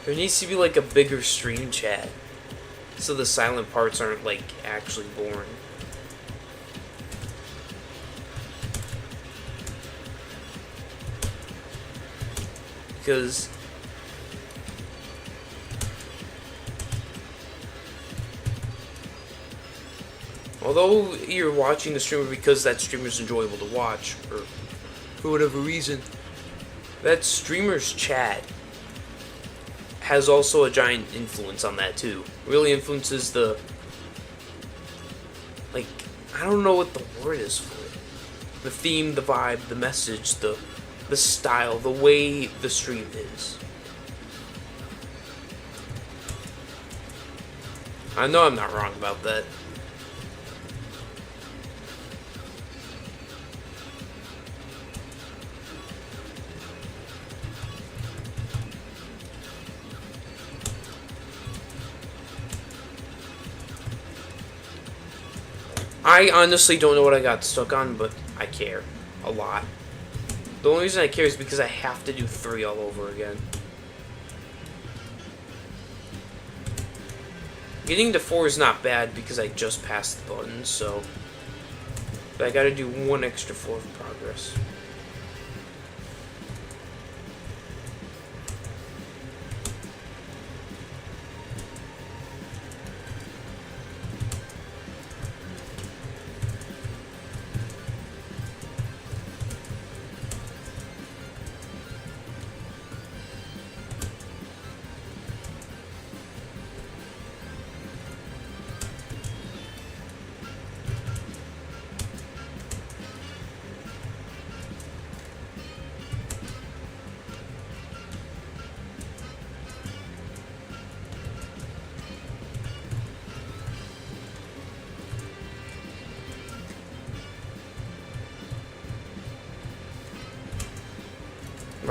A: There needs to be, like, a bigger stream chat. So the silent parts aren't, like, actually boring. Because... although you're watching the streamer because that streamer's enjoyable to watch, or for whatever reason, that streamer's chat has also a giant influence on that too. Really influences the, like, I don't know what the word is for it. The theme, the vibe, the message, the style, the way the stream is. I know I'm not wrong about that. I honestly don't know what I got stuck on, but I care a lot. The only reason I care is because I have to do 3 all over again. Getting to 4 is not bad because I just passed the button, so... But I gotta do 1 extra floor of progress.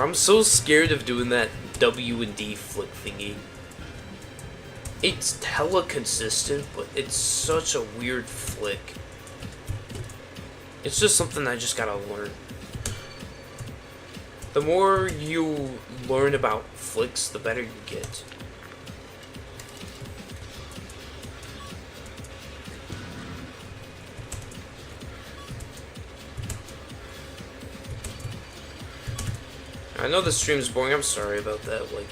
A: I'm so scared of doing that W and D flick thingy. It's hella consistent, but it's such a weird flick. It's just something I just gotta learn. The more you learn about flicks, the better you get. I know the stream's boring, I'm sorry about that, like...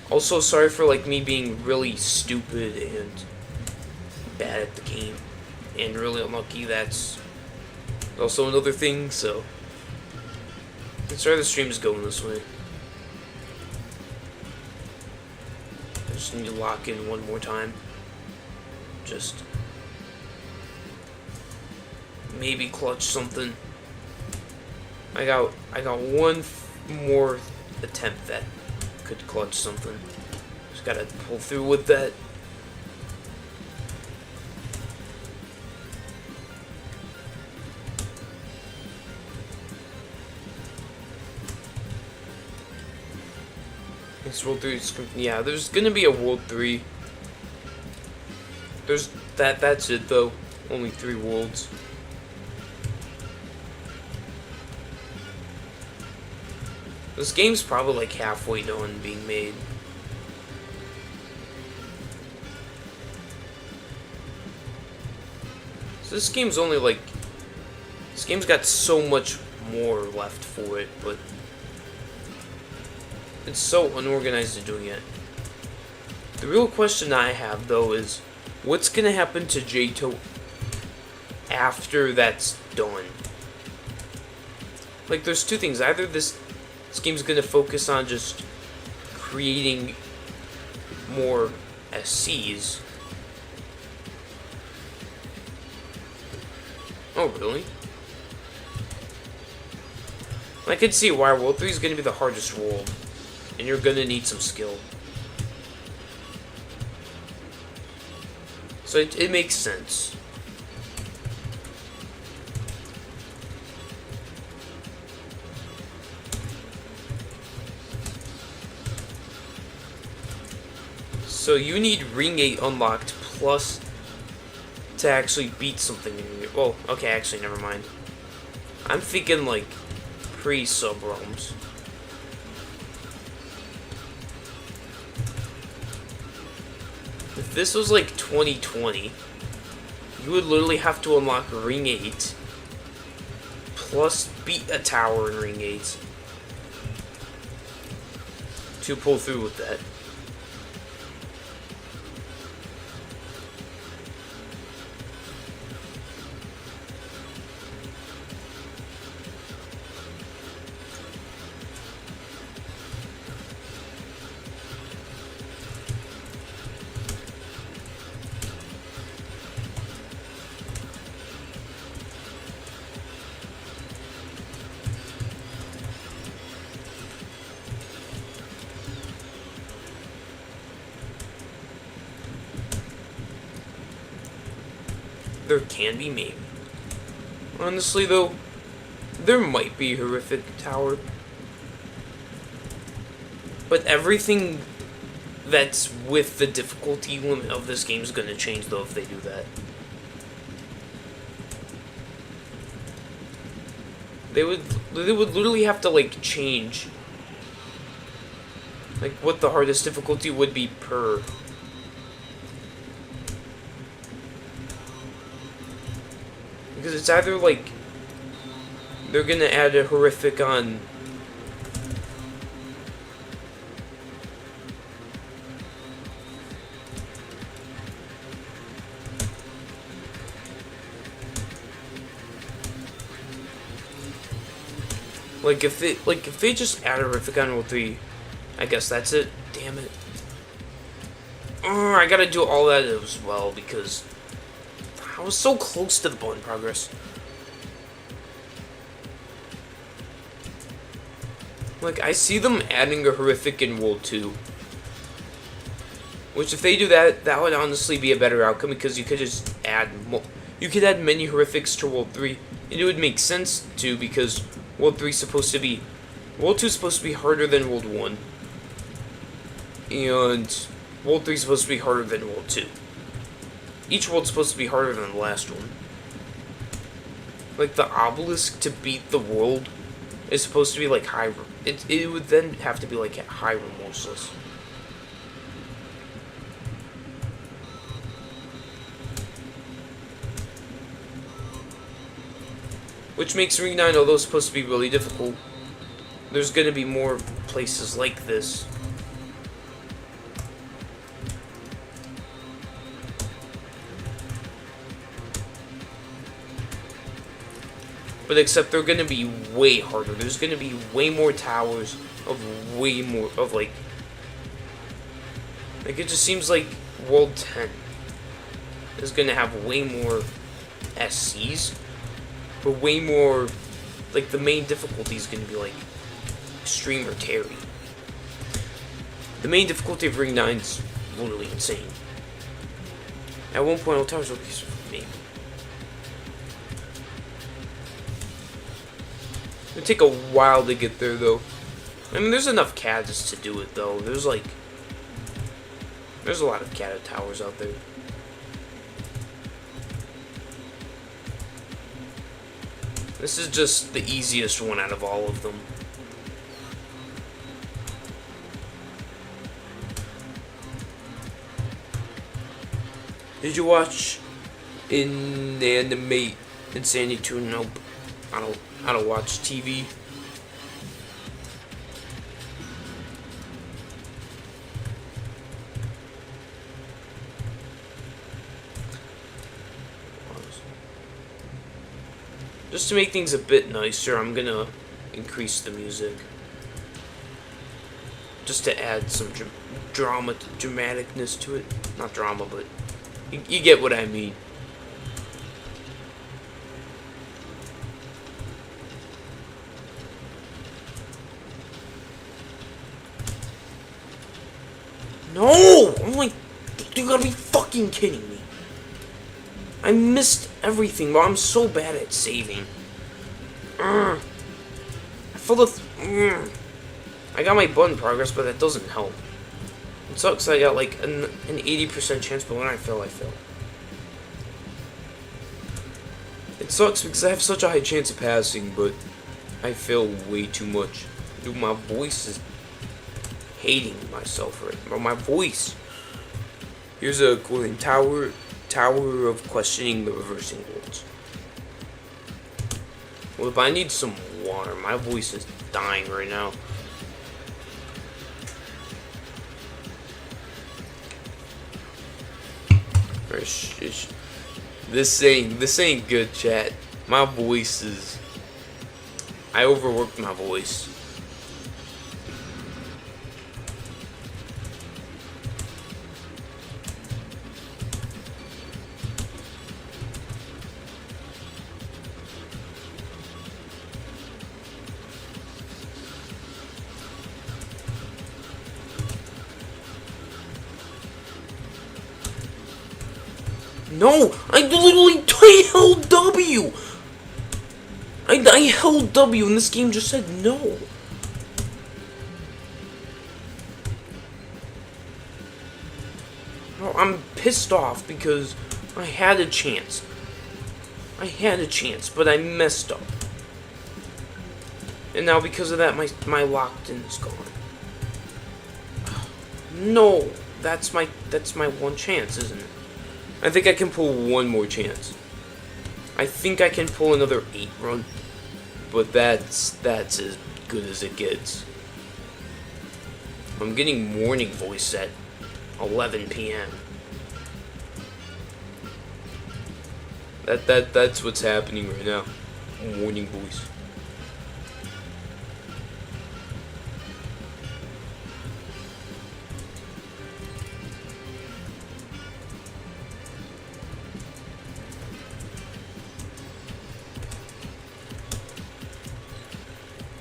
A: Also, sorry for, like, me being really stupid and bad at the game. And really unlucky, that's also another thing, so... I'm sorry the stream's going this way. I just need to lock in one more time. Just... maybe clutch something. I got one more attempt that could clutch something. Just gotta pull through with that. It's World 3. Yeah, there's gonna be a World 3. There's that's it though. Only 3 worlds. This game's probably like halfway done being made. So this game's only like... this game's got so much more left for it, but... it's so unorganized in doing it. The real question I have, though, is... what's gonna happen to JToH after that's done? Like, there's two things. Either this game's gonna focus on just creating more SCs. Oh, really? I could see why World 3 is gonna be the hardest world, and you're gonna need some skill. So it makes sense. So you need Ring 8 unlocked plus to actually beat something in your... well, okay, actually, never mind. I'm thinking, like, pre-sub-realms. If this was, like, 2020, you would literally have to unlock Ring 8 plus beat a tower in Ring 8 to pull through with that. There can be, maybe. Honestly, though, there might be a horrific tower. But everything that's with the difficulty limit of this game is going to change, though, if they do that. They would literally have to, like, change, like, what the hardest difficulty would be per... because it's either, like, they're gonna add a horrific on... like, if they just add a horrific on World 3, I guess that's it. Damn it. I gotta do all that as well, because... I was so close to the button progress. Like, I see them adding a horrific in World 2. Which, if they do that, that would honestly be a better outcome, because you could just add... you could add many horrifics to World 3, and it would make sense, too, because World 3 is supposed to be... World 2 is supposed to be harder than World 1. And World 3 is supposed to be harder than World 2. Each world's supposed to be harder than the last one. Like, the obelisk to beat the world is supposed to be like Hyrule. It would then have to be like Hyrule Moses. Which makes Ring 9, although it's supposed to be really difficult, there's going to be more places like this. But except they're going to be way harder. There's going to be way more towers of way more, of like it just seems like World 10 is going to have way more SCs. But way more, like, the main difficulty is going to be, like, Extreme or Terry. The main difficulty of Ring 9 is literally insane. At one point, all towers will be for me. It'll take a while to get there, though. I mean, there's enough cats to do it, though. There's, like, there's a lot of cat towers out there. This is just the easiest one out of all of them. Did you watch Inanimate Insanity 2? Nope. I don't watch TV. Just to make things a bit nicer, I'm gonna increase the music. Just to add some dramaticness to it. Not drama, but you get what I mean. No! I'm like, you gotta be fucking kidding me. I missed everything, but I'm so bad at saving. I got my button progress, but that doesn't help. It sucks I got like an 80% chance, but when I fail, I fail. It sucks because I have such a high chance of passing, but I fail way too much. Dude, my voice is hating myself right now. My voice. Here's a cool name. Tower of Questioning the Reversing Worlds. Well, if I need some water, my voice is dying right now. This ain't good, chat. My voice is... I overworked my voice. No! I literally held W! I held W and this game just said no. No, I'm pissed off because I had a chance. But I messed up. And now because of that, my locked in is gone. No, that's my one chance, isn't it? I think I can pull one more chance. I think I can pull another 8 run, but that's as good as it gets. I'm getting morning voice at 11 p.m. That's what's happening right now. Morning voice.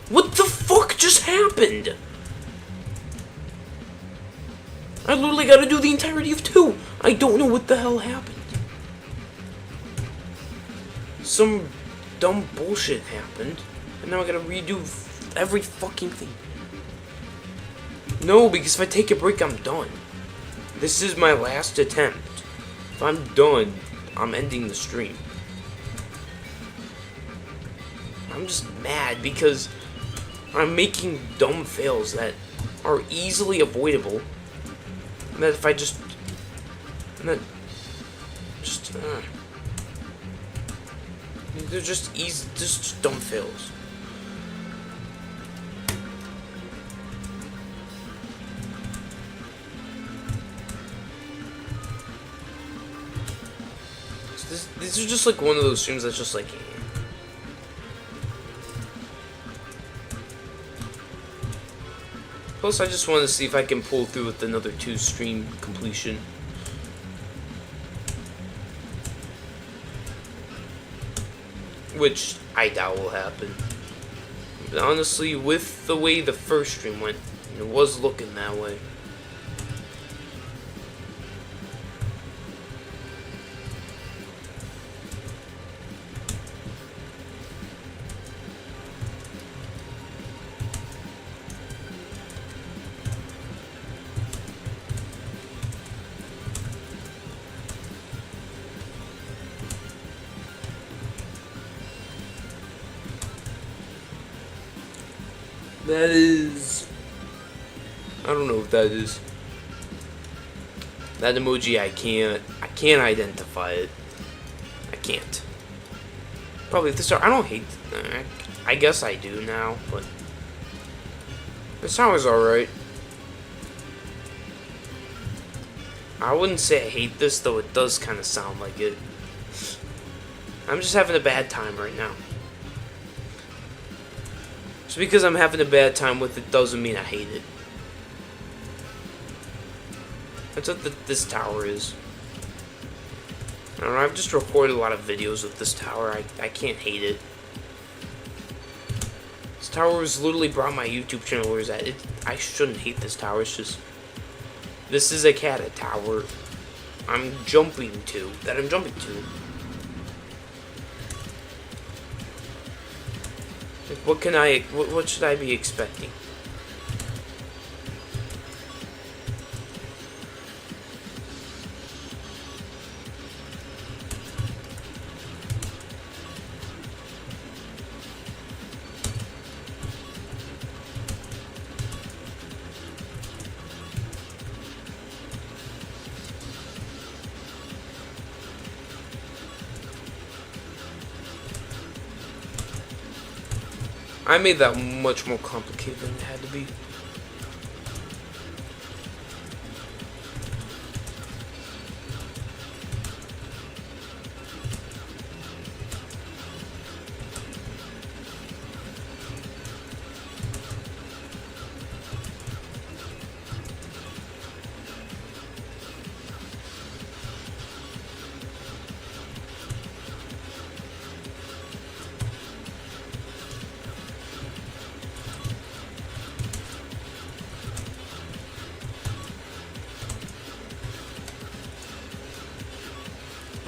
A: What the fuck just happened? I literally gotta do the entirety of 2. I don't know what the hell happened. Some dumb bullshit happened. And now I gotta redo every fucking thing. No, because if I take a break, I'm done. This is my last attempt. If I'm done, I'm ending the stream. I'm just mad because I'm making dumb fails that are easily avoidable. And that if I just... And that... Just... they're just easy... Just dumb fails. These are just like one of those streams that's just like... Plus, I just want to see if I can pull through with another 2 stream completion. Which I doubt will happen. But honestly, with the way the first stream went, it was looking that way. That is... I don't know what that is. That emoji, I can't identify it. I can't. Probably this tower, I don't hate... I guess I do now, but... This tower's alright. I wouldn't say I hate this, though it does kind of sound like it. I'm just having a bad time right now. Just because I'm having a bad time with it doesn't mean I hate it. That's what this tower is. I don't know, I've just recorded a lot of videos with this tower. I can't hate it. This tower has literally brought my YouTube channel where it's at. I shouldn't hate this tower. It's just... This is a cat tower I'm jumping to. What should I be expecting? I made that much more complicated than it had to be.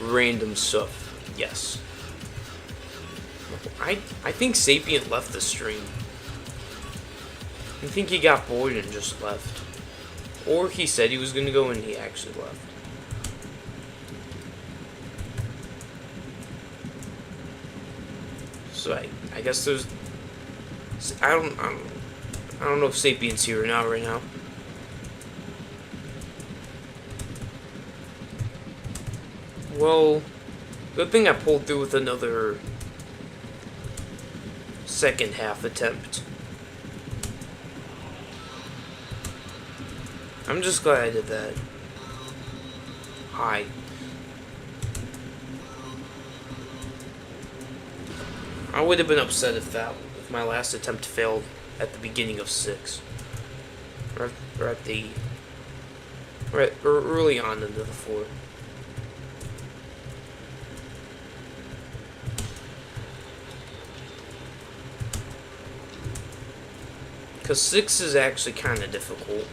A: Random stuff, yes. I think Sapient left the stream. I think he got bored and just left. Or he said he was gonna go and he actually left. So I guess there's... I don't know if Sapient's here or not right now. Well, good thing I pulled through with another second half attempt. I'm just glad I did that. Hi. I would have been upset if my last attempt failed at the beginning of 6. Or early on into the 4. Because 6 is actually kind of difficult.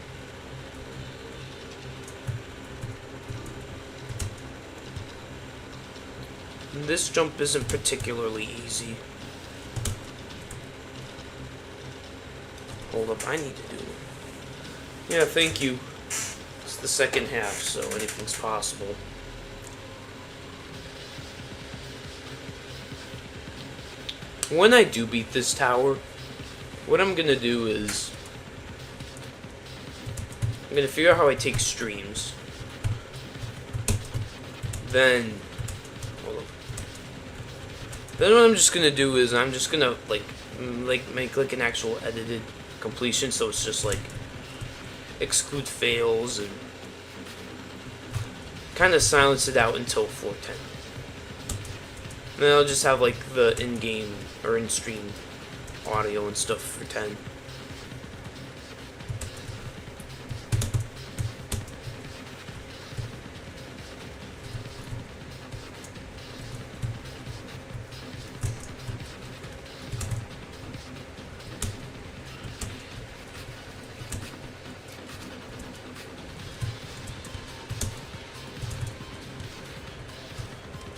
A: And this jump isn't particularly easy. pulled up I need to do. Yeah, thank you. It's the second half, so anything's possible. When I do beat this tower, what I'm gonna do is I'm gonna figure out how I take streams. Then what I'm just gonna do is I'm just gonna make like an actual edited completion, so it's just like exclude fails and kind of silence it out until floor 10. And then I'll just have like the in-game or in-stream audio and stuff for 10.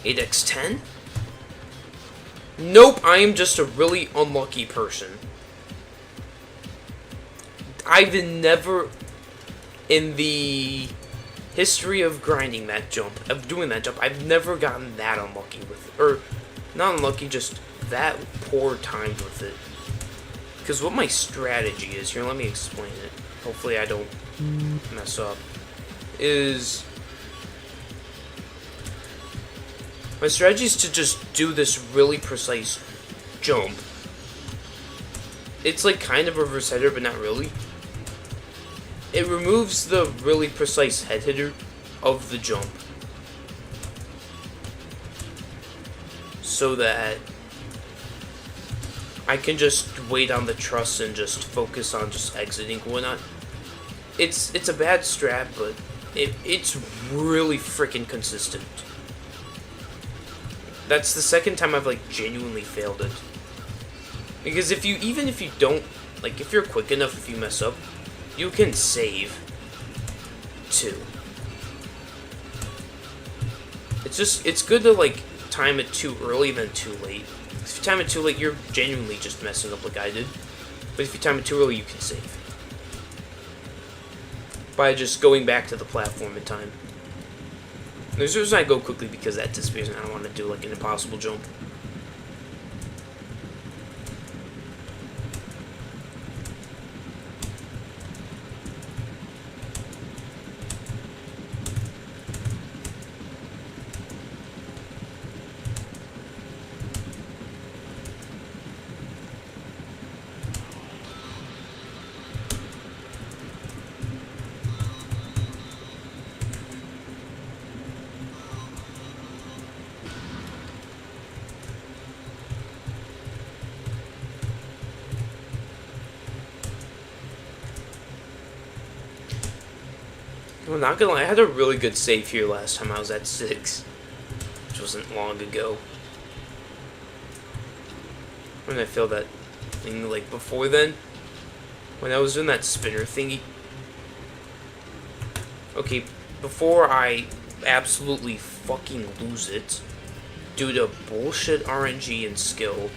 A: (8x10)? Nope, I am just a really unlucky person. I've never, in the history of grinding that jump, of doing that jump, I've never gotten that unlucky with it. Or, not unlucky, just that poor timed with it. Because what my strategy is, here, let me explain it. Hopefully I don't mess up. Is my strategy is to just do this really precise jump. It's like kind of a reverse header, but not really. It removes the really precise head hitter of the jump, so that I can just wait on the truss and just focus on just exiting and whatnot. It's a bad strat, but it's really freaking consistent. That's the second time I've like genuinely failed it. Because even if you don't, like, if you're quick enough, if you mess up, you can save too. It's good to like time it too early than too late. If you time it too late, you're genuinely just messing up like I did. But if you time it too early, you can save by just going back to the platform in time. There's a reason I go quickly, because that disappears and I don't want to do like an impossible jump. I'm not gonna lie, I had a really good save here last time I was at 6, which wasn't long ago. When I failed that thing, like, before then, when I was doing that spinner thingy. Okay, before I absolutely fucking lose it, due to bullshit RNG and skill,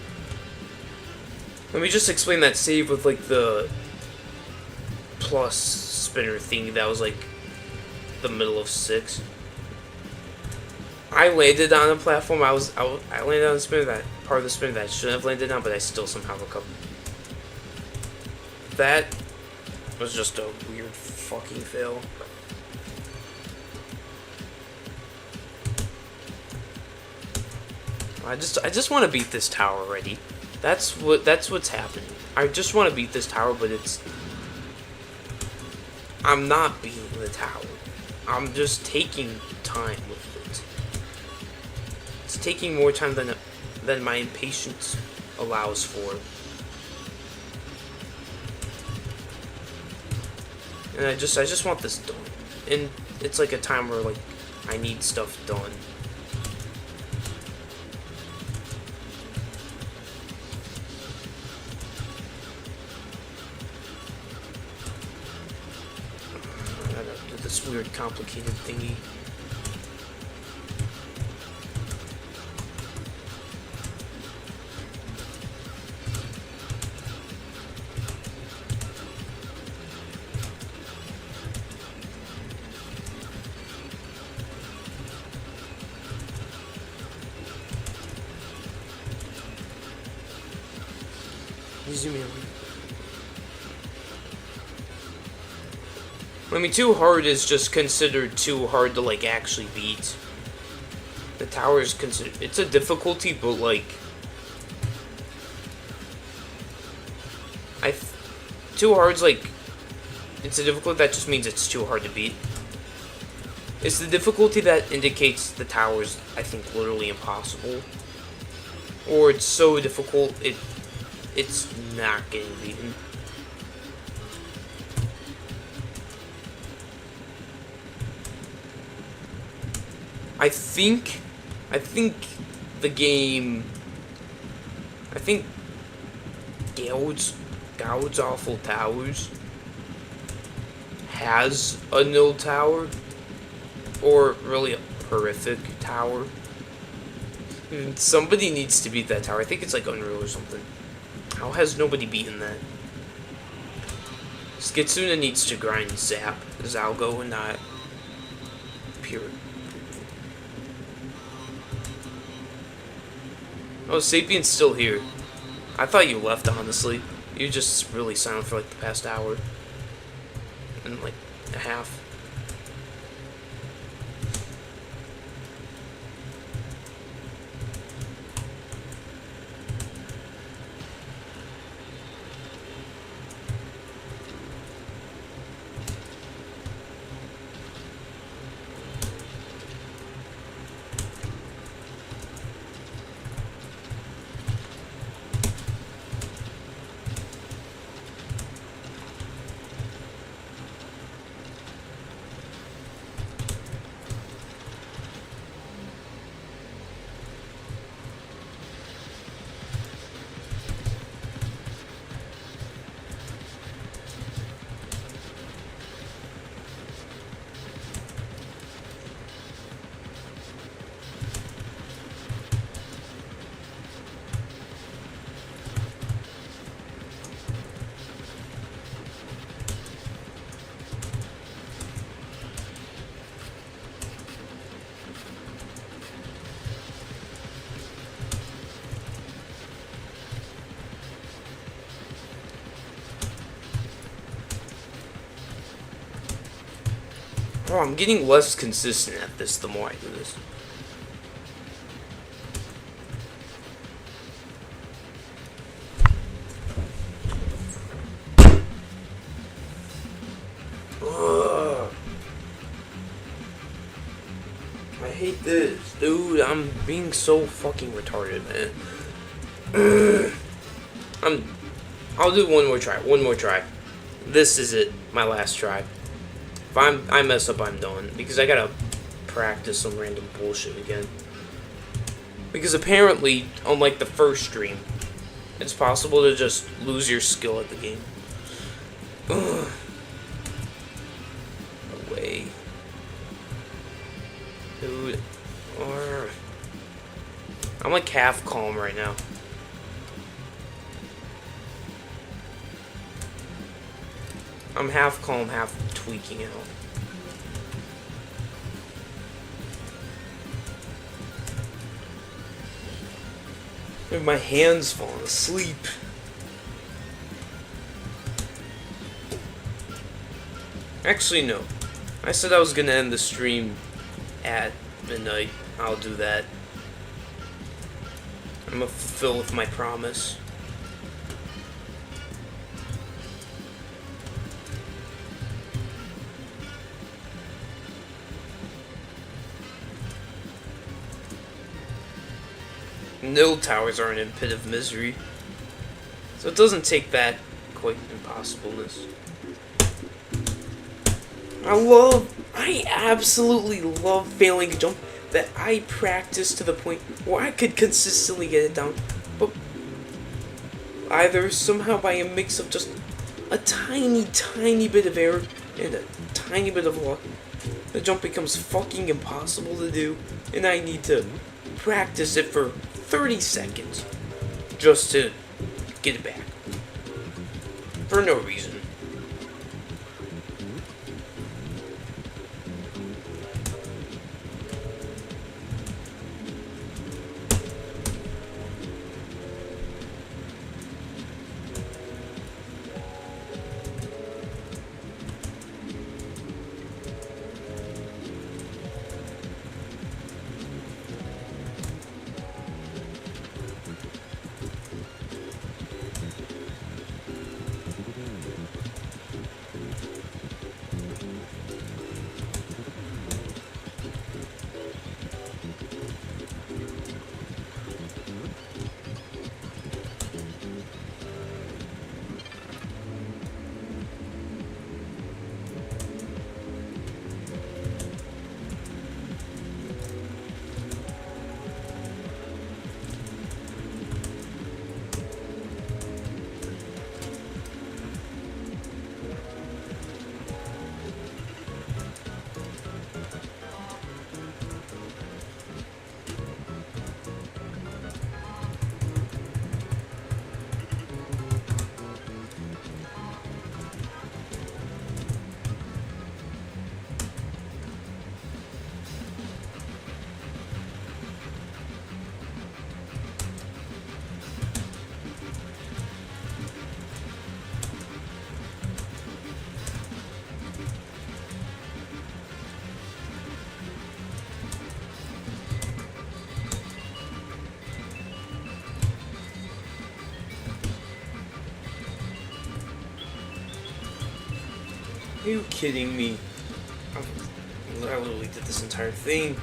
A: let me just explain that save with, like, the plus spinner thingy that was, like, the middle of 6. I landed on a platform. I landed on a spinner, that part of the spinner that I shouldn't have landed on, but I still somehow recovered. That was just a weird fucking fail. I just want to beat this tower already. That's what's happening. I just want to beat this tower, but I'm not beating the tower. I'm just taking time with it. It's taking more time than my impatience allows for. And I just want this done. And it's like a time where like I need stuff done. This weird complicated thingy. easy melee. I mean, too hard is just considered too hard to, like, actually beat. The tower is considered... It's a difficulty, but, like... Too hard's, like... It's a difficulty that just means it's too hard to beat. It's the difficulty that indicates the tower's, I think, literally impossible. Or it's so difficult, it's not getting beaten. I think the game... I think Gaud's Awful Towers has a nil tower, or really a horrific tower. Somebody needs to beat that tower. I think it's like Unreal or something. How has nobody beaten that? Skitsuna needs to grind Zap, Zalgo, and not Pure. Oh, Sapient's still here. I thought you left, honestly. You just really silent for like the past hour. And like a half. Oh, I'm getting less consistent at this the more I do this. Ugh. I hate this, dude. I'm being so fucking retarded, man. I'll do one more try. One more try. This is it. My last try. If I mess up, I'm done. Because I gotta practice some random bullshit again. Because apparently, unlike the first stream, it's possible to just lose your skill at the game. Ugh. Away. Dude. I'm like half calm right now. I'm half calm, half tweaking out. My hands falling asleep. Actually, no. I said I was gonna end the stream at midnight. I'll do that. I'm gonna fulfill with my promise. No towers aren't in Pit of Misery, so it doesn't take that quite impossibleness. I absolutely love failing a jump that I practice to the point where I could consistently get it down, but either somehow by a mix of just a tiny bit of error and a tiny bit of luck, the jump becomes fucking impossible to do, and I need to practice it for 30 seconds just to get it back. For no reason. Are you kidding me? I literally did this entire thing.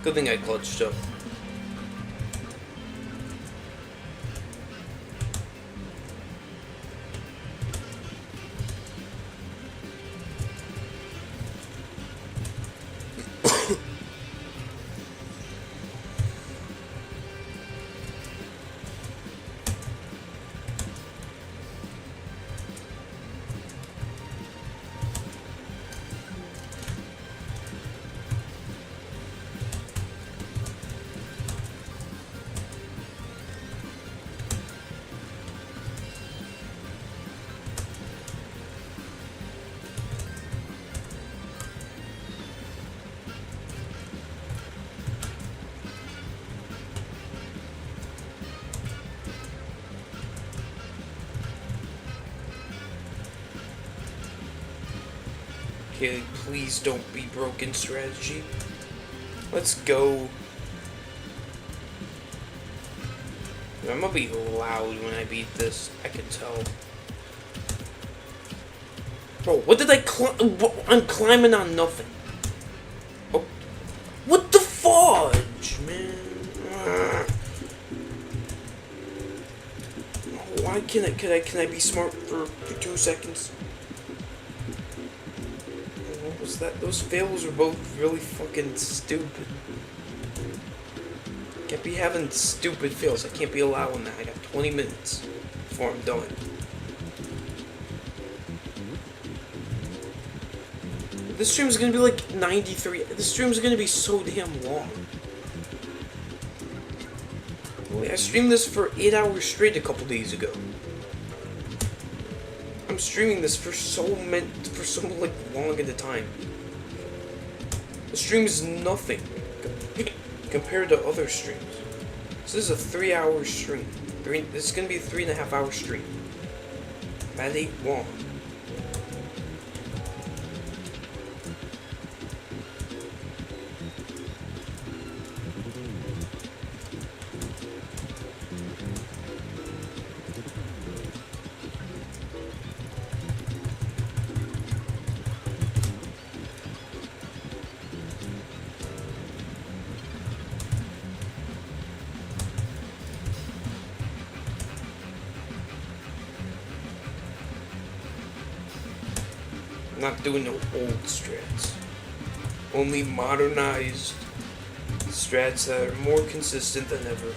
A: Good thing I clutched up. Okay, please don't be broken strategy. Let's go. I'm gonna be loud when I beat this. I can tell. Bro, what did I climb? I'm climbing on nothing. Oh, what the fudge, man? Why can I be smart for 2 seconds? What was that? Those fails were both really fucking stupid. Can't be having stupid fails. I can't be allowing that. I got 20 minutes before I'm done. This stream's gonna be like 93. This stream's gonna be so damn long. I streamed this for 8 hours straight a couple days ago. I'm streaming this for so like long at a time. The stream is nothing compared to other streams. So this is a 3-hour stream. This is gonna be a 3.5-hour stream. That ain't long. Not doing no old strats. Only modernized strats that are more consistent than ever.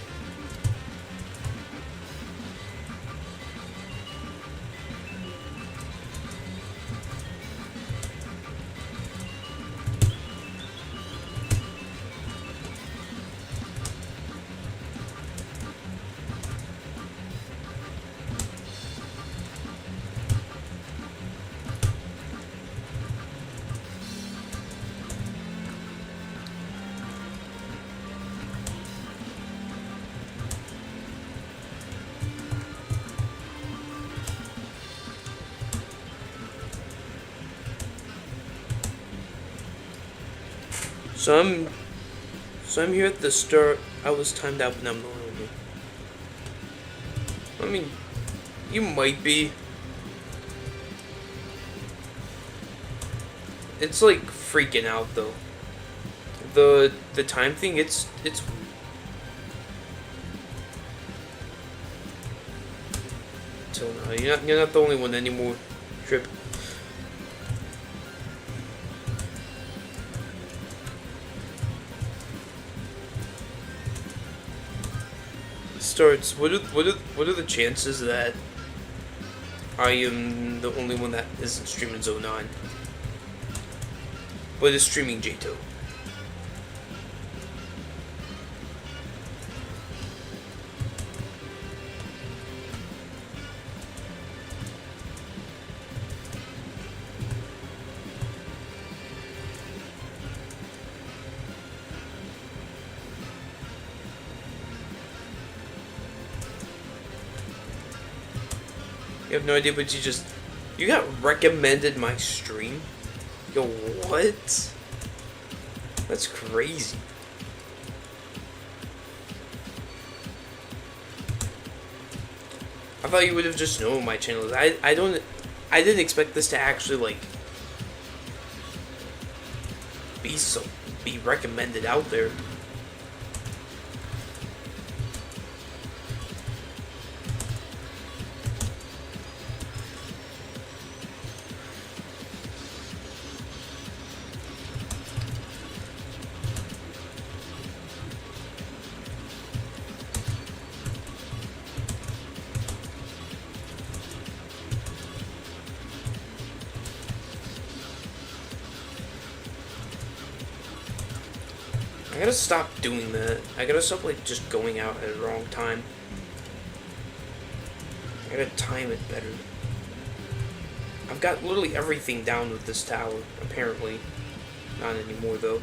A: So I'm here at the start. I was timed out, but I'm not really. I mean, you might be. It's like freaking out though. The time thing, it's so no, you're not the only one anymore. Trip. Starts. What are the chances that I am the only one that isn't streaming Zone 9, but is streaming JToH? You have no idea, but you got recommended my stream? Yo, what? That's crazy. I thought you would have just known my channel. I didn't expect this to actually like be recommended out there. I gotta stop doing that. I gotta stop, like, just going out at the wrong time. I gotta time it better. I've got literally everything down with this tower, apparently. Not anymore, though.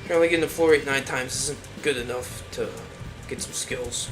A: Apparently getting the floor rate 9 times isn't good enough to get some skills.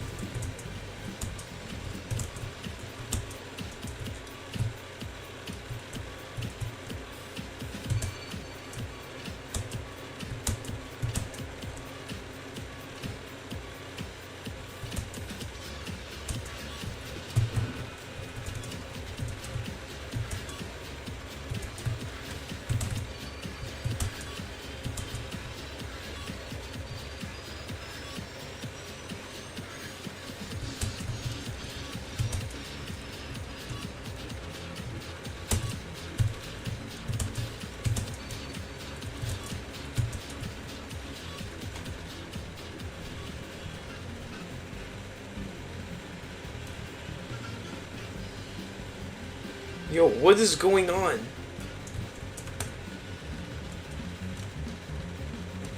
A: Yo, what is going on?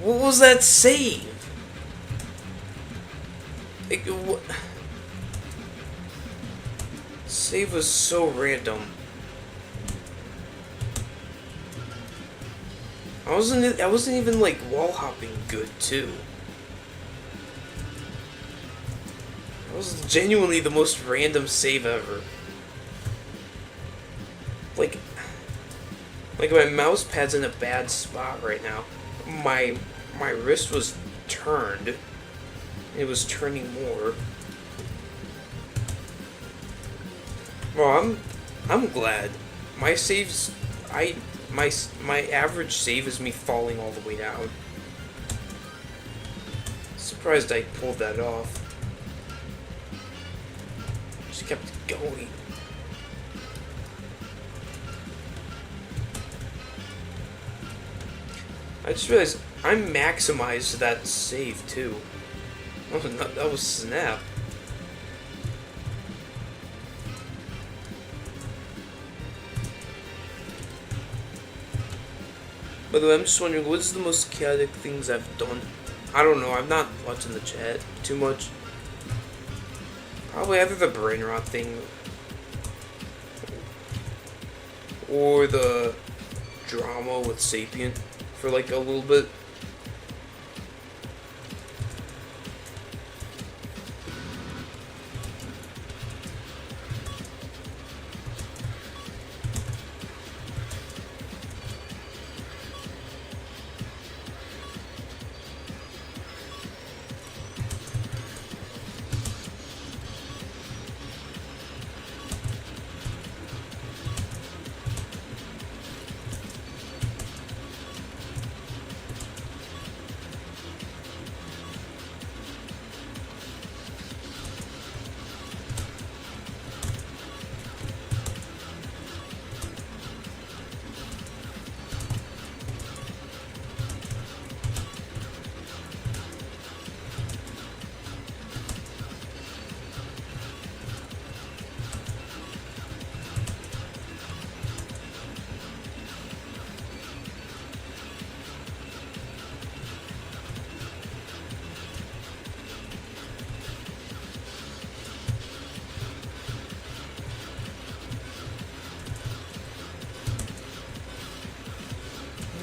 A: What was that save? What? Save was so random. I wasn't even like wall hopping good too. That was genuinely the most random save ever. Like my mouse pad's in a bad spot right now. My wrist was turned. It was turning more. Well, I'm glad. My saves, my average save is me falling all the way down. Surprised I pulled that off. Just kept going. I just realized I maximized that save too. Oh, that was snap. By the way, I'm just wondering, what's the most chaotic things I've done? I don't know, I'm not watching the chat too much. Probably either the brainrot thing or the drama with Sapient for like a little bit.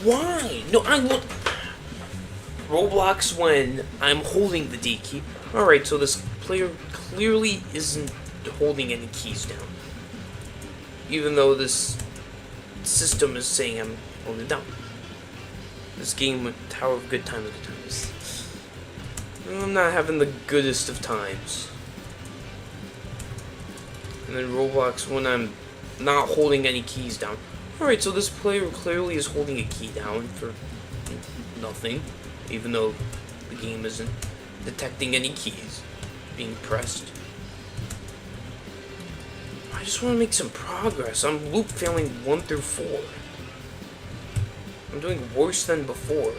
A: Why? No, I want Roblox when I'm holding the D key. Alright, so this player clearly isn't holding any keys down. Even though this system is saying I'm holding it down. This game, Tower of Good Times, I'm not having the goodest of times. And then Roblox when I'm not holding any keys down. Alright, so this player clearly is holding a key down for nothing, even though the game isn't detecting any keys being pressed. I just want to make some progress. I'm loop failing 1 through 4. I'm doing worse than before.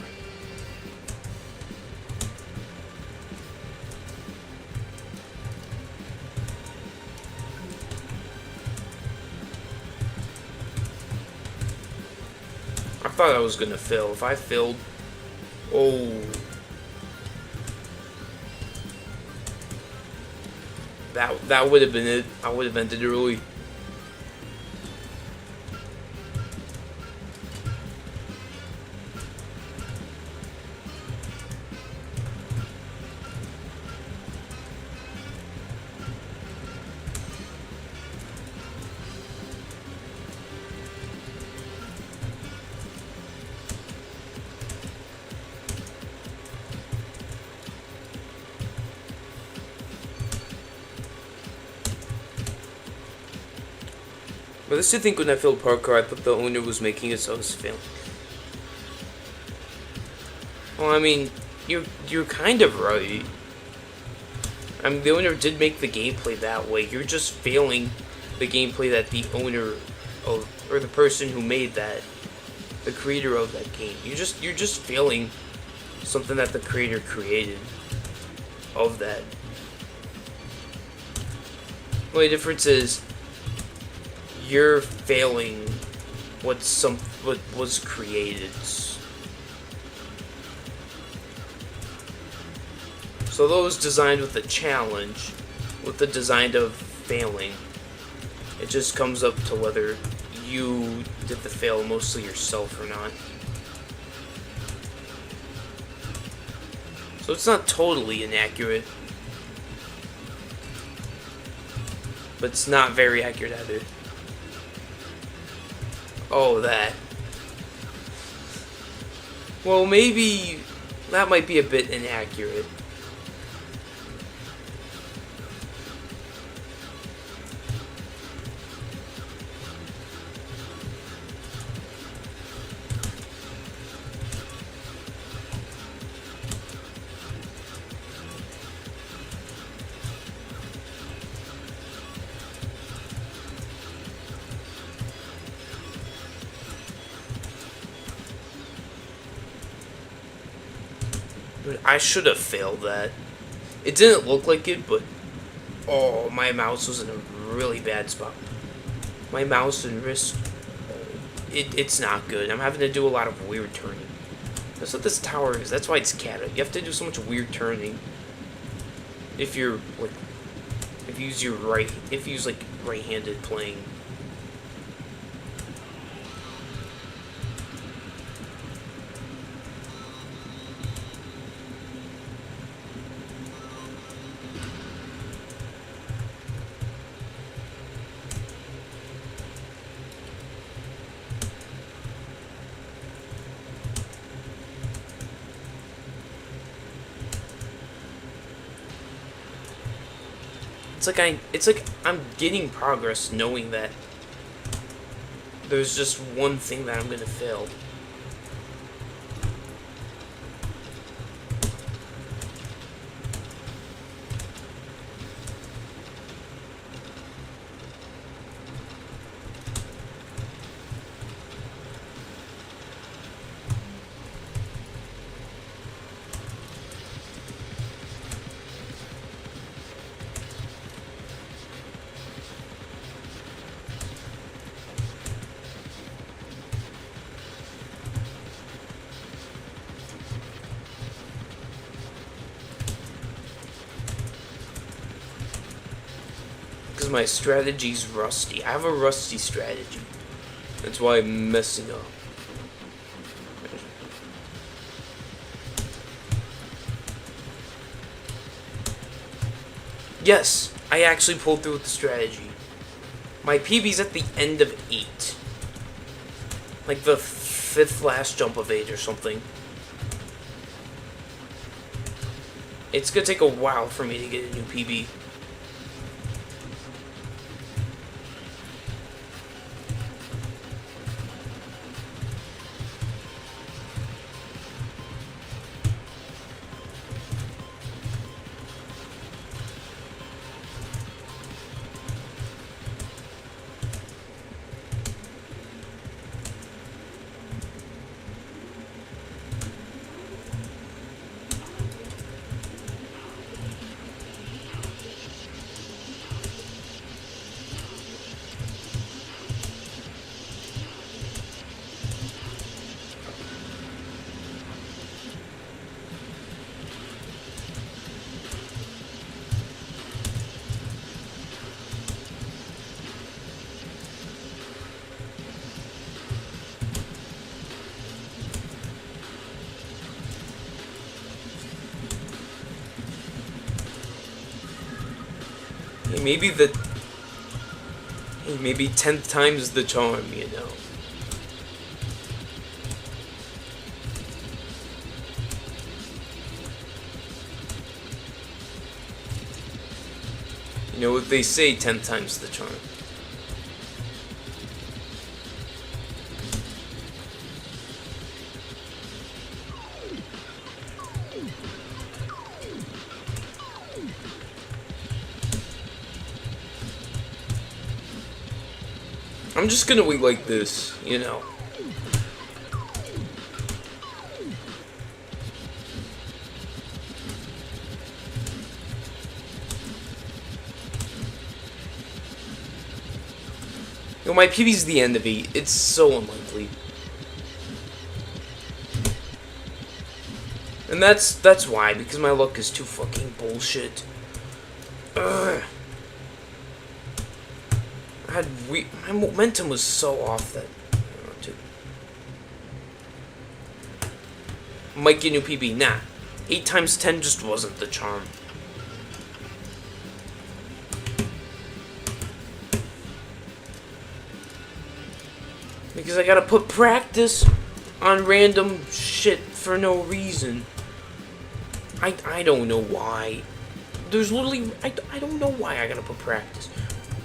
A: I thought I was gonna fail. If I failed, oh, that would have been it. I would have ended early. But I used to think when I failed parkour, I thought the owner was making it so I was failing. Well, I mean, you're kind of right. I mean, the owner did make the gameplay that way. You're just failing the gameplay that the owner of, or the person who made that, the creator of that game. You're just failing something that the creator created of that. The only difference is you're failing what was created. So those designed with a challenge, with the design of failing, it just comes up to whether you did the fail mostly yourself or not. So it's not totally inaccurate, but it's not very accurate either. Oh, that. Well, maybe that might be a bit inaccurate. I should have failed that. It didn't look like it, but oh, my mouse was in a really bad spot. My mouse and wrist, it's not good. I'm having to do a lot of weird turning. That's what this tower is. That's why it's canon. You have to do so much weird turning. If you're like, if you use like right-handed playing. It's like I'm getting progress knowing that there's just one thing that I'm gonna fail. Because my strategy's rusty. I have a rusty strategy. That's why I'm messing up. Yes, I actually pulled through with the strategy. My PB's at the end of 8. like the 5th last jump of age or something. It's gonna take a while for me to get a new PB. Maybe 10th time's the charm, you know. You know what they say, 10th time's the charm. I'm just gonna wait like this, you know. You know, my PB's the end of 8. It's so unlikely. And that's why, because my luck is too fucking bullshit. Ugh. My momentum was so off that might get new PB. Nah, 8 times 10 just wasn't the charm. Because I gotta put practice on random shit for no reason. I don't know why. There's literally I don't know why I gotta put practice.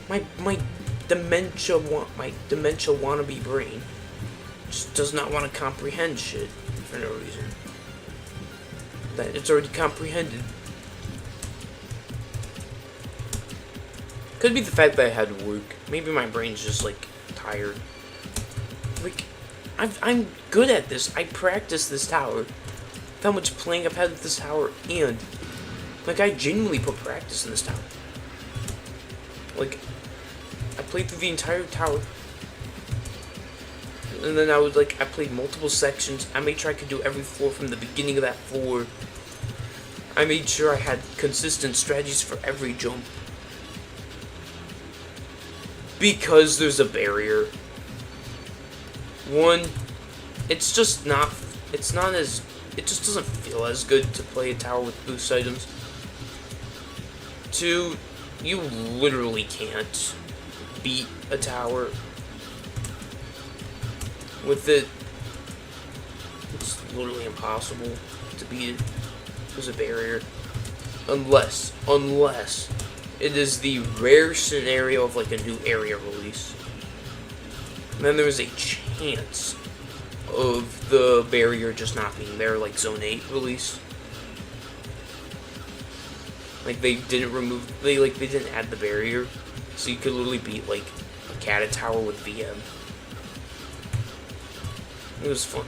A: My dementia wannabe brain just does not want to comprehend shit for no reason. That it's already comprehended. Could be the fact that I had to work. Maybe my brain's just like tired. Like I'm good at this. I practice this tower. How much playing I've had with this tower, and like I genuinely put practice in this tower. Like I played through the entire tower, and then I played multiple sections. I made sure I could do every floor from the beginning of that floor. I made sure I had consistent strategies for every jump. Because there's a barrier. One, it just doesn't feel as good to play a tower with boost items. Two, you literally can't beat a tower with it. It's literally impossible to beat it. There's a barrier. Unless it is the rare scenario of like a new area release. And then there's a chance of the barrier just not being there, like Zone 8 release. Like they didn't add the barrier, so you could literally beat like a Cata tower with VM. It was fun.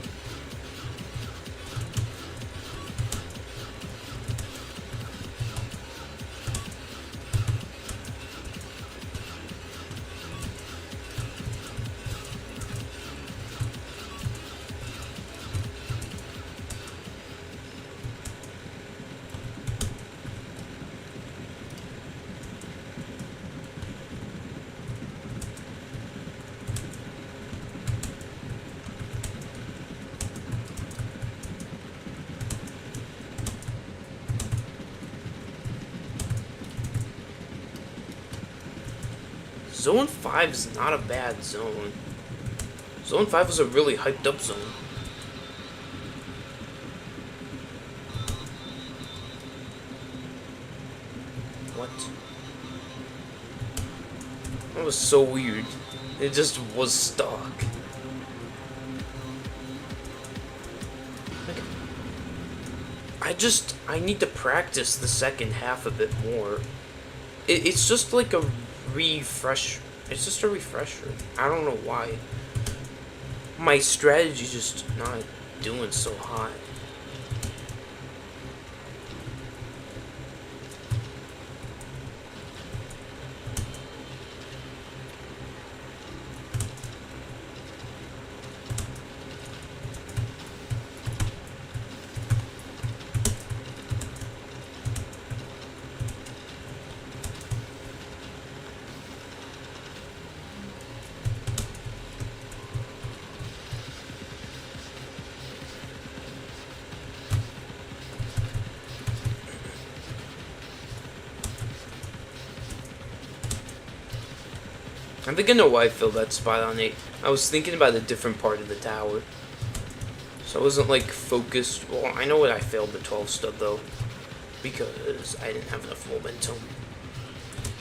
A: Zone 5 is not a bad zone. Zone 5 was a really hyped up zone. What? That was so weird. It just was stuck. I need to practice the second half a bit more. It's just like a refresh. It's just a refresher. I don't know why. My strategy's just not doing so hot. I think I know why I filled that spot on 8. I was thinking about a different part of the tower. So I wasn't like focused. Well, I know what I failed the 12 stud though. Because I didn't have enough momentum.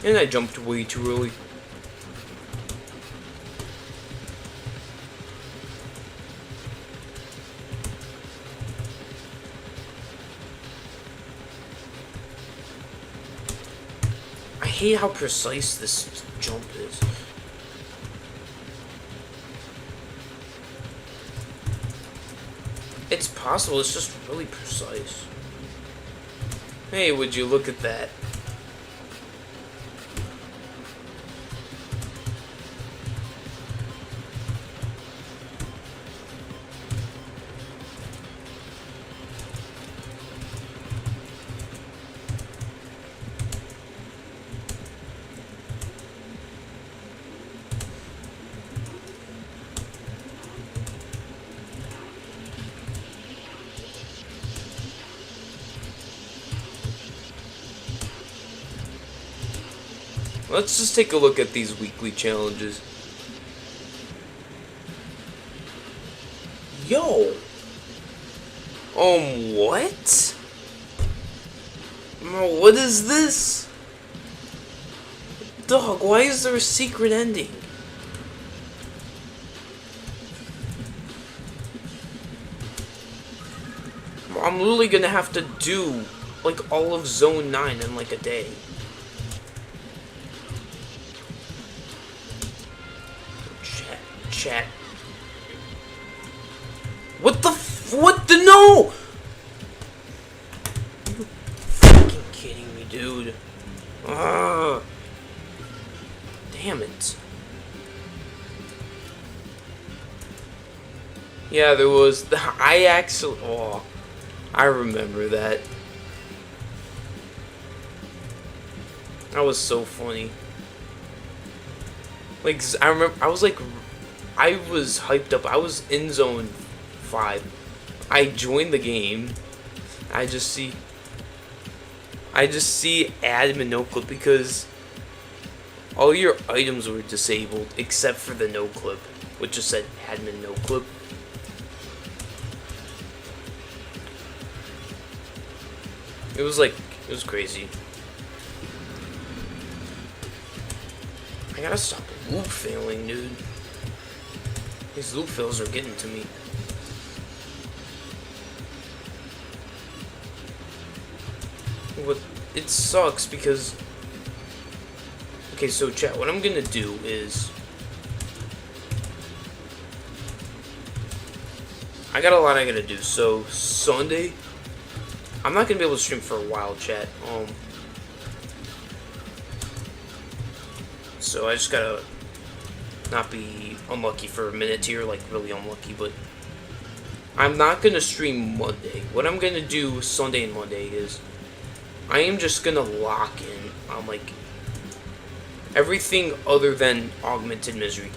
A: And I jumped way too early. I hate how precise this jump is. It's possible, it's just really precise. Hey, would you look at that? Let's just take a look at these weekly challenges. Yo! What? What is this? Dog, why is there a secret ending? I'm literally gonna have to do, like, all of Zone 9 in, like, a day. Chat. What the no? Are you fucking kidding me, dude? Damn it. Yeah, there was I remember that. That was so funny. Like, I remember, I was hyped up. I was in Zone 5. I joined the game. I just see admin no clip because all your items were disabled except for the no clip, which just said admin no clip. It was crazy. I gotta stop loop failing, dude. These loop fails are getting to me. It sucks because... Okay, so chat, what I'm gonna do is... I got a lot I gotta do, so Sunday... I'm not gonna be able to stream for a while, chat. So I just gotta not be unlucky for a minute here, like really unlucky, but I'm not gonna stream Monday. What I'm gonna do Sunday and Monday is I am just gonna lock in on like everything other than Augmented Misery.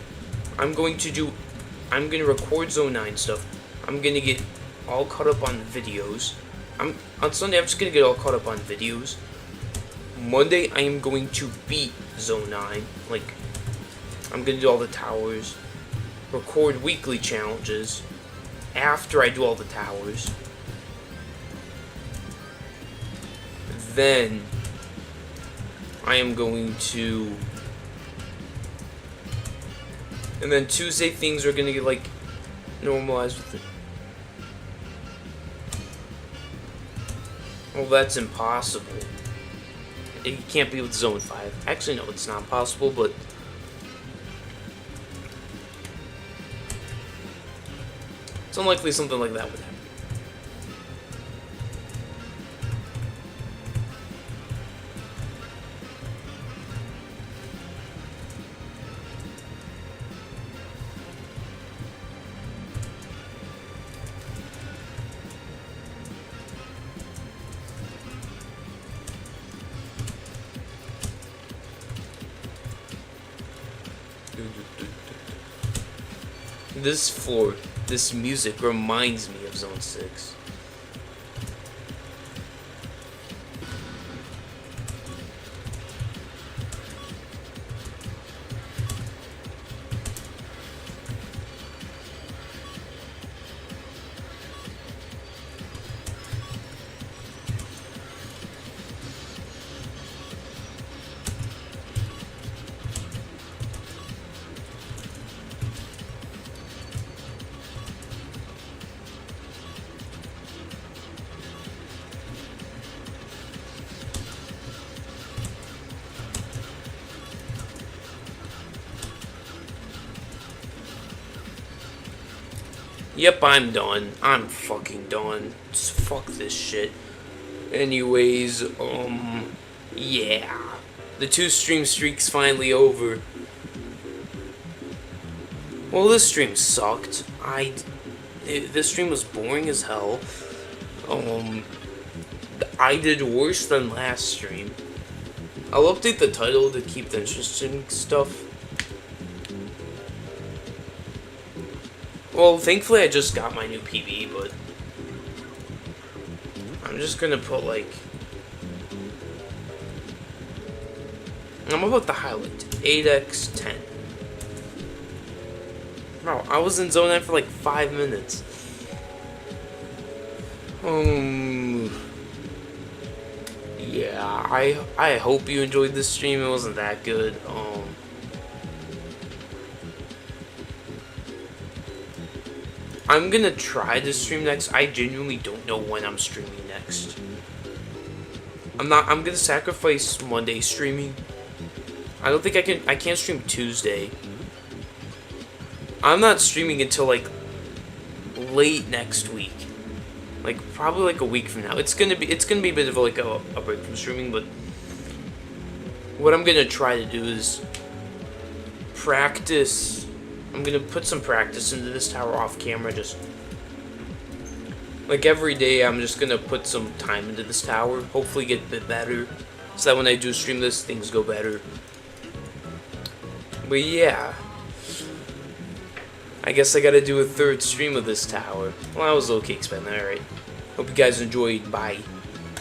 A: I'm gonna record Zone 9 stuff. I'm gonna get all caught up on videos. On Sunday I'm just gonna get all caught up on videos. Monday I am going to beat Zone 9. Like, I'm gonna do all the towers. record weekly challenges after I do all the towers. Then I am going to, and then Tuesday things are gonna get like normalized with it. Well, that's impossible. It can't be with Zone 5. Actually, no, it's not possible, but it's unlikely something like that would happen. This floor, this music reminds me of Zone 6. Yep, I'm done. I'm fucking done. Just fuck this shit. Anyways, yeah. The 2 stream streak's finally over. Well, this stream sucked. This stream was boring as hell. I did worse than last stream. I'll update the title to keep the interesting stuff. Well, thankfully I just got my new PB, but I'm just gonna put like, I'm about to highlight 8x10. Bro, I was in Zone 9 for like 5 minutes. Yeah, I hope you enjoyed this stream. It wasn't that good. I'm gonna try to stream next. I genuinely don't know when I'm streaming next. I'm gonna sacrifice Monday streaming. I don't think I can't stream Tuesday. I'm not streaming until like late next week. Like probably like a week from now. It's gonna be a bit of like a break from streaming, but what I'm gonna try to do is practice. I'm gonna put some practice into this tower off camera, just like every day. I'm just gonna put some time into this tower, hopefully get a bit better, so that when I do stream this, things go better. But yeah, I guess I gotta do a 3rd stream of this tower. Well, I was okay expecting that, alright. Hope you guys enjoyed. Bye.